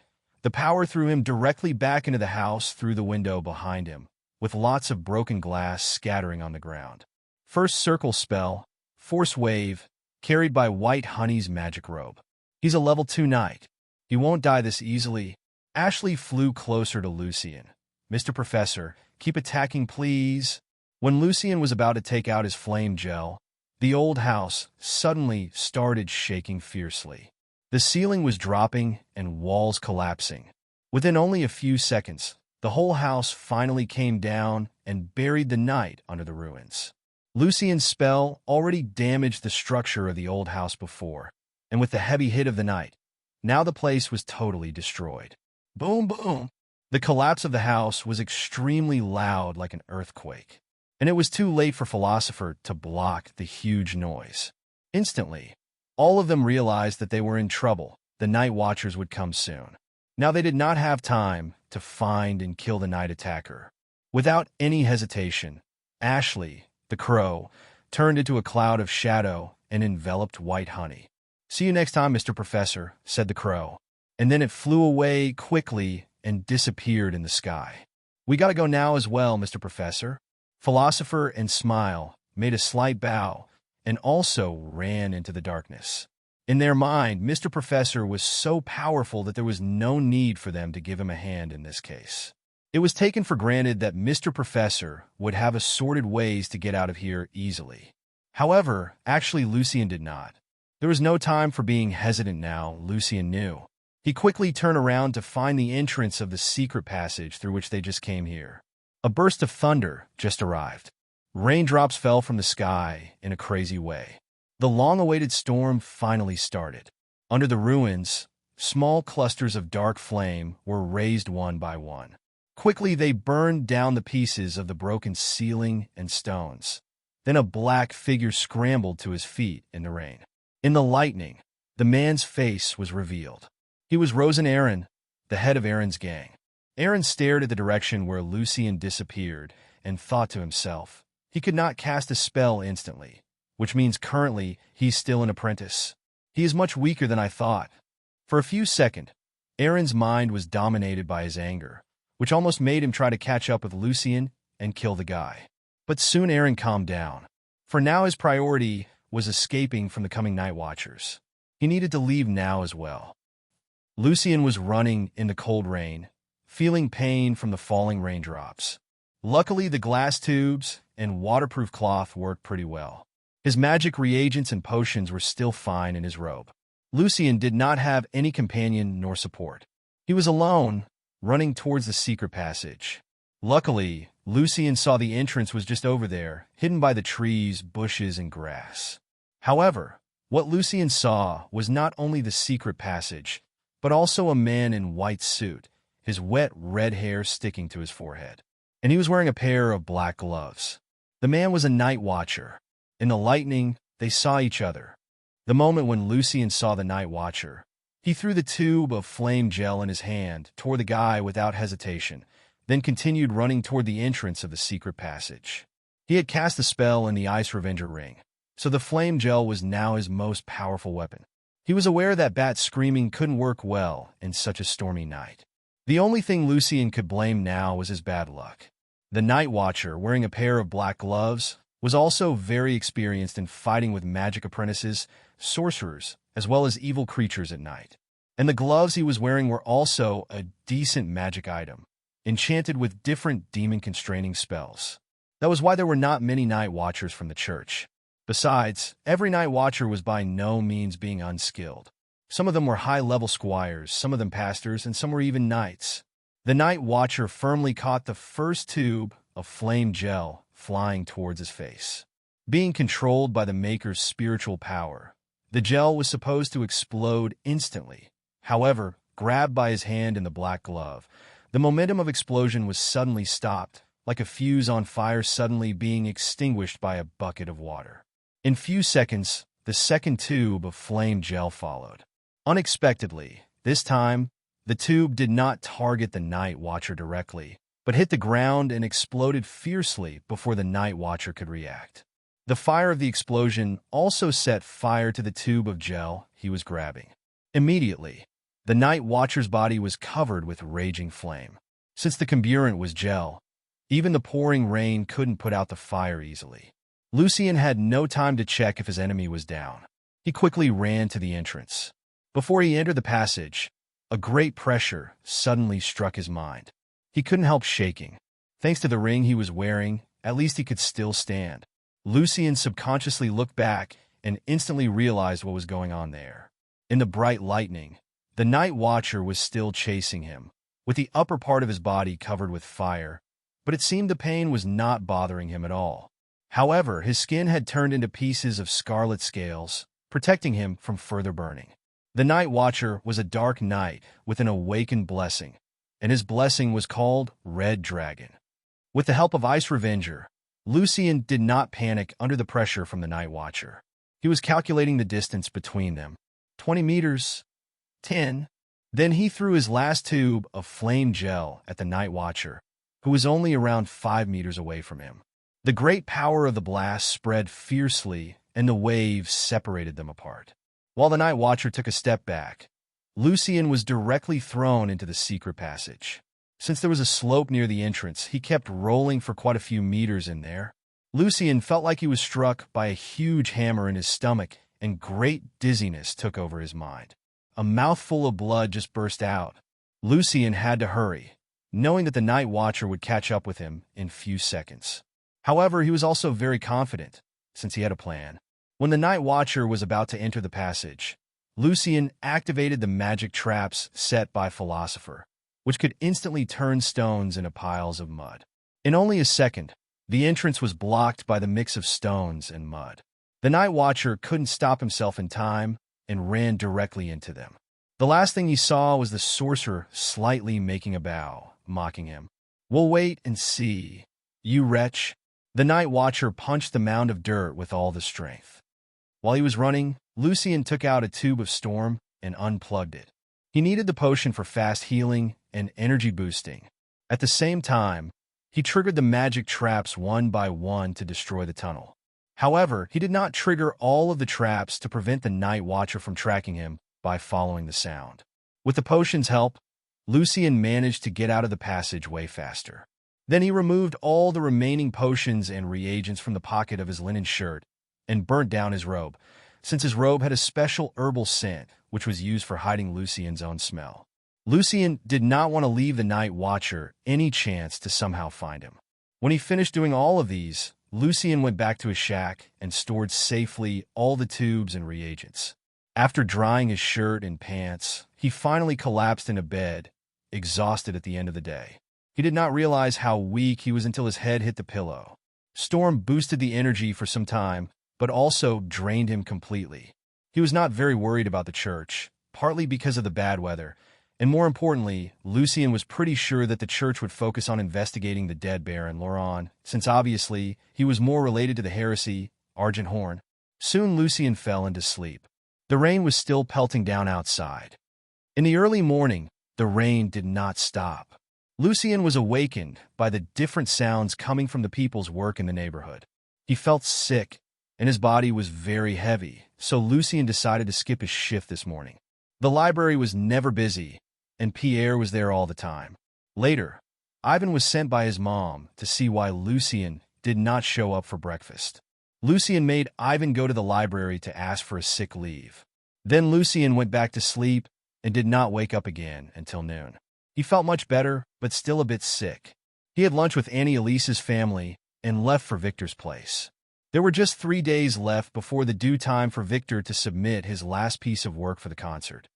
the power threw him directly back into the house through the window behind him, with lots of broken glass scattering on the ground. First circle spell, Force Wave, carried by White Honey's magic robe. He's a level 2 knight. He won't die this easily. Ashley flew closer to Lucian. Mr. Professor, keep attacking, please. When Lucian was about to take out his flame gel, the old house suddenly started shaking fiercely. The ceiling was dropping and walls collapsing. Within only a few seconds, the whole house finally came down and buried the knight under the ruins. Lucian's spell already damaged the structure of the old house before, and with the heavy hit of the knight, now the place was totally destroyed. Boom, boom! The collapse of the house was extremely loud, like an earthquake, and it was too late for Philosopher to block the huge noise. Instantly, all of them realized that they were in trouble. The Night Watchers would come soon. Now they did not have time to find and kill the night attacker. Without any hesitation, Ashley, the crow, turned into a cloud of shadow and enveloped White Honey. "See you next time, Mr. Professor," said the crow, and then it flew away quickly and disappeared in the sky. "We gotta go now as well, Mr. Professor." Philosopher and Smile made a slight bow and also ran into the darkness. In their mind, Mr. Professor was so powerful that there was no need for them to give him a hand in this case. It was taken for granted that Mr. Professor would have assorted ways to get out of here easily. However, actually Lucian did not. There was no time for being hesitant now, Lucian knew. He quickly turned around to find the entrance of the secret passage through which they just came here. A burst of thunder just arrived. Raindrops fell from the sky in a crazy way. The long-awaited storm finally started. Under the ruins, small clusters of dark flame were raised one by one. Quickly they burned down the pieces of the broken ceiling and stones. Then a black figure scrambled to his feet in the rain. In the lightning, the man's face was revealed. He was Rosen Aaron, the head of Aaron's gang. Aaron stared at the direction where Lucian disappeared and thought to himself, he could not cast a spell instantly, which means currently he's still an apprentice. He is much weaker than I thought. For a few seconds, Aaron's mind was dominated by his anger, which almost made him try to catch up with Lucian and kill the guy. But soon Aaron calmed down. For now his priority was escaping from the coming Night Watchers. He needed to leave now as well. Lucian was running in the cold rain, feeling pain from the falling raindrops. Luckily, the glass tubes and waterproof cloth worked pretty well. His magic reagents and potions were still fine in his robe. Lucian did not have any companion nor support. He was alone, running towards the secret passage. Luckily, Lucian saw the entrance was just over there, hidden by the trees, bushes, and grass. However, what Lucian saw was not only the secret passage, but also a man in white suit, his wet red hair sticking to his forehead. And he was wearing a pair of black gloves. The man was a night watcher. In the lightning, they saw each other. The moment when Lucian saw the night watcher, he threw the tube of flame gel in his hand toward the guy without hesitation, then continued running toward the entrance of the secret passage. He had cast a spell in the Ice Revenger ring, so the flame gel was now his most powerful weapon. He was aware that bat screaming couldn't work well in such a stormy night. The only thing Lucian could blame now was his bad luck. The night watcher, wearing a pair of black gloves, was also very experienced in fighting with magic apprentices, sorcerers, as well as evil creatures at night. And the gloves he was wearing were also a decent magic item, enchanted with different demon-constraining spells. That was why there were not many night watchers from the church. Besides, every night watcher was by no means being unskilled. Some of them were high-level squires, some of them pastors, and some were even knights. The night watcher firmly caught the first tube of flame gel flying towards his face. Being controlled by the maker's spiritual power, the gel was supposed to explode instantly. However, grabbed by his hand in the black glove, the momentum of explosion was suddenly stopped, like a fuse on fire suddenly being extinguished by a bucket of water. In few seconds, the second tube of flame gel followed. Unexpectedly, this time, the tube did not target the Night Watcher directly, but hit the ground and exploded fiercely before the Night Watcher could react. The fire of the explosion also set fire to the tube of gel he was grabbing. Immediately, the Night Watcher's body was covered with raging flame. Since the comburant was gel, even the pouring rain couldn't put out the fire easily. Lucien had no time to check if his enemy was down. He quickly ran to the entrance. Before he entered the passage, a great pressure suddenly struck his mind. He couldn't help shaking. Thanks to the ring he was wearing, at least he could still stand. Lucien subconsciously looked back and instantly realized what was going on there. In the bright lightning, the Night Watcher was still chasing him, with the upper part of his body covered with fire, but it seemed the pain was not bothering him at all. However, his skin had turned into pieces of scarlet scales, protecting him from further burning. The Night Watcher was a dark knight with an awakened blessing, and his blessing was called Red Dragon. With the help of Ice Revenger, Lucien did not panic under the pressure from the Night Watcher. He was calculating the distance between them. 20 meters. 10. Then he threw his last tube of flame gel at the Night Watcher, who was only around 5 meters away from him. The great power of the blast spread fiercely, and the waves separated them apart. While the Night Watcher took a step back, Lucien was directly thrown into the secret passage. Since there was a slope near the entrance, he kept rolling for quite a few meters in there. Lucien felt like he was struck by a huge hammer in his stomach, and great dizziness took over his mind. A mouthful of blood just burst out. Lucien had to hurry, knowing that the Night Watcher would catch up with him in few seconds. However, he was also very confident, since he had a plan. When the Night Watcher was about to enter the passage, Lucien activated the magic traps set by Philosopher, which could instantly turn stones into piles of mud. In only a second, the entrance was blocked by the mix of stones and mud. The Night Watcher couldn't stop himself in time and ran directly into them. The last thing he saw was the sorcerer slightly making a bow, mocking him. "We'll wait and see, you wretch." The Night Watcher punched the mound of dirt with all the strength. While he was running, Lucien took out a tube of storm and unplugged it. He needed the potion for fast healing and energy boosting. At the same time, he triggered the magic traps one by one to destroy the tunnel. However, he did not trigger all of the traps to prevent the Night Watcher from tracking him by following the sound. With the potion's help, Lucien managed to get out of the passage way faster. Then he removed all the remaining potions and reagents from the pocket of his linen shirt and burnt down his robe, since his robe had a special herbal scent which was used for hiding Lucien's own smell. Lucien did not want to leave the Night Watcher any chance to somehow find him. When he finished doing all of these, Lucien went back to his shack and stored safely all the tubes and reagents. After drying his shirt and pants, he finally collapsed in a bed, exhausted at the end of the day. He did not realize how weak he was until his head hit the pillow. Storm boosted the energy for some time, but also drained him completely. He was not very worried about the church, partly because of the bad weather, and more importantly, Lucien was pretty sure that the church would focus on investigating the dead Baron Laurent, since obviously he was more related to the heresy, Argent Horn. Soon Lucien fell into sleep. The rain was still pelting down outside. In the early morning, the rain did not stop. Lucien was awakened by the different sounds coming from the people's work in the neighborhood. He felt sick, and his body was very heavy, so Lucien decided to skip his shift this morning. The library was never busy, and Pierre was there all the time. Later, Ivan was sent by his mom to see why Lucien did not show up for breakfast. Lucien made Ivan go to the library to ask for a sick leave. Then Lucien went back to sleep and did not wake up again until noon. He felt much better, but still a bit sick. He had lunch with Annie Elise's family and left for Victor's place. There were just 3 days left before the due time for Victor to submit his last piece of work for the concert.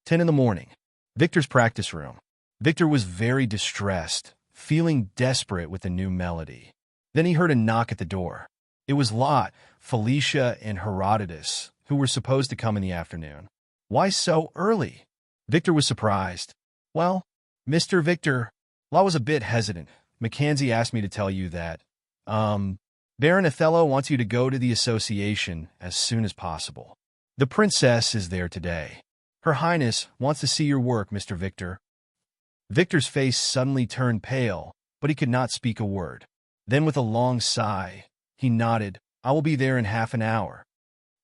10 in the morning. Victor's practice room. Victor was very distressed, feeling desperate with the new melody. Then he heard a knock at the door. It was Lot, Felicia, and Herodotus, who were supposed to come in the afternoon. Why so early? Victor was surprised. Well, Mr. Victor, Lot was a bit hesitant. Mackenzie asked me to tell you that, Baron Othello wants you to go to the association as soon as possible. The princess is there today. Her Highness wants to see your work, Mr. Victor. Victor's face suddenly turned pale, but he could not speak a word. Then with a long sigh, he nodded, I will be there in half an hour.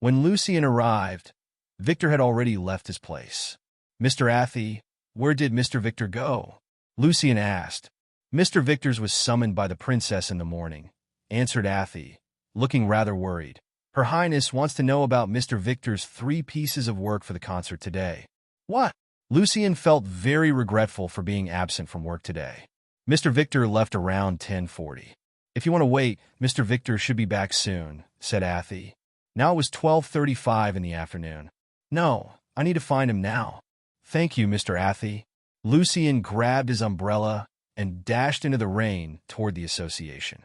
When Lucian arrived, Victor had already left his place. Mr. Athey, where did Mr. Victor go? Lucian asked. Mr. Victor's was summoned by the princess in the morning, answered Athey, looking rather worried. Her Highness wants to know about Mr. Victor's 3 pieces of work for the concert today. What? Lucian felt very regretful for being absent from work today. Mr. Victor left around 10:40. If you want to wait, Mr. Victor should be back soon, said Athey. Now it was 12:35 in the afternoon. No, I need to find him now. Thank you, Mr. Athey. Lucian grabbed his umbrella and dashed into the rain toward the association.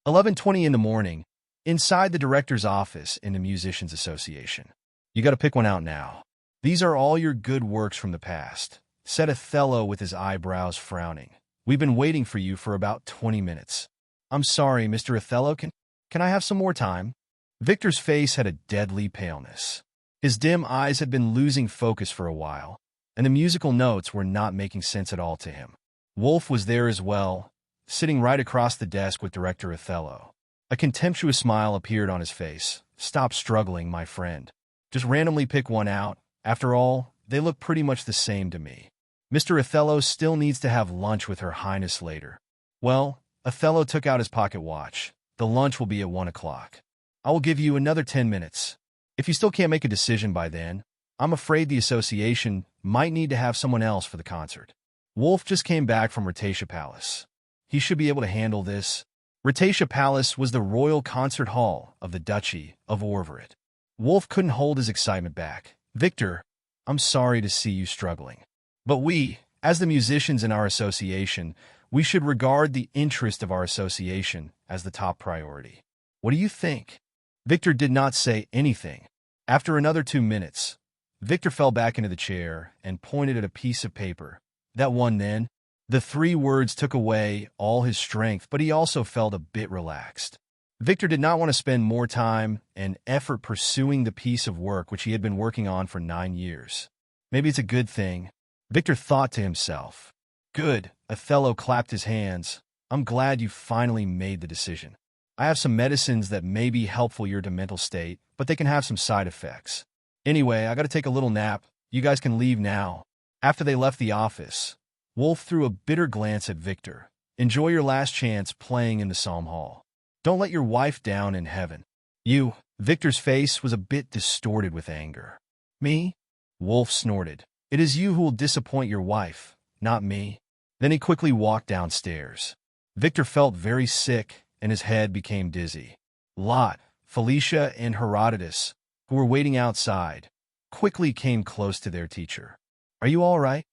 11:20 in the morning, inside the director's office in the Musicians Association. You got to pick one out now. These are all your good works from the past, said Othello with his eyebrows frowning. We've been waiting for you for about 20 minutes. I'm sorry, Mr. Othello, can I have some more time? Victor's face had a deadly paleness. His dim eyes had been losing focus for a while, and the musical notes were not making sense at all to him. Wolf was there as well, sitting right across the desk with Director Othello. A contemptuous smile appeared on his face. Stop struggling, my friend. Just randomly pick one out. After all, they look pretty much the same to me. Mr. Othello still needs to have lunch with Her Highness later. Well, Othello took out his pocket watch. The lunch will be at 1 o'clock. I will give you another 10 minutes. If you still can't make a decision by then, I'm afraid the association might need to have someone else for the concert. Wolf just came back from Rhoetesia Palace. He should be able to handle this. Rhoetesia Palace was the royal concert hall of the Duchy of Orveret. Wolf couldn't hold his excitement back. Victor, I'm sorry to see you struggling. But we, as the musicians in our association, we should regard the interest of our association as the top priority. What do you think? Victor did not say anything. After another 2 minutes, Victor fell back into the chair and pointed at a piece of paper. That one then. The 3 words took away all his strength, but he also felt a bit relaxed. Victor did not want to spend more time and effort pursuing the piece of work which he had been working on for 9 years. Maybe it's a good thing, Victor thought to himself. Good, Othello clapped his hands. I'm glad you finally made the decision. I have some medicines that may be helpful to your mental state, but they can have some side effects. Anyway, I got to take a little nap. You guys can leave now. After they left the office, Wolf threw a bitter glance at Victor. Enjoy your last chance playing in the Psalm Hall. Don't let your wife down in heaven. You, Victor's face was a bit distorted with anger. Me? Wolf snorted. It is you who will disappoint your wife, not me. Then he quickly walked downstairs. Victor felt very sick, and his head became dizzy. Lot, Felicia, and Herodotus, who were waiting outside, quickly came close to their teacher. Are you all right?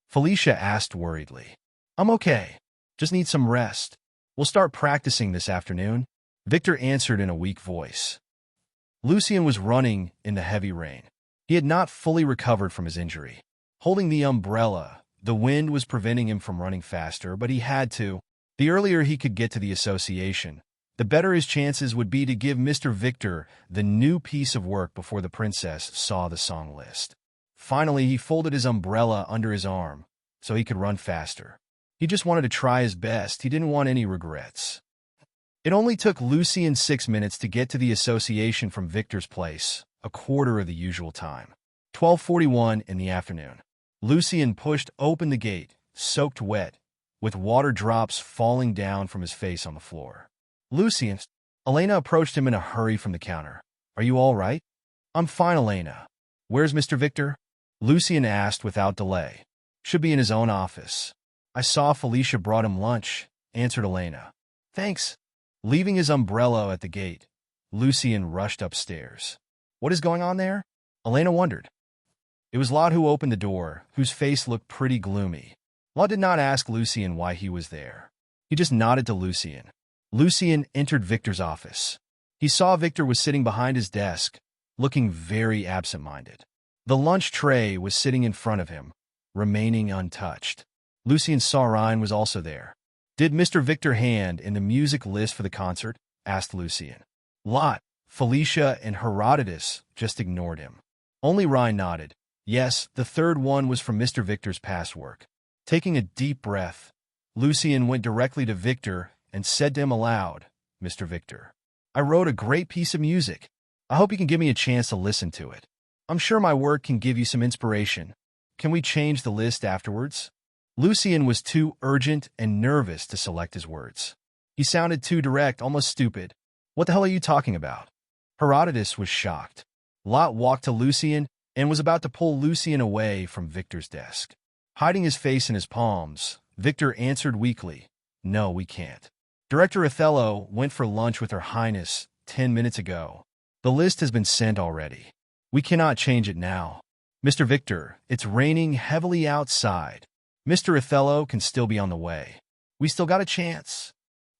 Felicia asked worriedly. I'm okay. Just need some rest. We'll start practicing this afternoon, Victor answered in a weak voice. Lucian was running in the heavy rain. He had not fully recovered from his injury. Holding the umbrella, the wind was preventing him from running faster, but he had to. The earlier he could get to the association, the better his chances would be to give Mr. Victor the new piece of work before the princess saw the song list. Finally, he folded his umbrella under his arm so he could run faster. He just wanted to try his best. He didn't want any regrets. It only took Lucian 6 minutes to get to the association from Victor's place, a quarter of the usual time. 12:41 in the afternoon. Lucian pushed open the gate, soaked wet, with water drops falling down from his face on the floor. Lucian, Elena approached him in a hurry from the counter. Are you all right? I'm fine, Elena. Where's Mr. Victor? Lucian asked without delay. Should be in his own office. I saw Felicia brought him lunch, answered Elena. Thanks. Leaving his umbrella at the gate, Lucian rushed upstairs. What is going on there? Elena wondered. It was Lot who opened the door, whose face looked pretty gloomy. Lot did not ask Lucian why he was there. He just nodded to Lucian. Lucien entered Victor's office. He saw Victor was sitting behind his desk, looking very absent-minded. The lunch tray was sitting in front of him, remaining untouched. Lucien saw Ryan was also there. "Did Mr. Victor hand in the music list for the concert?" asked Lucien. Lot, Felicia, and Herodotus just ignored him. Only Ryan nodded. Yes, the third one was from Mr. Victor's past work. Taking a deep breath, Lucien went directly to Victor and said to him aloud, "Mr. Victor, I wrote a great piece of music. I hope you can give me a chance to listen to it. I'm sure my work can give you some inspiration. Can we change the list afterwards?" Lucien was too urgent and nervous to select his words. He sounded too direct, almost stupid. "What the hell are you talking about?" Herodotus was shocked. Lot walked to Lucien and was about to pull Lucien away from Victor's desk. Hiding his face in his palms, Victor answered weakly, "No, we can't. Director Othello went for lunch with Her Highness 10 minutes ago. The list has been sent already. We cannot change it now. Mr. Victor, it's raining heavily outside. Mr. Othello can still be on the way. We still got a chance."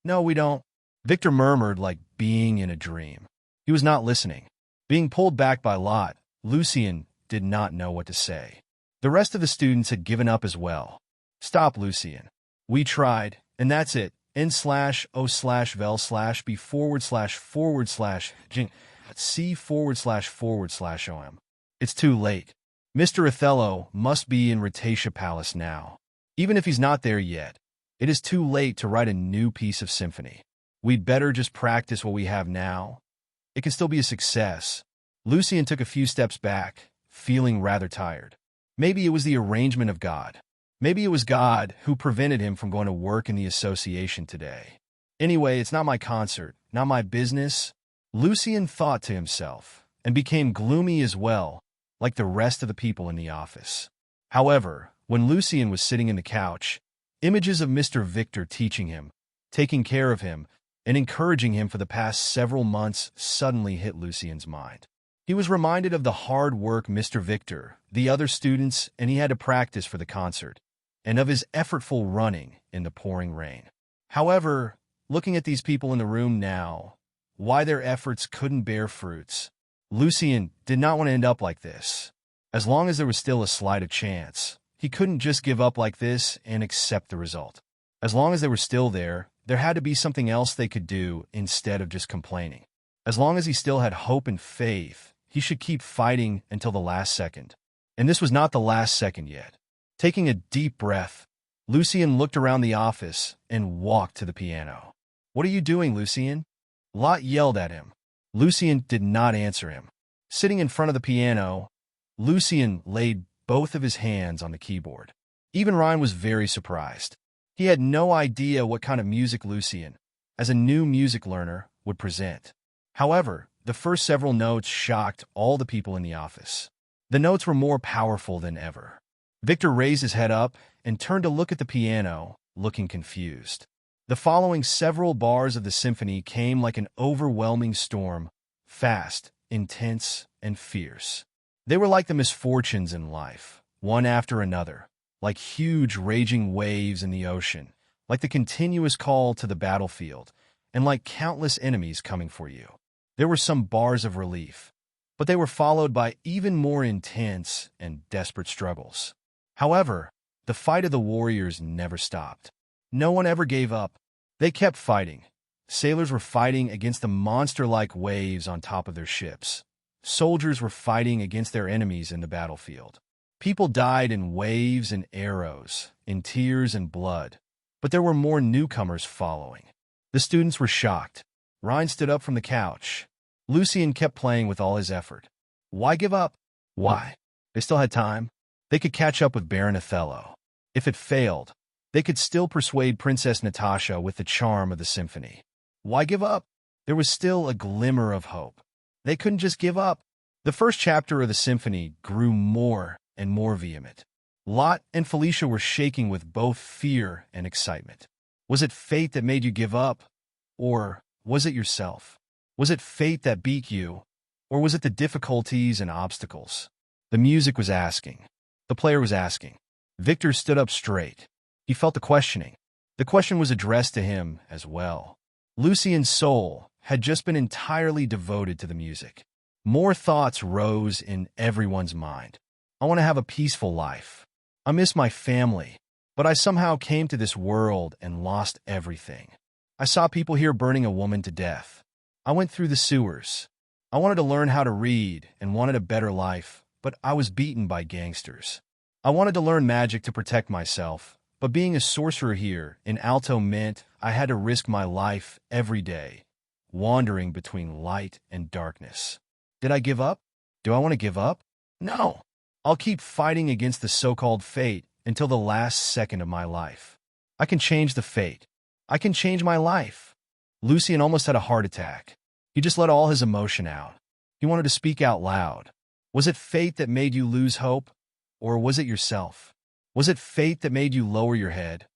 "No, we don't," Victor murmured like being in a dream. He was not listening. Being pulled back by Lot, Lucien did not know what to say. The rest of the students had given up as well. "Stop, Lucien. We tried, and that's it. N/O/vel/B/C//C//OM. It's too late. Mr. Othello must be in Rhoetesia Palace now. Even if he's not there yet, it is too late to write a new piece of symphony. We'd better just practice what we have now. It can still be a success." Lucien took a few steps back, feeling rather tired. Maybe it was the arrangement of God. Maybe it was God who prevented him from going to work in the association today. "Anyway, it's not my concert, not my business," Lucien thought to himself, and became gloomy as well, like the rest of the people in the office. However, when Lucien was sitting in the couch, images of Mr. Victor teaching him, taking care of him, and encouraging him for the past several months suddenly hit Lucien's mind. He was reminded of the hard work Mr. Victor, the other students, and he had to practice for the concert, and of his effortful running in the pouring rain. However, looking at these people in the room now, why their efforts couldn't bear fruits, Lucien did not want to end up like this. As long as there was still a slight of chance, he couldn't just give up like this and accept the result. As long as they were still there had to be something else they could do instead of just complaining. As long as he still had hope and faith, he should keep fighting until the last second. And this was not the last second yet. Taking a deep breath, Lucien looked around the office and walked to the piano. "What are you doing, Lucien?" Lot yelled at him. Lucien did not answer him. Sitting in front of the piano, Lucien laid both of his hands on the keyboard. Even Ryan was very surprised. He had no idea what kind of music Lucien, as a new music learner, would present. However, the first several notes shocked all the people in the office. The notes were more powerful than ever. Victor raised his head up and turned to look at the piano, looking confused. The following several bars of the symphony came like an overwhelming storm, fast, intense, and fierce. They were like the misfortunes in life, one after another, like huge raging waves in the ocean, like the continuous call to the battlefield, and like countless enemies coming for you. There were some bars of relief, but they were followed by even more intense and desperate struggles. However, the fight of the warriors never stopped. No one ever gave up. They kept fighting. Sailors were fighting against the monster-like waves on top of their ships. Soldiers were fighting against their enemies in the battlefield. People died in waves and arrows, in tears and blood, but there were more newcomers following. The students were shocked. Ryan stood up from the couch. Lucien kept playing with all his effort. Why give up? Why? They still had time. They could catch up with Baron Othello. If it failed, they could still persuade Princess Natasha with the charm of the symphony. Why give up? There was still a glimmer of hope. They couldn't just give up. The first chapter of the symphony grew more and more vehement. Lot and Felicia were shaking with both fear and excitement. Was it fate that made you give up? Or was it yourself? Was it fate that beat you? Or was it the difficulties and obstacles? The music was asking. The player was asking. Victor stood up straight. He felt the questioning. The question was addressed to him as well. Lucien's soul had just been entirely devoted to the music. More thoughts rose in everyone's mind. I want to have a peaceful life. I miss my family, but I somehow came to this world and lost everything. I saw people here burning a woman to death. I went through the sewers. I wanted to learn how to read and wanted a better life, but I was beaten by gangsters. I wanted to learn magic to protect myself, but being a sorcerer here in Alto meant I had to risk my life every day, wandering between light and darkness. Did I give up? Do I want to give up? No. I'll keep fighting against the so-called fate until the last second of my life. I can change the fate. I can change my life. Lucien almost had a heart attack. He just let all his emotion out. He wanted to speak out loud. Was it fate that made you lose hope? Or was it yourself? Was it fate that made you lower your head?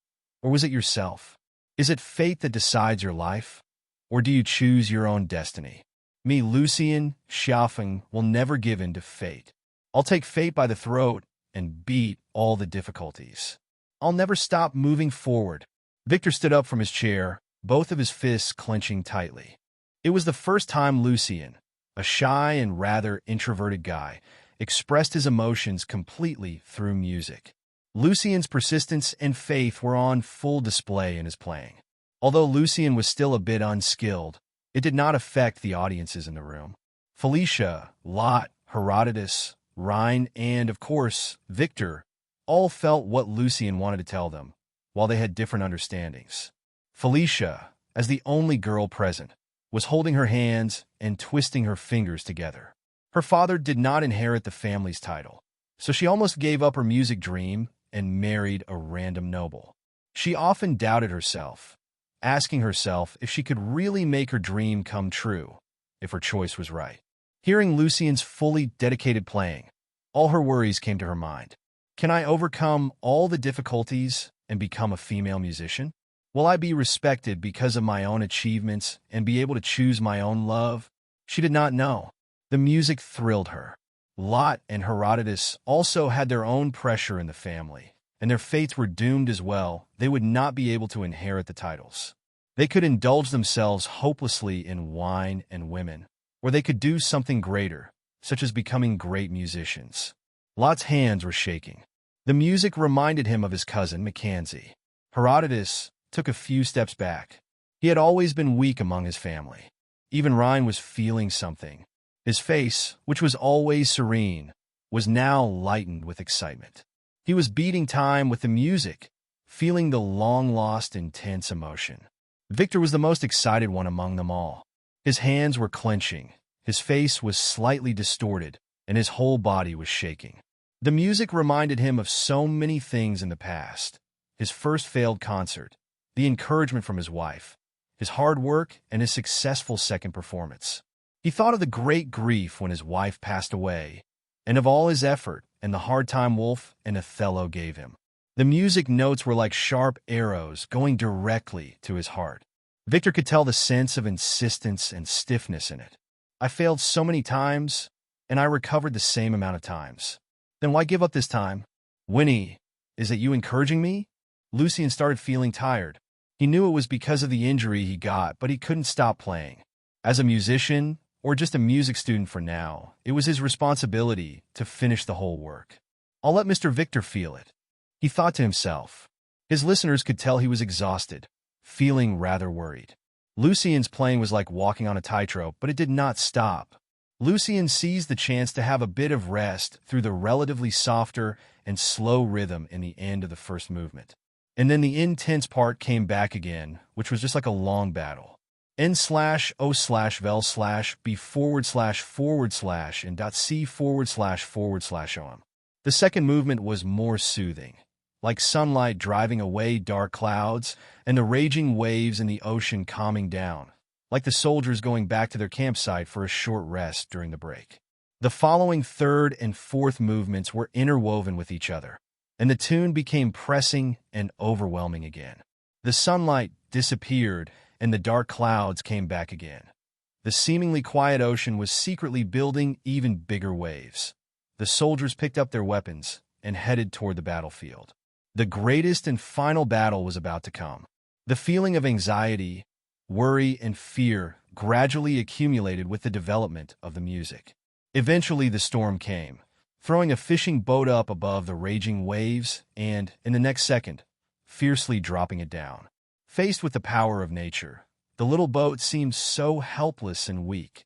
Or was it yourself? Is it fate that decides your life? Or do you choose your own destiny? Me, Lucien Xiaofeng, will never give in to fate. I'll take fate by the throat and beat all the difficulties. I'll never stop moving forward. Victor stood up from his chair, both of his fists clenching tightly. It was the first time Lucien, a shy and rather introverted guy, expressed his emotions completely through music. Lucien's persistence and faith were on full display in his playing. Although Lucien was still a bit unskilled, it did not affect the audiences in the room. Felicia, Lot, Herodotus, Rhine, and, of course, Victor all felt what Lucien wanted to tell them, while they had different understandings. Felicia, as the only girl present, was holding her hands and twisting her fingers together. Her father did not inherit the family's title, so she almost gave up her music dream and married a random noble. She often doubted herself, asking herself if she could really make her dream come true, if her choice was right. Hearing Lucien's fully dedicated playing, all her worries came to her mind. Can I overcome all the difficulties and become a female musician? Will I be respected because of my own achievements and be able to choose my own love? She did not know. The music thrilled her. Lot and Herodotus also had their own pressure in the family, and their fates were doomed as well. They would not be able to inherit the titles. They could indulge themselves hopelessly in wine and women, or they could do something greater, such as becoming great musicians. Lot's hands were shaking. The music reminded him of his cousin, Mackenzie. Herodotus took a few steps back. He had always been weak among his family. Even Rhine was feeling something. His face, which was always serene, was now lightened with excitement. He was beating time with the music, feeling the long-lost intense emotion. Victor was the most excited one among them all. His hands were clenching, his face was slightly distorted, and his whole body was shaking. The music reminded him of so many things in the past. His first failed concert, the encouragement from his wife, his hard work, and his successful second performance. He thought of the great grief when his wife passed away, and of all his effort and the hard time Wolf and Othello gave him. The music notes were like sharp arrows going directly to his heart. Victor could tell the sense of insistence and stiffness in it. I failed so many times, and I recovered the same amount of times. Then why give up this time? Winnie, is it you encouraging me? Lucien started feeling tired. He knew it was because of the injury he got, but he couldn't stop playing. As a musician, or just a music student for now, it was his responsibility to finish the whole work. I'll let Mr. Victor feel it, he thought to himself. His listeners could tell he was exhausted, feeling rather worried. Lucien's playing was like walking on a tightrope, but it did not stop. Lucien seized the chance to have a bit of rest through the relatively softer and slow rhythm in the end of the first movement. And then the intense part came back again, which was just like a long battle. N/O/Vel/B//and .C//OM. The second movement was more soothing, like sunlight driving away dark clouds and the raging waves in the ocean calming down, like the soldiers going back to their campsite for a short rest during the break. The following third and fourth movements were interwoven with each other, and the tune became pressing and overwhelming again. The sunlight disappeared, and the dark clouds came back again. The seemingly quiet ocean was secretly building even bigger waves. The soldiers picked up their weapons and headed toward the battlefield. The greatest and final battle was about to come. The feeling of anxiety, worry, and fear gradually accumulated with the development of the music. Eventually, the storm came, throwing a fishing boat up above the raging waves and, in the next second, fiercely dropping it down. Faced with the power of nature, the little boat seemed so helpless and weak.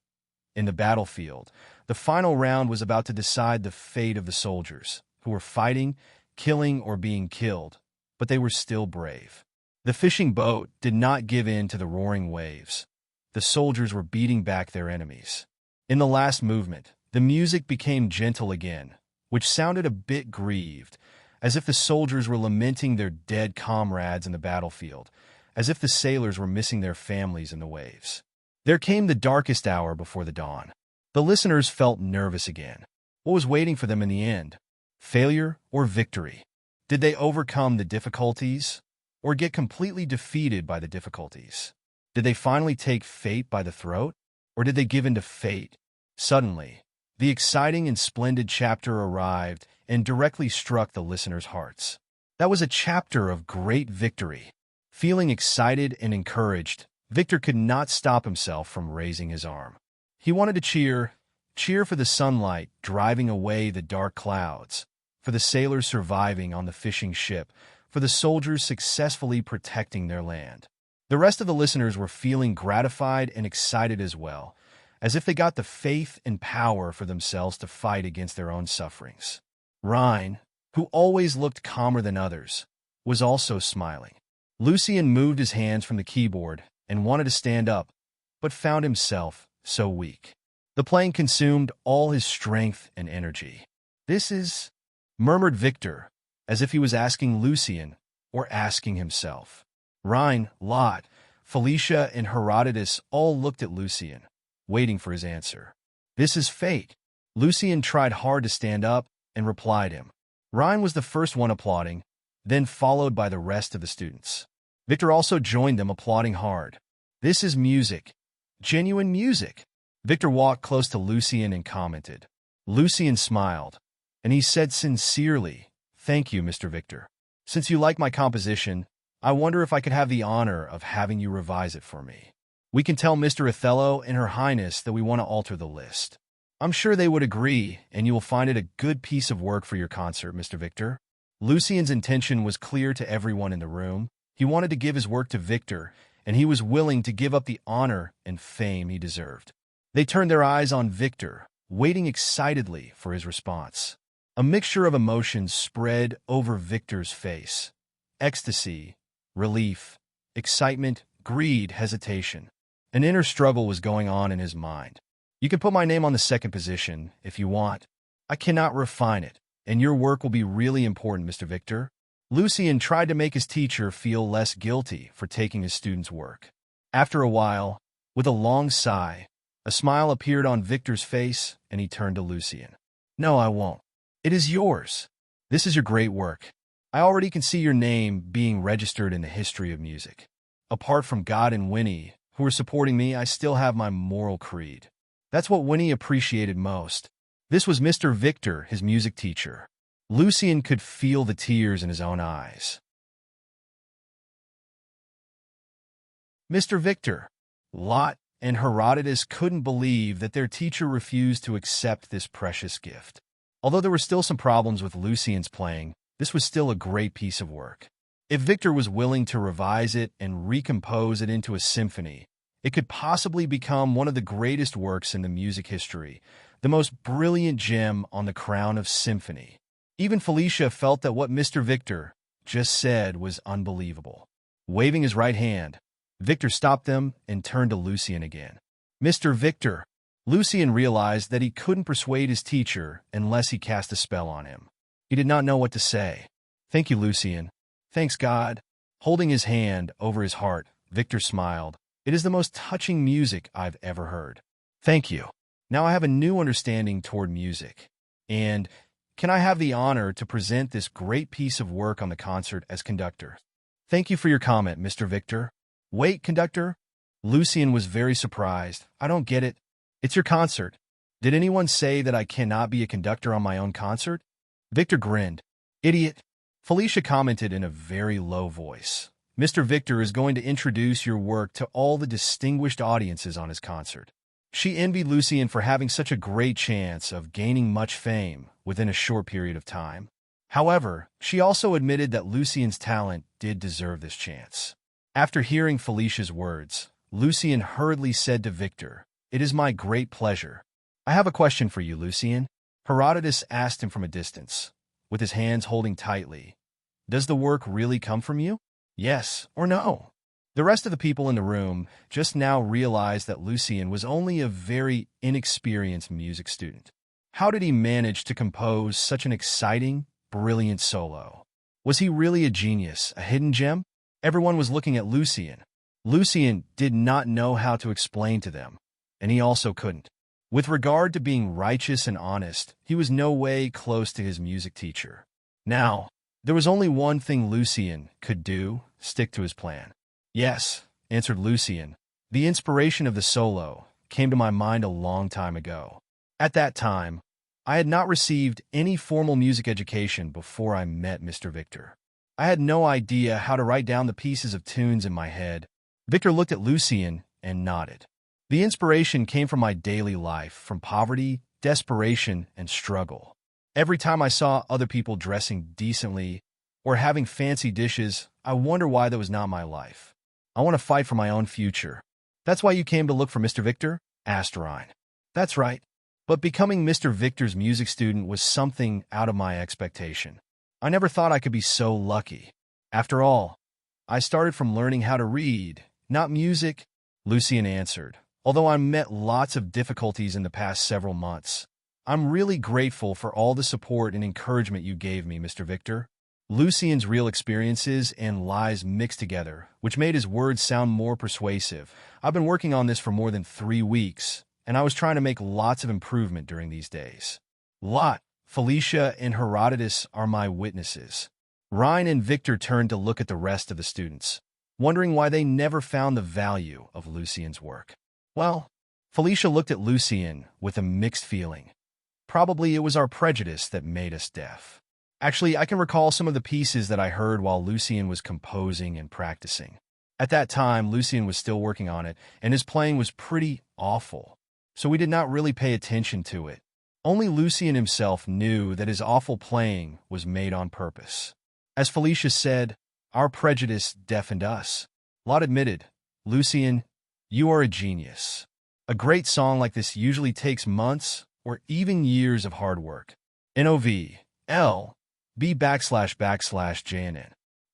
In the battlefield, the final round was about to decide the fate of the soldiers, who were fighting, killing, or being killed, but they were still brave. The fishing boat did not give in to the roaring waves. The soldiers were beating back their enemies. In the last movement, the music became gentle again, which sounded a bit grieved, as if the soldiers were lamenting their dead comrades in the battlefield, as if the sailors were missing their families in the waves. There came the darkest hour before the dawn. The listeners felt nervous again. What was waiting for them in the end? Failure or victory? Did they overcome the difficulties or get completely defeated by the difficulties? Did they finally take fate by the throat, or did they give in to fate? Suddenly, the exciting and splendid chapter arrived and directly struck the listeners' hearts. That was a chapter of great victory. Feeling excited and encouraged, Victor could not stop himself from raising his arm. He wanted to cheer for the sunlight driving away the dark clouds, for the sailors surviving on the fishing ship, for the soldiers successfully protecting their land. The rest of the listeners were feeling gratified and excited as well, as if they got the faith and power for themselves to fight against their own sufferings. Rhine, who always looked calmer than others, was also smiling. Lucien moved his hands from the keyboard and wanted to stand up, but found himself so weak. The playing consumed all his strength and energy. "This is," murmured Victor, as if he was asking Lucien or asking himself. Rhine, Lot, Felicia, and Herodotus all looked at Lucien, waiting for his answer. "This is fate." Lucien tried hard to stand up and replied him. Rhine was the first one applauding, then followed by the rest of the students. Victor also joined them, applauding hard. "This is music. Genuine music." Victor walked close to Lucien and commented. Lucien smiled, and he said sincerely, "Thank you, Mr. Victor. Since you like my composition, I wonder if I could have the honor of having you revise it for me. We can tell Mr. Othello and Her Highness that we want to alter the list. I'm sure they would agree, and you will find it a good piece of work for your concert, Mr. Victor." Lucien's intention was clear to everyone in the room. He wanted to give his work to Victor, and he was willing to give up the honor and fame he deserved. They turned their eyes on Victor, waiting excitedly for his response. A mixture of emotions spread over Victor's face. Ecstasy, relief, excitement, greed, hesitation. An inner struggle was going on in his mind. "You can put my name on the second position, if you want. I cannot refine it, and your work will be really important, Mr. Victor." Lucien tried to make his teacher feel less guilty for taking his student's work. After a while, with a long sigh, a smile appeared on Victor's face, and he turned to Lucien. "No, I won't. It is yours. This is your great work. I already can see your name being registered in the history of music. Apart from God and Winnie, who are supporting me, I still have my moral creed." That's what Winnie appreciated most. This was Mr. Victor, his music teacher. Lucien could feel the tears in his own eyes. Mr. Victor, Lot, and Herodotus couldn't believe that their teacher refused to accept this precious gift. Although there were still some problems with Lucien's playing, this was still a great piece of work. If Victor was willing to revise it and recompose it into a symphony, it could possibly become one of the greatest works in the music history, the most brilliant gem on the crown of symphony. Even Felicia felt that what Mr. Victor just said was unbelievable. Waving his right hand, Victor stopped them and turned to Lucien again. "Mr. Victor." Lucien realized that he couldn't persuade his teacher unless he cast a spell on him. He did not know what to say. "Thank you, Lucien. Thanks, God." Holding his hand over his heart, Victor smiled. "It is the most touching music I've ever heard. Thank you. Now I have a new understanding toward music. And can I have the honor to present this great piece of work on the concert as conductor?" "Thank you for your comment, Mr. Victor." "Wait, conductor?" Lucien was very surprised. "I don't get it. It's your concert. Did anyone say that I cannot be a conductor on my own concert?" Victor grinned. "Idiot." Felicia commented in a very low voice. Mr. Victor is going to introduce your work to all the distinguished audiences on his concert." She envied Lucien for having such a great chance of gaining much fame within a short period of time. However, she also admitted that Lucien's talent did deserve this chance. After hearing Felicia's words, Lucien hurriedly said to Victor, "It is my great pleasure. I have a question for you, Lucien." Herodotus asked him from a distance, with his hands holding tightly, "Does the work really come from you? Yes or no?" The rest of the people in the room just now realized that Lucien was only a very inexperienced music student. How did he manage to compose such an exciting, brilliant solo? Was he really a genius, a hidden gem? Everyone was looking at Lucien. Lucien did not know how to explain to them, and he also couldn't. With regard to being righteous and honest, he was no way close to his music teacher. Now, there was only one thing Lucien could do: stick to his plan. "Yes," answered Lucien. "The inspiration of the solo came to my mind a long time ago. At that time, I had not received any formal music education before I met Mr. Victor. I had no idea how to write down the pieces of tunes in my head." Victor looked at Lucien and nodded. "The inspiration came from my daily life, from poverty, desperation, and struggle. Every time I saw other people dressing decently or having fancy dishes, I wonder why that was not my life. I want to fight for my own future." "That's why you came to look for Mr. Victor?" asked Ryan. "That's right. But becoming Mr. Victor's music student was something out of my expectation. I never thought I could be so lucky. After all, I started from learning how to read, not music," Lucien answered. "Although I met lots of difficulties in the past several months, I'm really grateful for all the support and encouragement you gave me, Mr. Victor." Lucien's real experiences and lies mixed together, which made his words sound more persuasive. "I've been working on this for more than 3 weeks, and I was trying to make lots of improvement during these days. Lot, Felicia, and Herodotus are my witnesses." Ryan and Victor turned to look at the rest of the students, wondering why they never found the value of Lucien's work. Well, Felicia looked at Lucien with a mixed feeling. "Probably it was our prejudice that made us deaf. Actually, I can recall some of the pieces that I heard while Lucien was composing and practicing. At that time, Lucien was still working on it, and his playing was pretty awful, so we did not really pay attention to it. Only Lucien himself knew that his awful playing was made on purpose. As Felicia said, our prejudice deafened us." Lot admitted, "Lucien, you are a genius. A great song like this usually takes months or even years of hard work." NOVLB //JNN.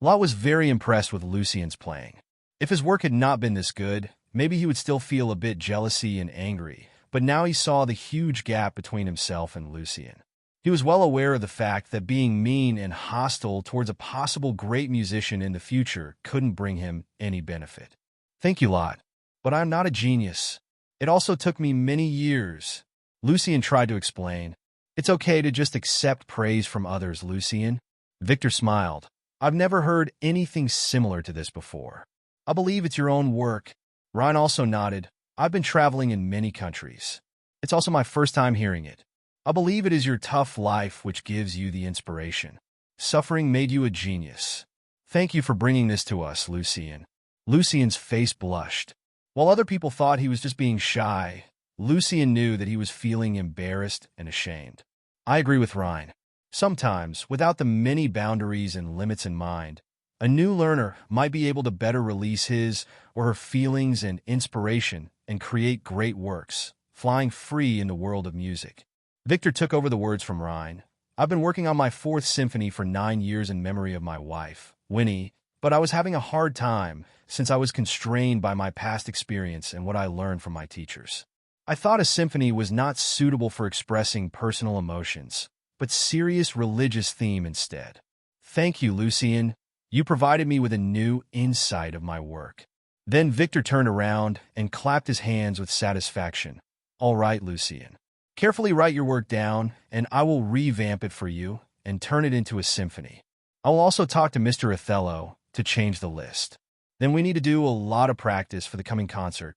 Lot was very impressed with Lucien's playing. If his work had not been this good, maybe he would still feel a bit jealousy and angry, but now he saw the huge gap between himself and Lucien. He was well aware of the fact that being mean and hostile towards a possible great musician in the future couldn't bring him any benefit. "Thank you, Lot, but I'm not a genius. It also took me many years," Lucien tried to explain. "It's okay to just accept praise from others, Lucien." Victor smiled. "I've never heard anything similar to this before. I believe it's your own work." Ryan also nodded. "I've been traveling in many countries. It's also my first time hearing it. I believe it is your tough life which gives you the inspiration. Suffering made you a genius. Thank you for bringing this to us, Lucien." Lucien's face blushed. While other people thought he was just being shy, Lucien knew that he was feeling embarrassed and ashamed. "I agree with Ryan. Sometimes, without the many boundaries and limits in mind, a new learner might be able to better release his or her feelings and inspiration and create great works, flying free in the world of music." Victor took over the words from Ryan. "I've been working on my 4th symphony for 9 years in memory of my wife, Winnie, but I was having a hard time since I was constrained by my past experience and what I learned from my teachers. I thought a symphony was not suitable for expressing personal emotions, but serious religious theme instead. Thank you, Lucien. You provided me with a new insight of my work." Then Victor turned around and clapped his hands with satisfaction. "All right, Lucien. Carefully write your work down, and I will revamp it for you and turn it into a symphony. I will also talk to Mr. Othello to change the list. Then we need to do a lot of practice for the coming concert."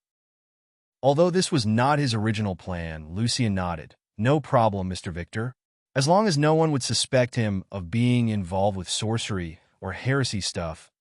Although this was not his original plan, Lucien nodded. "No problem, Mr. Victor. As long as no one would suspect him of being involved with sorcery or heresy stuff,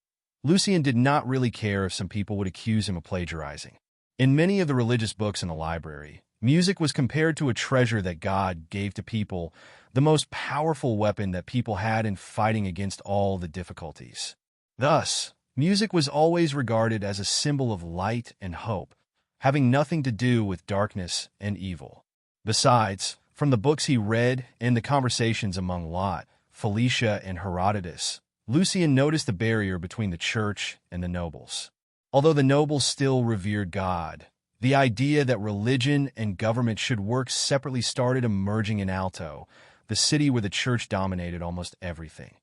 Lucian did not really care if some people would accuse him of plagiarizing. In many of the religious books in the library, music was compared to a treasure that God gave to people, the most powerful weapon that people had in fighting against all the difficulties. Thus, music was always regarded as a symbol of light and hope, having nothing to do with darkness and evil. Besides, from the books he read and the conversations among Lot, Felicia, and Herodotus, Lucian noticed the barrier between the church and the nobles. Although the nobles still revered God, the idea that religion and government should work separately started emerging in Alto, the city where the church dominated almost everything.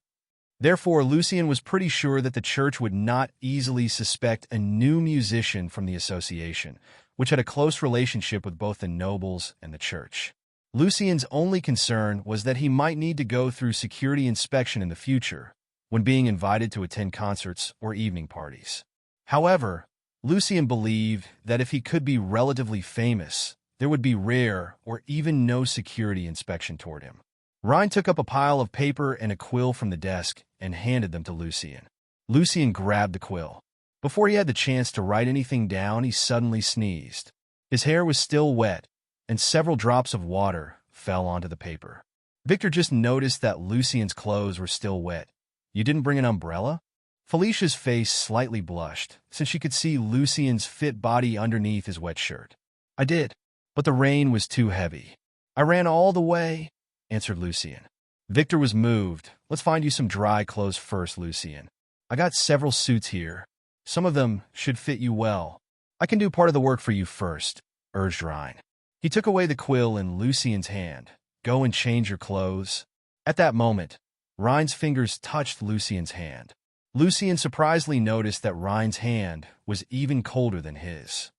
Therefore, Lucian was pretty sure that the church would not easily suspect a new musician from the association, which had a close relationship with both the nobles and the church. Lucian's only concern was that he might need to go through security inspection in the future, when being invited to attend concerts or evening parties. However, Lucian believed that if he could be relatively famous, there would be rare or even no security inspection toward him. Ryan took up a pile of paper and a quill from the desk and handed them to Lucian. Lucian grabbed the quill. Before he had the chance to write anything down, he suddenly sneezed. His hair was still wet, and several drops of water fell onto the paper. Victor just noticed that Lucian's clothes were still wet. "You didn't bring an umbrella?" Felicia's face slightly blushed, since she could see Lucian's fit body underneath his wet shirt. "I did, but the rain was too heavy. I ran all the way," answered Lucian. Victor was moved. "Let's find you some dry clothes first, Lucian. I got several suits here. Some of them should fit you well. I can do part of the work for you first," urged Ryan. He took away the quill in Lucian's hand. "Go and change your clothes." At that moment, Ryan's fingers touched Lucian's hand. Lucian surprisingly noticed that Ryan's hand was even colder than his.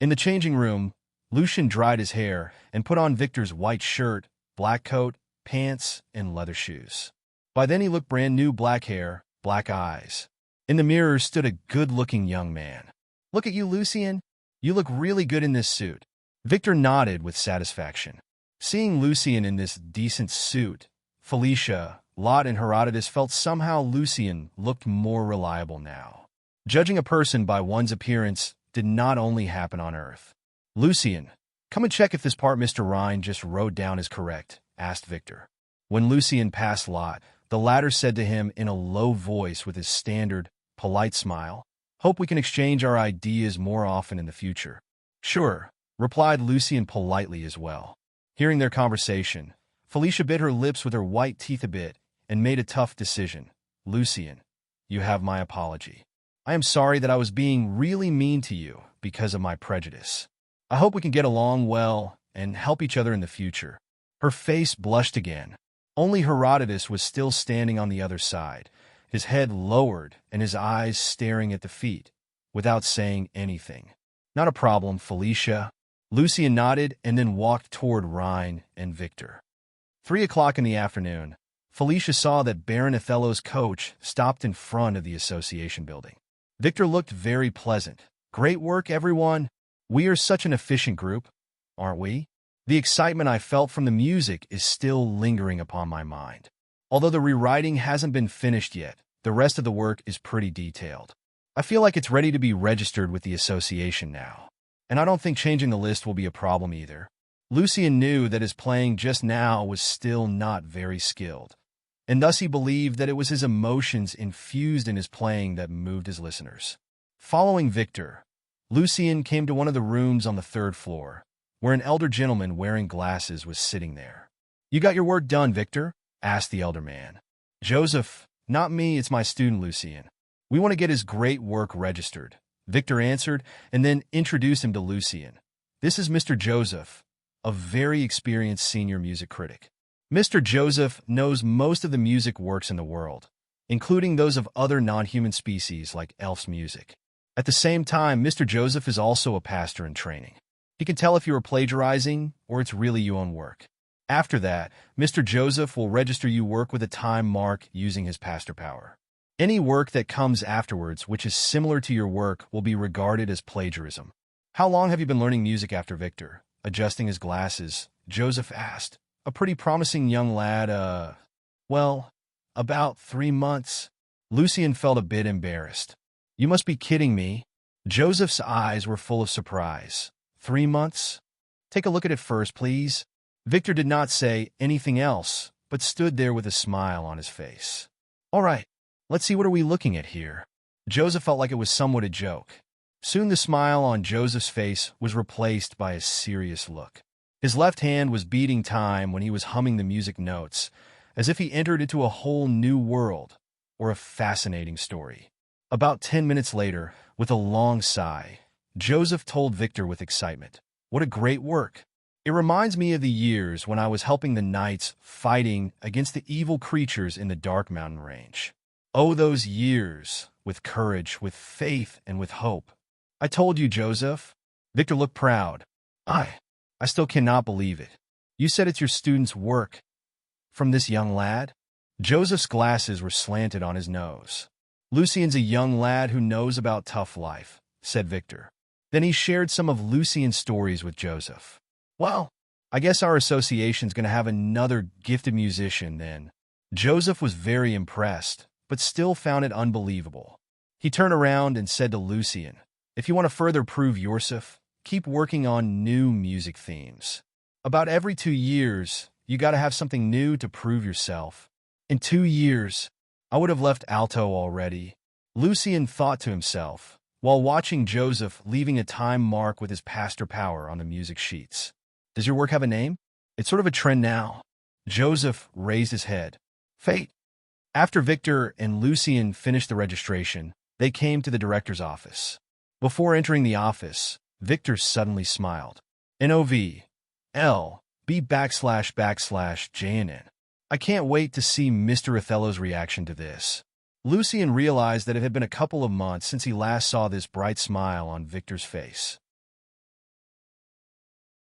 In the changing room, Lucian dried his hair and put on Victor's white shirt, black coat, pants, and leather shoes. By then he looked brand new: black hair, black eyes. In the mirror stood a good-looking young man. "Look at you, Lucian. You look really good in this suit." Victor nodded with satisfaction. Seeing Lucian in this decent suit, Felicia, Lot, and Herodotus felt somehow Lucian looked more reliable now. Judging a person by one's appearance did not only happen on Earth. "Lucian, come and check if this part Mr. Ryan just wrote down is correct," asked Victor. When Lucian passed Lot, the latter said to him in a low voice with his standard, polite smile, "Hope we can exchange our ideas more often in the future." "Sure," replied Lucian politely as well. Hearing their conversation, Felicia bit her lips with her white teeth a bit and made a tough decision. "Lucian, you have my apology. I am sorry that I was being really mean to you because of my prejudice. I hope we can get along well and help each other in the future." Her face blushed again. Only Herodotus was still standing on the other side, his head lowered and his eyes staring at the feet, without saying anything. "Not a problem, Felicia." Lucian nodded and then walked toward Ryan and Victor. 3 o'clock in the afternoon, Felicia saw that Baron Othello's coach stopped in front of the association building. Victor looked very pleasant. "Great work, everyone. We are such an efficient group, aren't we?" The excitement I felt from the music is still lingering upon my mind. Although the rewriting hasn't been finished yet, the rest of the work is pretty detailed. I feel like it's ready to be registered with the association now. And I don't think changing the list will be a problem either. Lucian knew that his playing just now was still not very skilled, and thus he believed that it was his emotions infused in his playing that moved his listeners. Following Victor, Lucian came to one of the rooms on the 3rd floor, where an elder gentleman wearing glasses was sitting there. "You got your work done, Victor?" asked the elder man. "Joseph, not me, it's my student Lucian. We want to get his great work registered," Victor answered, and then introduced him to Lucian. "This is Mr. Joseph, a very experienced senior music critic. Mr. Joseph knows most of the music works in the world, including those of other non-human species like elf's music. At the same time, Mr. Joseph is also a pastor in training. He can tell if you are plagiarizing or it's really your own work. After that, Mr. Joseph will register you work with a time mark using his pastor power. Any work that comes afterwards which is similar to your work will be regarded as plagiarism." "How long have you been learning music?" after Victor, adjusting his glasses, Joseph asked. "A pretty promising young lad, well, about 3 months. Lucian felt a bit embarrassed. You must be kidding me. Joseph's eyes were full of surprise. 3 months? Take a look at it first, please. Victor did not say anything else, but stood there with a smile on his face. All right, let's see, what are we looking at here? Joseph felt like it was somewhat a joke. Soon the smile on Joseph's face was replaced by a serious look. His left hand was beating time when he was humming the music notes, as if he entered into a whole new world, or a fascinating story. About 10 minutes later, with a long sigh, Joseph told Victor with excitement, "What a great work! It reminds me of the years when I was helping the knights fighting against the evil creatures in the Dark Mountain Range. Oh, those years, with courage, with faith, and with hope. I told you, Joseph." Victor looked proud. I still cannot believe it. You said it's your student's work. From this young lad? Joseph's glasses were slanted on his nose. Lucien's a young lad who knows about tough life, said Victor. Then he shared some of Lucien's stories with Joseph. Well, I guess our association's going to have another gifted musician then. Joseph was very impressed, but still found it unbelievable. He turned around and said to Lucien, "If you want to further prove yourself, keep working on new music themes. About every 2 years, you got to have something new to prove yourself. In 2 years, I would have left alto already." Lucien thought to himself, while watching Joseph leaving a time mark with his pastor power on the music sheets. Does your work have a name? It's sort of a trend now. Joseph raised his head. Fate. After Victor and Lucien finished the registration, they came to the director's office. Before entering the office, Victor suddenly smiled. NOVLB //JNN. I can't wait to see Mr. Othello's reaction to this. Lucien realized that it had been a couple of months since he last saw this bright smile on Victor's face.